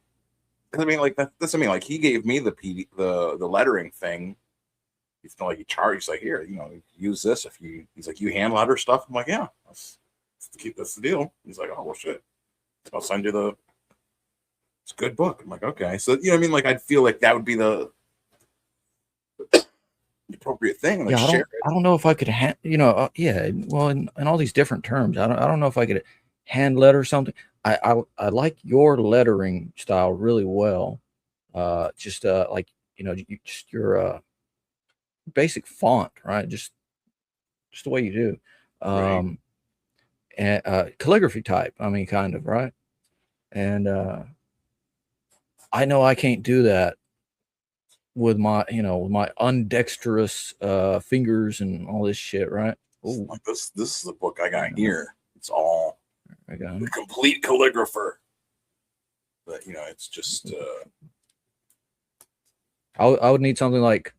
Speaker 6: I mean, like that's. I mean, like he gave me the lettering thing. He's like he charged. He's like, here, use this if you. He's like, you hand letter stuff. I'm like, yeah, that's the deal. He's like, oh well, shit. I'll send you it's a good book. I'm like, okay. So what I mean, like I'd feel like that would be the appropriate thing. Like,
Speaker 5: I don't know if I could well, in all these different terms, I don't know if I could hand letter something. I like your lettering style really well. Just like just your basic font, right? Just the way you do.
Speaker 6: Right.
Speaker 5: And calligraphy type, I mean, kind of, right? And I know I can't do that with my undexterous fingers and all this shit, right?
Speaker 6: Ooh. Like this is the book I got here. It's all
Speaker 5: I got
Speaker 6: the complete calligrapher. But it's just
Speaker 5: I would need something like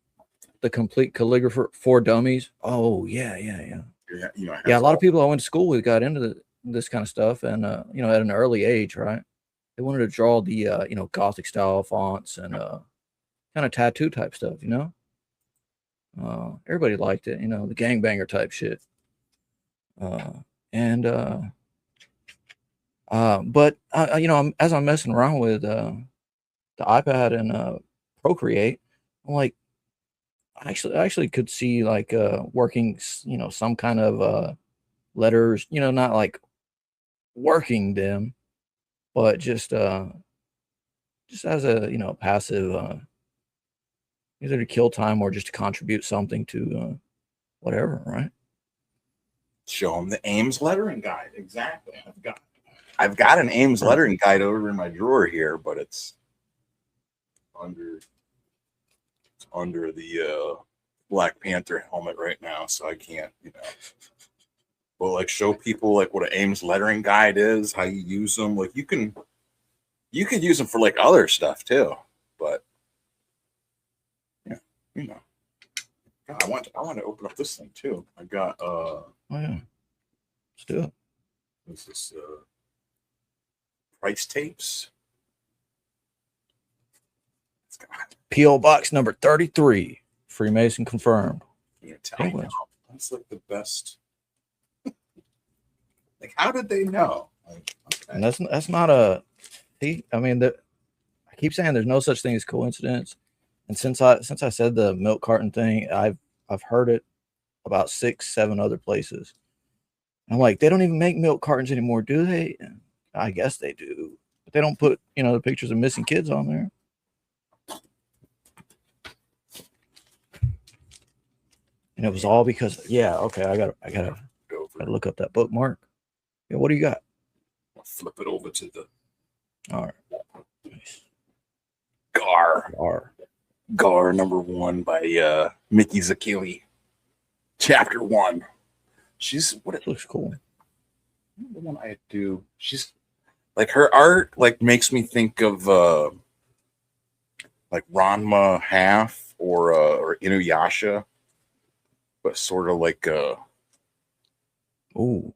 Speaker 5: the complete calligrapher for dummies. Oh yeah. A lot of people I went to school with got into this kind of stuff, and at an early age, right? They wanted to draw the Gothic style fonts and kind of tattoo type stuff, everybody liked it, the gangbanger type shit. But as I'm messing around with the iPad and Procreate, I'm like, I actually could see like working, some kind of letters, not like working them, but just as a passive, either to kill time or just to contribute something to whatever, right?
Speaker 6: Show them the Ames lettering guide. Exactly. I've got an Ames lettering guide over in my drawer here, but it's under the Black Panther helmet right now, so I can't, but like show people like what an Ames lettering guide is, how you use them. Like you can use them for like other stuff too, but yeah, God, I want to open up this thing too. I got
Speaker 5: oh yeah, let's do it.
Speaker 6: This is price tapes.
Speaker 5: P.O. Box number 33, Freemason confirmed.
Speaker 6: That's like the best. Like, how did they know? Like, okay.
Speaker 5: And that's not a. I mean, I keep saying there's no such thing as coincidence. And since I said the milk carton thing, I've heard it about 6-7 other places. I'm like, they don't even make milk cartons anymore, do they? I guess they do, but they don't put the pictures of missing kids on there. And it was all because okay, I gotta look up that bookmark. Yeah, what do you got?
Speaker 6: I'll flip it over to the.
Speaker 5: All right. Nice. Gar.
Speaker 1: Gar #1 by Mickey Zakili. Chapter 1. She's what
Speaker 5: It looks cool.
Speaker 1: the one I do. She's like her art like makes me think of like Ranma Half or Inuyasha, but sort of like a
Speaker 5: Ooh.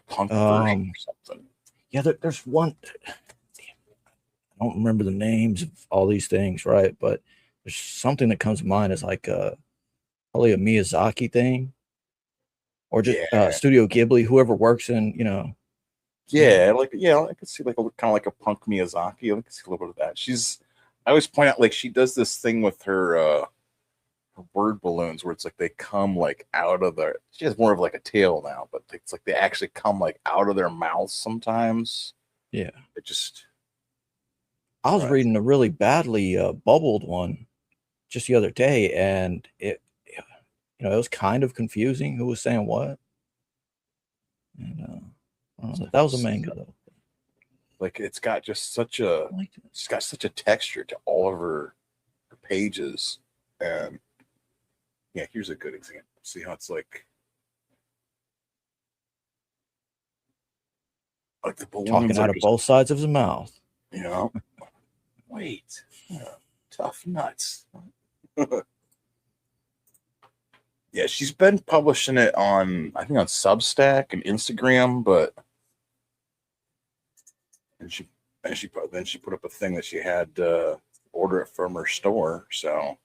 Speaker 1: punk version or something.
Speaker 5: Yeah, there's one. I don't remember the names of all these things, right? But there's something that comes to mind as like probably a Miyazaki thing, or just
Speaker 1: Yeah.
Speaker 5: Studio Ghibli, whoever works in,
Speaker 1: Yeah, I could see like a kind of like a punk Miyazaki. I could see a little bit of that. I always point out like she does this thing with her word balloons where it's like they come like out of their. She has more of like a tail now, but it's like they actually come like out of their mouths sometimes.
Speaker 5: Yeah.
Speaker 1: It just.
Speaker 5: I was
Speaker 1: Right.
Speaker 5: reading a really badly bubbled one just the other day, and it was kind of confusing who was saying what. And I don't know, that was a manga though.
Speaker 1: Like it's got just such a.
Speaker 5: I liked it.
Speaker 1: It's got such a texture to all of her pages, and yeah, here's a good example. See how it's like the balloons
Speaker 5: Talking
Speaker 1: are
Speaker 5: out of
Speaker 1: just,
Speaker 5: both sides of his mouth.
Speaker 1: you know. Wait, tough nuts. Yeah, she's been publishing it on, I think, on Substack and Instagram, but then she put up a thing that she had order it from her store, so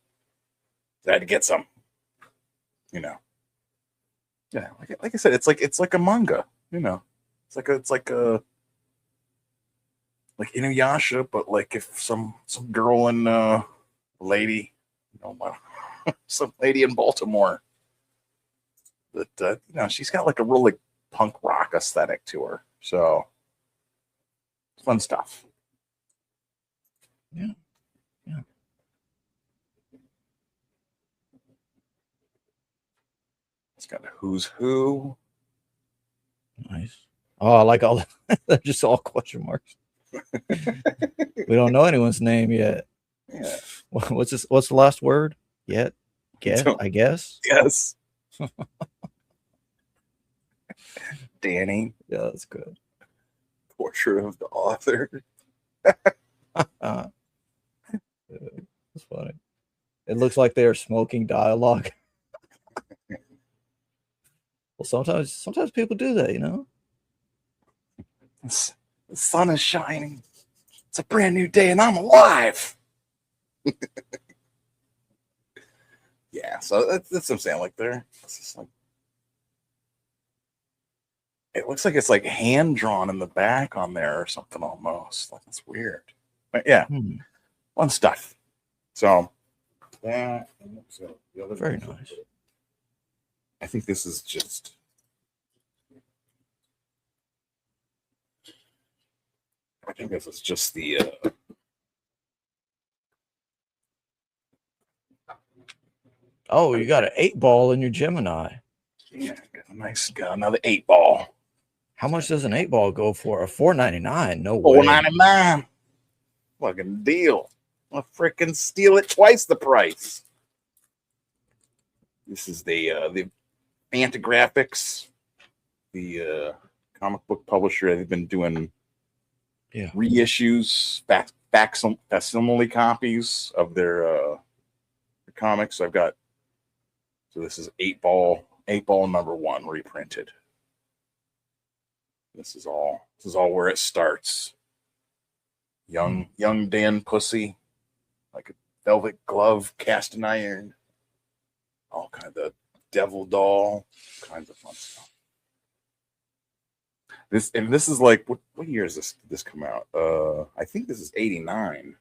Speaker 1: I had to get some. Yeah, like I said, it's like a manga, it's like a like Inuyasha, but like if some girl in lady, some lady in Baltimore that she's got like a real like punk rock aesthetic to her, so fun stuff.
Speaker 5: Yeah.
Speaker 1: It's got a who's who.
Speaker 5: Nice. Oh, I like all that. They're just all question marks. We don't know anyone's name yet.
Speaker 1: Yeah.
Speaker 5: What's this? What's the last word? Yet? I guess.
Speaker 1: Yes. Danny.
Speaker 5: Yeah, that's good.
Speaker 1: Portrait of the author.
Speaker 5: That's funny. It looks like they are smoking dialogue. Well, sometimes people do that,
Speaker 1: The sun is shining. It's a brand new day, and I'm alive. Yeah, so that's what I'm saying. Like it's just like it looks like it's like hand drawn in the back on there or something almost. Like it's weird, but yeah, fun stuff. So that so the other
Speaker 5: Very nice.
Speaker 1: I think this is just. I think this is just the.
Speaker 5: Oh, you got an 8-ball in your Gemini.
Speaker 1: Yeah, got another 8-ball.
Speaker 5: How much does an 8-ball go for? A $4.99? No way.
Speaker 1: $4.99. Fucking deal. I'll freaking steal it twice the price. This is the Fantagraphics, the comic book publisher. They've been doing reissues, facsimile copies of their comics. I've got. So this is 8-ball #1 reprinted. This is all where it starts. Young Dan Pussy, like a velvet glove cast in iron, all kind of devil doll, kinds of fun stuff. This is like what year is this? Did this come out? I think this is 89.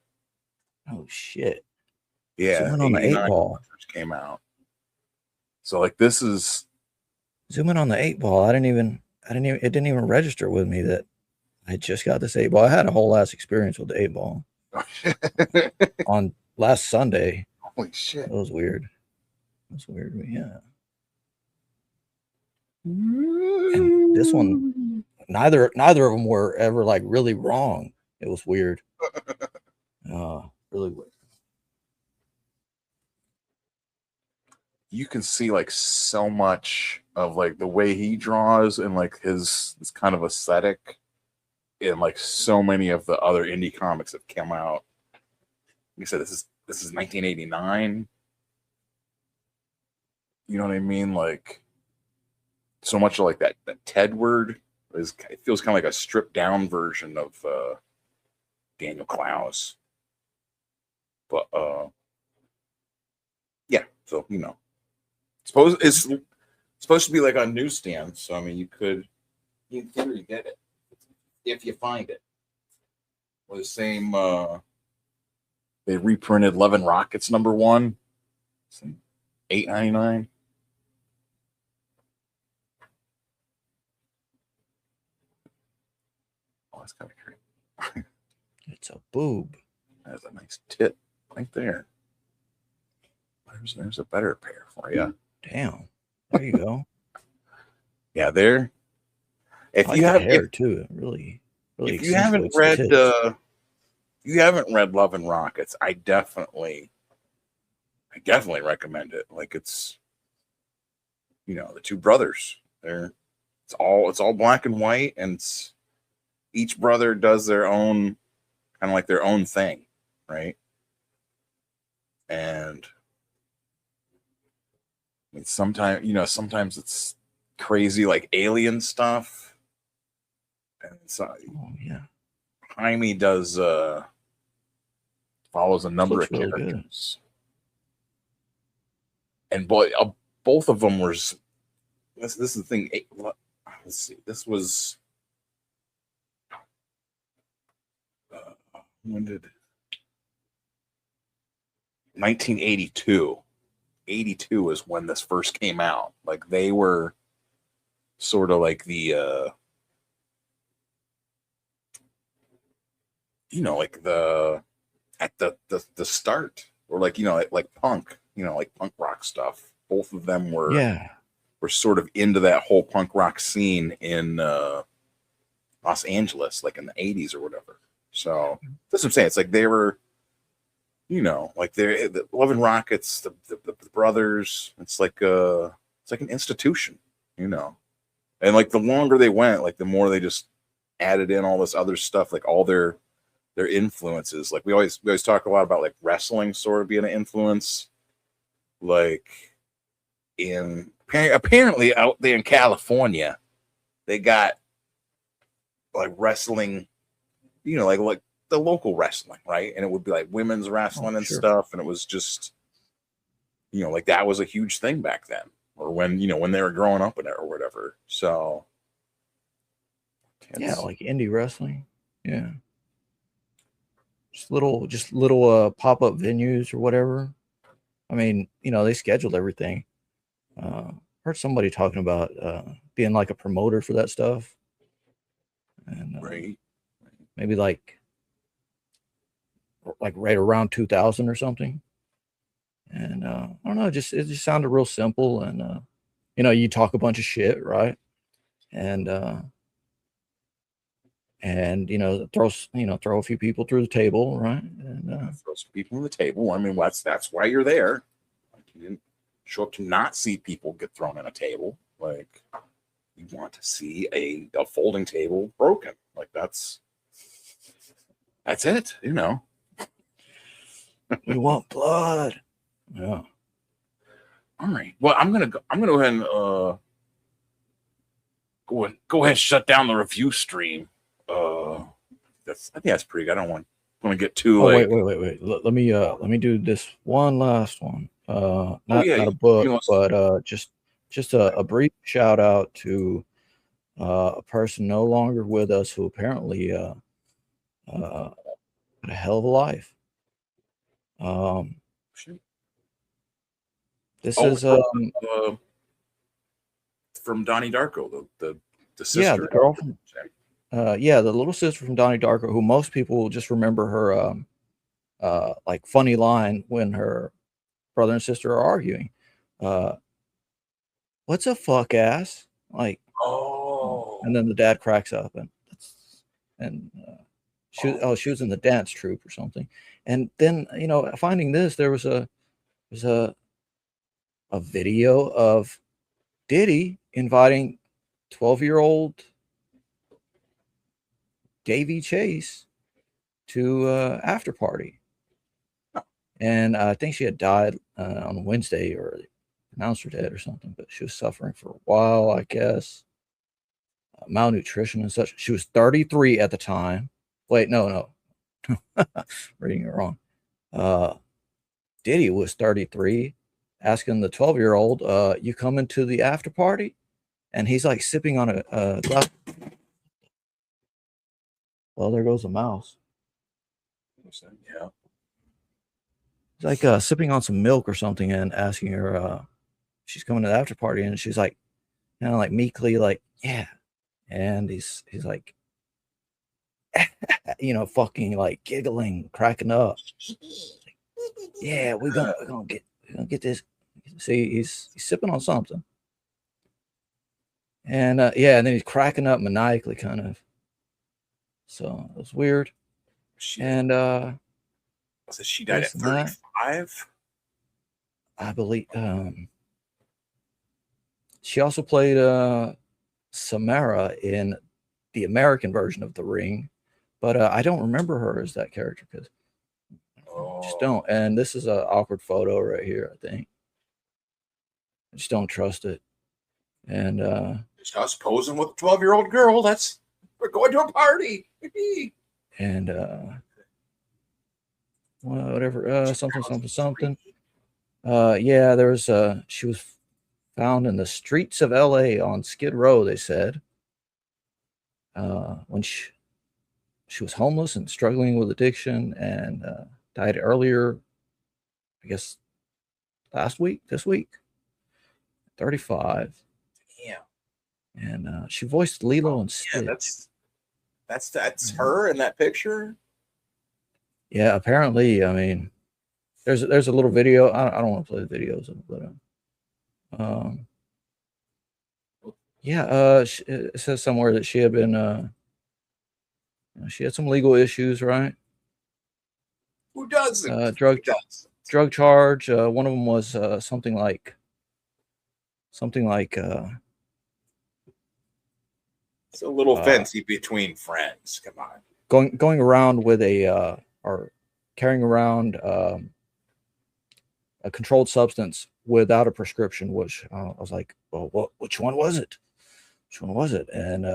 Speaker 5: Oh shit!
Speaker 1: Yeah,
Speaker 5: zoom in on the 8-ball.
Speaker 1: First came out. So like this is
Speaker 5: zoom in on the 8-ball. It didn't even register with me that I just got this 8-ball. I had a whole ass experience with the 8-ball on last Sunday.
Speaker 1: Holy shit!
Speaker 5: It was weird. Yeah. And this one, neither of them were ever like really wrong. It was weird. Really weird.
Speaker 6: you can see like so much of like the way he draws and like his kind of aesthetic in like so many of the other indie comics that come out. Like I said, this is 1989. You know what I mean? Like so much of like that Tedward it feels kind of like a stripped down version of Daniel Clowes. But yeah, so you know, it's supposed to be like on newsstands. So I mean, you could in theory get it if you find it. Or the same, they reprinted Love and Rockets #1, $8.99. Oh, that's kind of great.
Speaker 5: It's a boob.
Speaker 6: That's a nice tit right there. There's a better pair for you.
Speaker 5: Damn. There you go.
Speaker 6: Yeah, there. If
Speaker 5: I like
Speaker 6: you
Speaker 5: the
Speaker 6: have
Speaker 5: hair too, it really
Speaker 6: if you haven't
Speaker 5: accentuates the
Speaker 6: read
Speaker 5: tits.
Speaker 6: you haven't read Love and Rockets, I definitely recommend it. Like it's, you know, the two brothers. It's all black and white, and each brother does their own kind of like their own thing, right? And I mean, sometimes it's crazy like alien stuff, and so
Speaker 5: Oh yeah.
Speaker 6: Jaime does follows a number
Speaker 5: Looks
Speaker 6: of
Speaker 5: really good.
Speaker 6: characters, and boy, both of them were. This is the thing. Let's see. This was when did 1982. 82 is when this first came out. Like they were sort of like the you know, like at the start, or like, you know, like punk, you know, like punk rock stuff. Both of them were sort of into that whole punk rock scene in Los Angeles, like in the 80s or whatever. So that's what I'm saying. It's like they were, you know, like they're the Love and Rockets, the brothers. It's like an institution, you know. And like the longer they went, like the more they just added in all this other stuff, like all their influences. Like we always talk a lot about like wrestling sort of being an influence. Like apparently out there in California, they got like wrestling, you know, like the local wrestling, right? And it would be like women's wrestling and stuff, and it was just, you know, like that was a huge thing back then, or when, you know, when they were growing up in it or whatever. So
Speaker 5: yeah, like indie wrestling. Yeah. Just little pop-up venues or whatever. I mean, you know, they scheduled everything. Heard somebody talking about being like a promoter for that stuff. And
Speaker 6: right.
Speaker 5: Maybe like right around 2000 or something. And I don't know, it just sounded real simple. And you know, you talk a bunch of shit, right? And you know, throw a few people through the table, right? And
Speaker 6: throw some people on the table. I mean, that's why you're there. Like, you didn't show up to not see people get thrown on a table. Like, you want to see a folding table broken. Like that's it, you know.
Speaker 5: we want blood. Yeah.
Speaker 6: All right. Well, I'm gonna go ahead and go ahead and shut down the review stream. I think that's pretty good. I don't want to get too like.
Speaker 5: Wait. Let me do this one last one. Not a book, but just a brief shout out to a person no longer with us who apparently had a hell of a life. This is
Speaker 6: from Donnie Darko, the sister.
Speaker 5: Yeah, the girl from the little sister from Donnie Darko, who most people will just remember her like funny line when her brother and sister are arguing. What's a fuck ass? Like, and then the dad cracks up and she was in the dance troupe or something. And then, you know, finding this, there was a a video of Diddy inviting 12-year-old Davy Chase to after party. And I think she had died on Wednesday, or announced her dead or something, but she was suffering for a while, I guess. Malnutrition and such. She was 33 at the time. Wait, no. Reading it wrong. Diddy was 33, asking the 12-year-old, you coming to the after party? And he's like sipping on a glass. Well, there goes a mouse.
Speaker 6: Yeah.
Speaker 5: He's like sipping on some milk or something and asking her, she's coming to the after party, and she's like, kind of like meekly, like, yeah. And he's like, fucking like giggling, cracking up. Yeah, we're gonna get this. See, he's sipping on something. And and then he's cracking up maniacally, kind of. So it was weird. And
Speaker 6: so she died at 35.
Speaker 5: I believe she also played Samara in the American version of The Ring, but I don't remember her as that character because I just don't. And this is an awkward photo right here, I think. I just don't trust it. And
Speaker 6: just us posing with a 12-year-old girl. We're going to a party.
Speaker 5: And whatever, something. Yeah, there was she was found in the streets of LA on Skid Row, they said. When she was homeless and struggling with addiction, and died earlier, I guess this week, 35.
Speaker 6: Yeah.
Speaker 5: And she voiced Lilo and Stitch.
Speaker 6: Yeah, that's her in that picture.
Speaker 5: Yeah, apparently. I mean, there's a little video. I don't want to play the videos of it, but it says somewhere that she had been she had some legal issues, right?
Speaker 6: Who doesn't?
Speaker 5: Drug charge. One of them was something like
Speaker 6: it's a little fancy between friends. Come on.
Speaker 5: Going around with or carrying around a controlled substance without a prescription, which I was like, well, which one was it? And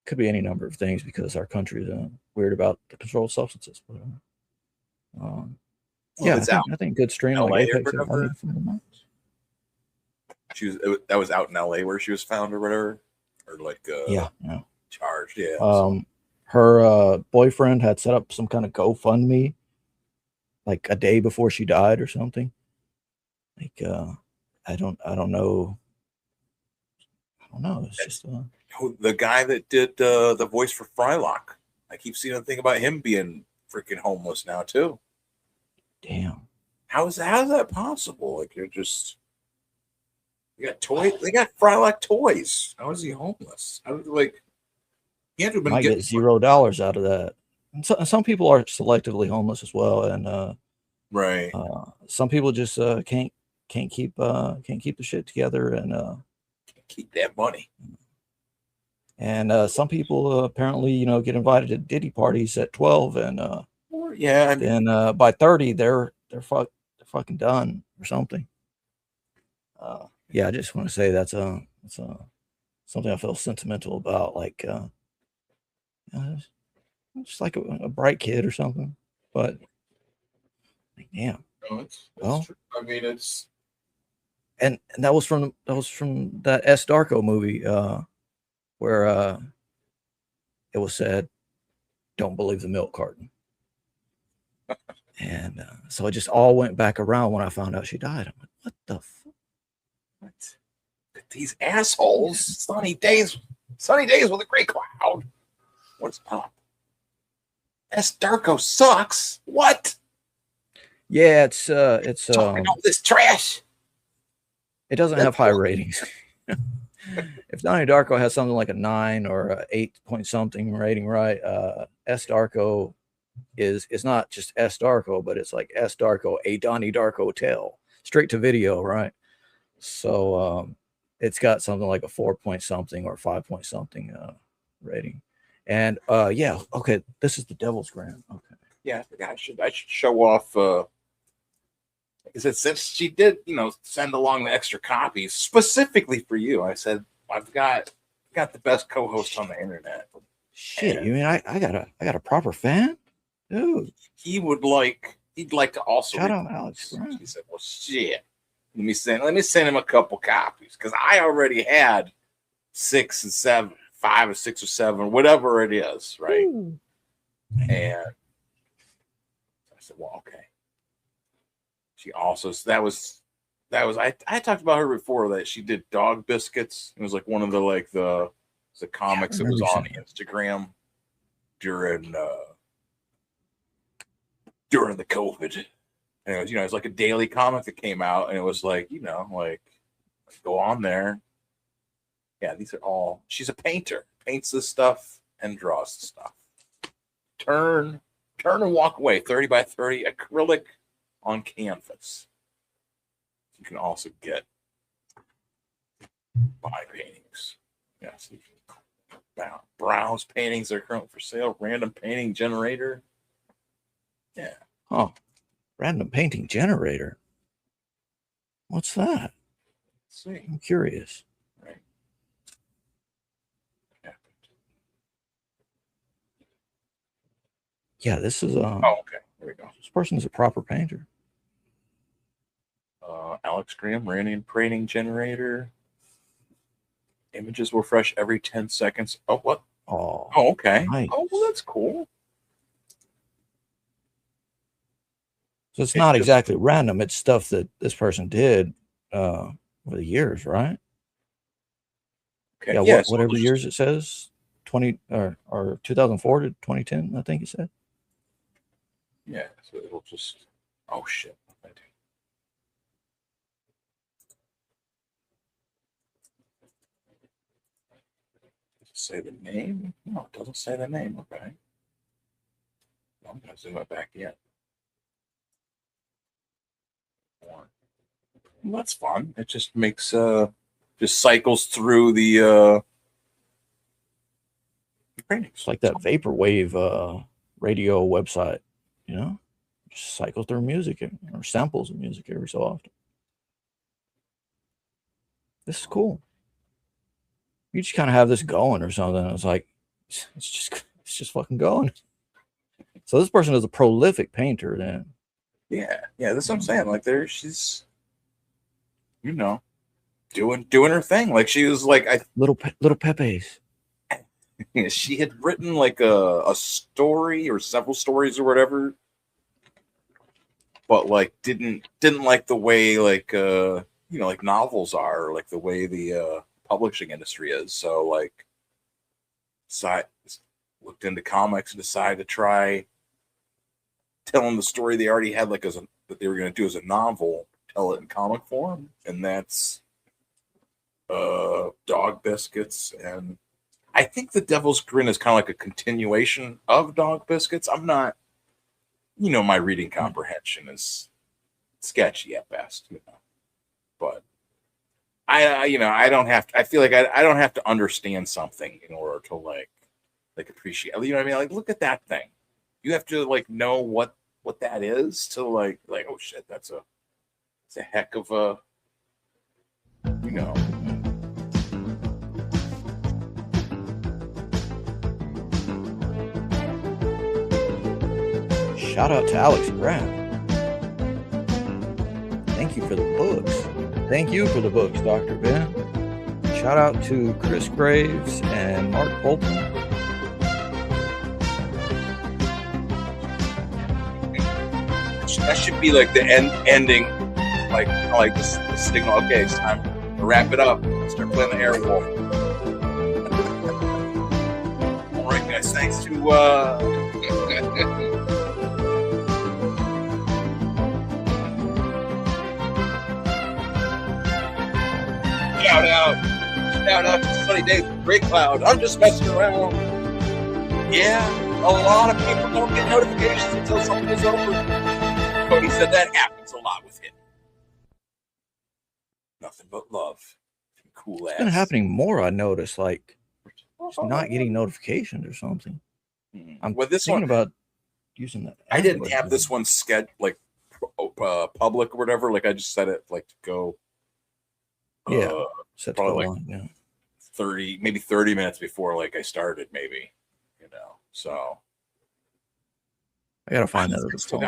Speaker 5: could be any number of things because our country is weird about the controlled substances. But I think good stream like Apex.
Speaker 6: That was out in LA where she was found or whatever, or like charged. Yeah.
Speaker 5: Her boyfriend had set up some kind of GoFundMe like a day before she died or something. Like I don't know. It's just
Speaker 6: the guy that did the voice for Frylock. I keep seeing a thing about him being freaking homeless now too.
Speaker 5: Damn.
Speaker 6: How's that possible? Like you got toys. They got Frylock toys. How is he homeless? I was like, he had to have been
Speaker 5: getting $0 out of that. And some people are selectively homeless as well, and
Speaker 6: right.
Speaker 5: Some people just can't keep the shit together and
Speaker 6: keep that money.
Speaker 5: And some people apparently, get invited to Diddy parties at 12, and and by 30 they're fucking done or something. I just want to say that's something I feel sentimental about, like just like a bright kid or something. But like, damn.
Speaker 6: No, it's true. I mean, it's
Speaker 5: and that was from that S. Darko movie where it was said, "Don't believe the milk carton." And so it just all went back around when I found out she died. I'm like, what the fuck?
Speaker 6: What? These assholes. Sunny days with a gray cloud. What's up? S. Darko sucks. What?
Speaker 5: Yeah, it's
Speaker 6: talking all this trash.
Speaker 5: It doesn't have high ratings. If Donnie Darko has something like a 9 or a 8 point something rating, right? S. Darko is not just S. Darko, but it's like S. Darko, a Donnie Darko tale. straight to video, right? So it's got something like a 4 point something or 5 point something rating. And yeah, okay, this is the Devil's Gram. Okay.
Speaker 1: Yeah, I should show off. Is it since she did, send along the extra copies specifically for you? I said I've got the best co-host on the internet.
Speaker 5: Shit, you mean I got a proper fan, dude?
Speaker 1: He'd like to also.
Speaker 5: Shout out Alex.
Speaker 1: He said, "Well, shit, let me send him a couple copies because I already had 6 and 7, 5 or 6 or 7, whatever it is, right?"
Speaker 5: Ooh.
Speaker 1: And I said, "Well, okay." She also that was I talked about her before that she did Dog Biscuits. It was like one of the comics that was on Instagram during the COVID. And it was, it's like a daily comic that came out, and it was like, go on there. Yeah, these are all. She's a painter, paints this stuff and draws the stuff. Turn and walk away. 30 by 30 acrylic on canvas. You can also get buy paintings. Yes, you can browse paintings that are currently for sale. Random painting generator. Yeah.
Speaker 5: Oh, random painting generator. What's that?
Speaker 1: Let's see.
Speaker 5: I'm curious.
Speaker 1: Right.
Speaker 5: Yeah, this is
Speaker 1: Oh, okay. There we go.
Speaker 5: This person is a proper painter.
Speaker 1: Alex Graham, random painting generator. Images will refresh every 10 seconds. Oh, what?
Speaker 5: Oh,
Speaker 1: okay.
Speaker 5: Nice.
Speaker 1: Oh, well, that's cool.
Speaker 5: So it's not exactly random. It's stuff that this person did over the years, right?
Speaker 1: Okay.
Speaker 5: Yeah,
Speaker 1: so
Speaker 5: whatever
Speaker 1: we'll
Speaker 5: years it says, 20 or 2004 to 2010, I think he said.
Speaker 1: Yeah, so it'll just. Oh shit! Does it say the name? No, it doesn't say the name. Okay. I'm gonna zoom it back in. Well, that's fun. It just makes just cycles through the paintings.
Speaker 5: It's like that vaporwave radio website, just cycle through music or samples of music every so often. This is cool. You just kind of have this going or something. It's like it's just fucking going. So this person is a prolific painter then.
Speaker 1: Yeah, that's what I'm saying. Like she's doing her thing. Like she was like
Speaker 5: Little Pepe's.
Speaker 1: She had written like a story or several stories or whatever, but like didn't like the way like like novels are, or like the way the publishing industry is. So like looked into comics and decided to try telling the story they already had, like that they were going to do as a novel, tell it in comic form, and that's Dog Biscuits. And I think the Devil's Grin is kind of like a continuation of Dog Biscuits. I'm not, my reading comprehension is sketchy at best, but I don't have to, I feel like I don't have to understand something in order to like appreciate, you know what I mean? Like, look at that thing. You have to like know what that is to like, oh shit, it's a heck of a,
Speaker 5: Shout out to Alex Graham. Thank you for the books. Thank you for the books, Dr. Ben. Shout out to Chris Graves and Mark Bolton.
Speaker 1: That should be like the ending, like this signal. Okay, it's time to wrap it up. Start playing the Airwolf. All right, guys. Thanks to shout out to Sunny Days with 2dcloud. I'm just messing around. Yeah, a lot of people don't get notifications until something is over. Cody said that happens a lot with him.
Speaker 6: nothing but love. Cool ass.
Speaker 5: It's been happening more. I noticed, like, just not getting notifications or something. I'm
Speaker 6: this
Speaker 5: thinking
Speaker 6: one
Speaker 5: about using that.
Speaker 6: I didn't have this one scheduled like public or whatever. Like I just set it like to go.
Speaker 5: Yeah, set to
Speaker 6: probably
Speaker 5: go
Speaker 6: like
Speaker 5: on, yeah.
Speaker 6: 30 minutes before like I started, maybe, you know. So
Speaker 5: I gotta find that.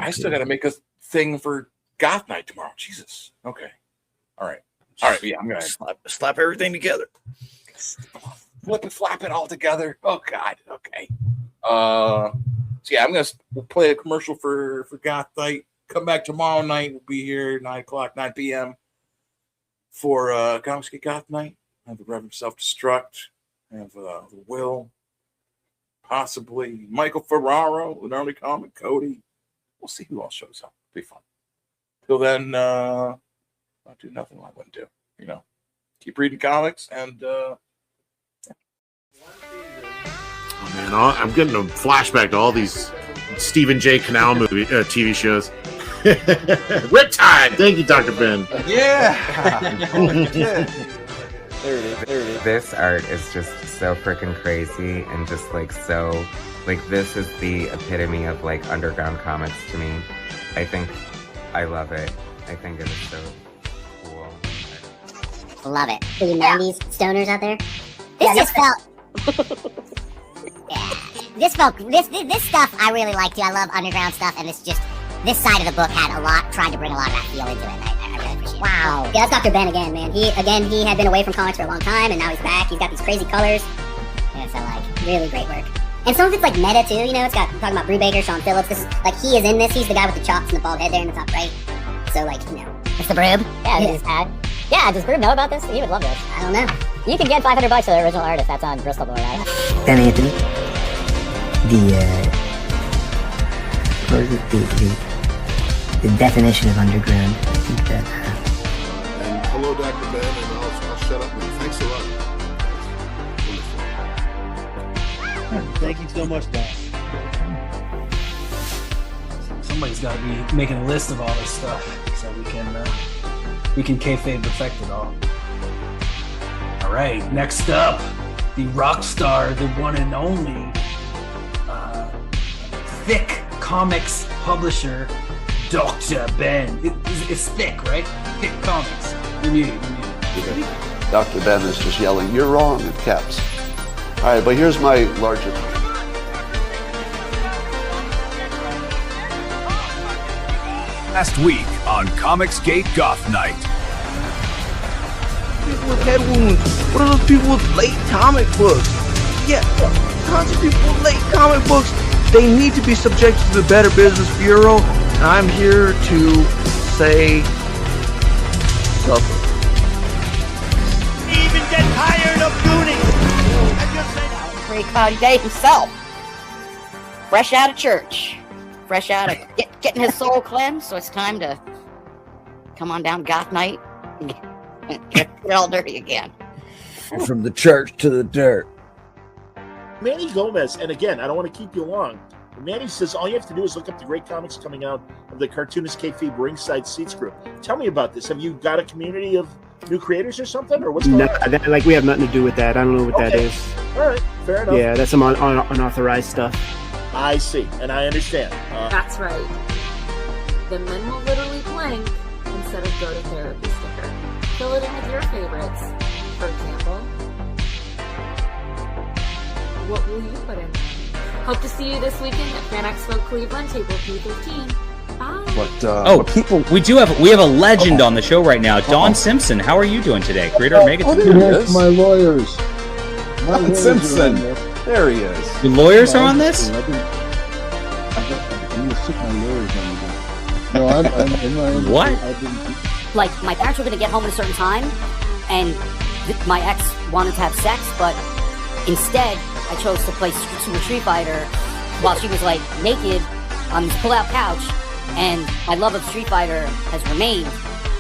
Speaker 6: I still got to make a thing for Goth Night tomorrow. Jesus. Okay. All right. Yeah, I'm gonna
Speaker 5: slap everything together.
Speaker 6: Flip and flap it all together. Oh God. Okay. So yeah, I'm gonna play a commercial for Goth Night. Come back tomorrow night. We'll be here 9 p.m. for Comics Get Goth Night. I have the Reverend Self-Destruct. I have the Will, possibly Michael Ferraro, an early comic, Cody. We'll see who else shows up. It'll be fun. Till then, I'll do nothing I wouldn't do. You know, keep reading comics and.
Speaker 7: Oh man, I'm getting a flashback to all these Stephen J. Canal movie TV shows. Riptide! Thank you, Dr. Ben.
Speaker 8: Yeah! There it is.
Speaker 9: This art is just so freaking crazy and just like so, like this is the epitome of like underground comics to me. I love it. I think it is so cool.
Speaker 10: Love it. For you 90s stoners out there, this just felt... This stuff I really like too. I love underground stuff, and this side of the book tried to bring a lot of that feel into it. I really appreciate it. Wow. Yeah, that's Dr. Ben again, man. He had been away from comics for a long time, and now he's back. He's got these crazy colors. Yeah, so like, really great work. And some of it's like meta too, you know, I'm talking about Brubaker, Sean Phillips. This is, like, he is in this. He's the guy with the chops and the bald head there in the top right. So like, you know. It's the Broob? Yeah, this is ad. Yeah, does Broob know about this? He would love this. I don't know. You can get $500 for the original artist. That's on Bristol Board, right?
Speaker 11: Ben Anthony. The definition of underground. I think that.
Speaker 7: And hello, Dr. Ben, and I'll shut up. And thanks a lot.
Speaker 12: Thank you so much, guys. Somebody's got to be making a list of all this stuff so we can kayfabe perfect it all. All right, next up, the rock star, the one and only Thick Comics publisher, Dr. Ben. It's thick, right? Thick Comics. You're muted.
Speaker 13: Dr. Ben is just yelling, "You're wrong," in caps. All right, but here's my larger.
Speaker 14: Last week on Comics Gate Goth Night.
Speaker 15: People with head wounds. What are those people with late comic books? Yeah, tons of people with late comic books. They need to be subjected to the Better Business Bureau. And I'm here to say suffer.
Speaker 3: Even get tired of gooning.
Speaker 16: Great Cloudy Day himself. Fresh out of church. Fresh out of getting his soul cleansed. So it's time to come on down Goth Night and get it all dirty again.
Speaker 15: From the church to the dirt.
Speaker 7: Manny Gomez, and again, I don't want to keep you long. Manny says all you have to do is look up the great comics coming out of the Cartoonist Kayfabe Ringside Seats group. Tell me about this. Have you got a community of new creators or something, or what's going on?
Speaker 17: Like we have nothing to do with that. I don't know what that is.
Speaker 7: All right, fair enough.
Speaker 17: Yeah, that's some unauthorized stuff.
Speaker 7: I see, and I understand.
Speaker 18: That's right. The men will literally blank instead of go to therapy sticker. Fill it in with your favorites. For example, what will you put in? Hope to see you this weekend at Fan Expo Cleveland, table P15. Bye.
Speaker 19: We have a legend on the show right now, Don Simpson. How are you doing today? Creator of Megaton.
Speaker 20: My lawyers.
Speaker 8: Don Simpson. There he is.
Speaker 19: The lawyers are on this?
Speaker 20: I'm going to stick my lawyers on this. No, I'm
Speaker 19: what?
Speaker 16: Like, my parents were going to get home at a certain time, and my ex wanted to have sex, but instead, I chose to play Super Street Fighter while she was, like, naked on this pull-out couch, and my love of Street Fighter has remained,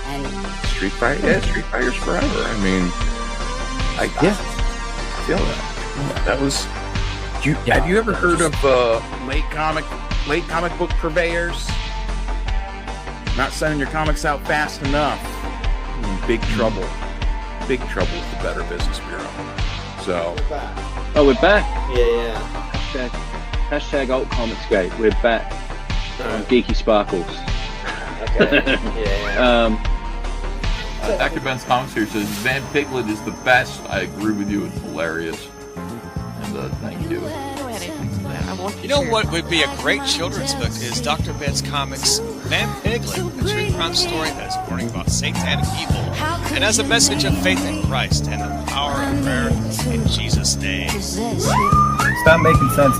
Speaker 16: and...
Speaker 6: Street Fighter's forever. I mean, I feel that. That was... Have you ever heard of late comic book purveyors? Not sending your comics out fast enough. in big trouble. Big trouble with the Better Business Bureau. So.
Speaker 21: Oh, we're back.
Speaker 22: Yeah.
Speaker 21: Hashtag alt comics gate. We're back on Geeky Sparkles.
Speaker 22: Okay.
Speaker 23: Dr. Ben's Comics here says Van Piglet is the best. I agree with you. It's hilarious. And thank you.
Speaker 24: You know what would be a great children's book is Dr. Ben's Comics Van Piglet, a true crime story that is warning about satanic evil and has a message of faith in Christ and the power of prayer in Jesus' name.
Speaker 4: Stop making sense,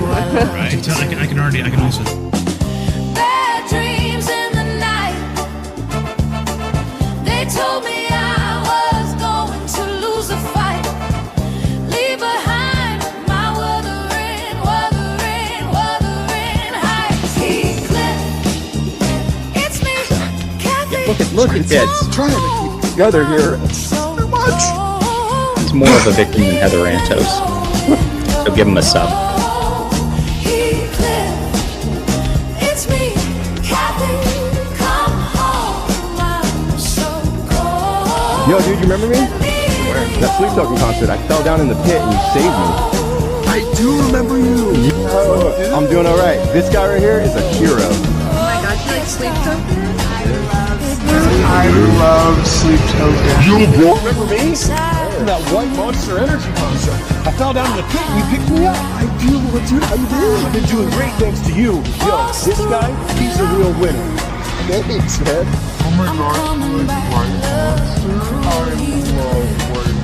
Speaker 24: Right.
Speaker 25: I can also.
Speaker 26: Bad dreams in the night. They told me I was going to lose a fight. Leave behind my wuthering heights. Heathcliff, it's me, Kathy.
Speaker 19: Look at kids.
Speaker 20: Trying to keep together here. So much.
Speaker 19: He's more of a victim than Heather Antos. So give him a sub.
Speaker 26: It's me, Kathy. Come home. I'm so cold.
Speaker 27: Yo, dude, you remember me? That Sleep Token concert. I fell down in the pit and you saved me.
Speaker 20: I do remember you.
Speaker 27: I'm doing all right. This guy right here is a hero.
Speaker 18: Oh my gosh, you like Sleep Token?
Speaker 20: I love Sleep Token.
Speaker 27: You remember me? That White Monster Energy concert. I fell down in the pit and you picked me up.
Speaker 20: I do. Dude, how you doing?
Speaker 27: I've been doing great thanks to you. Yo, this guy, he's a real winner.
Speaker 20: Thanks, man. Oh my gosh, White Monster. I love White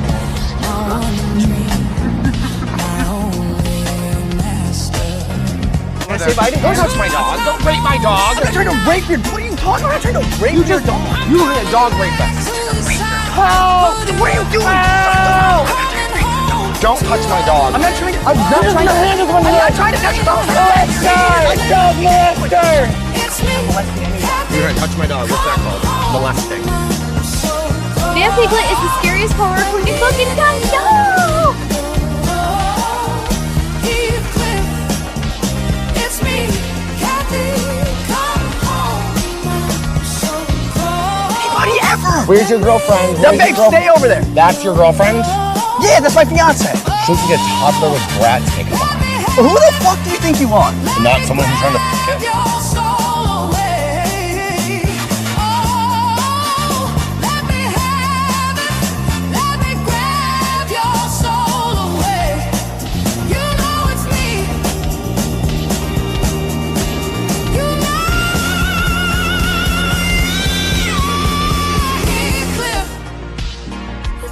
Speaker 28: I say bye to him. Don't touch my dog. Don't rape my dog. I'm not trying to rape your. What are you talking about? I'm not trying to rape your dog. You are a dog rapist. Oh, what are you doing? Oh. Don't touch my dog. I'm not trying to. I'm not trying to. I'm not trying to touch your dog. Dog molester. You're gonna touch my dog. What's that called? Molesting.
Speaker 29: Van Piglet is the scariest horror movie fucking time. No!
Speaker 26: It's me, Kathy. Come home. I'm so cold.
Speaker 28: Anybody ever?
Speaker 27: Where's your girlfriend?
Speaker 28: The babe, stay over there. That's your girlfriend? Yeah, that's my fiance. She looks like a toddler with Brad's makeup on. Well, who the fuck do you think you are? Not someone who's trying to fuck you.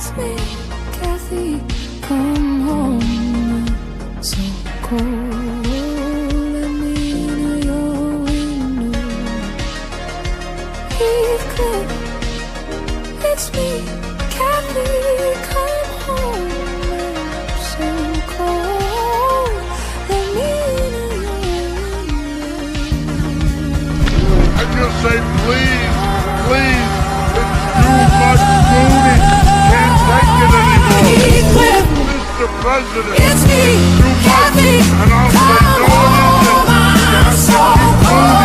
Speaker 26: It's me, Kathy, come home. I'm so cold. Let me
Speaker 20: I just say please, it's too much booty. Can't take it anymore. Mr. President,
Speaker 26: it's me, Kathy,
Speaker 20: and I'll say no one
Speaker 26: I'm so cold.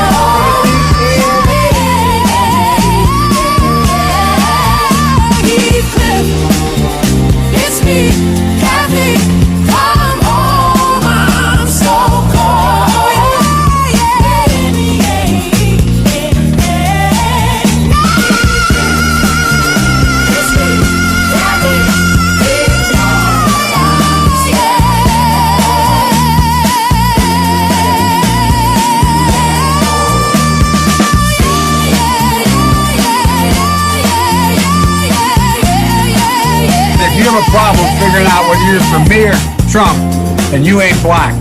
Speaker 26: It's me, Kathy, come home. I'm so cold. It's me, Kathy,
Speaker 30: If you have a problem figuring out whether you're from me or Trump, and you ain't black.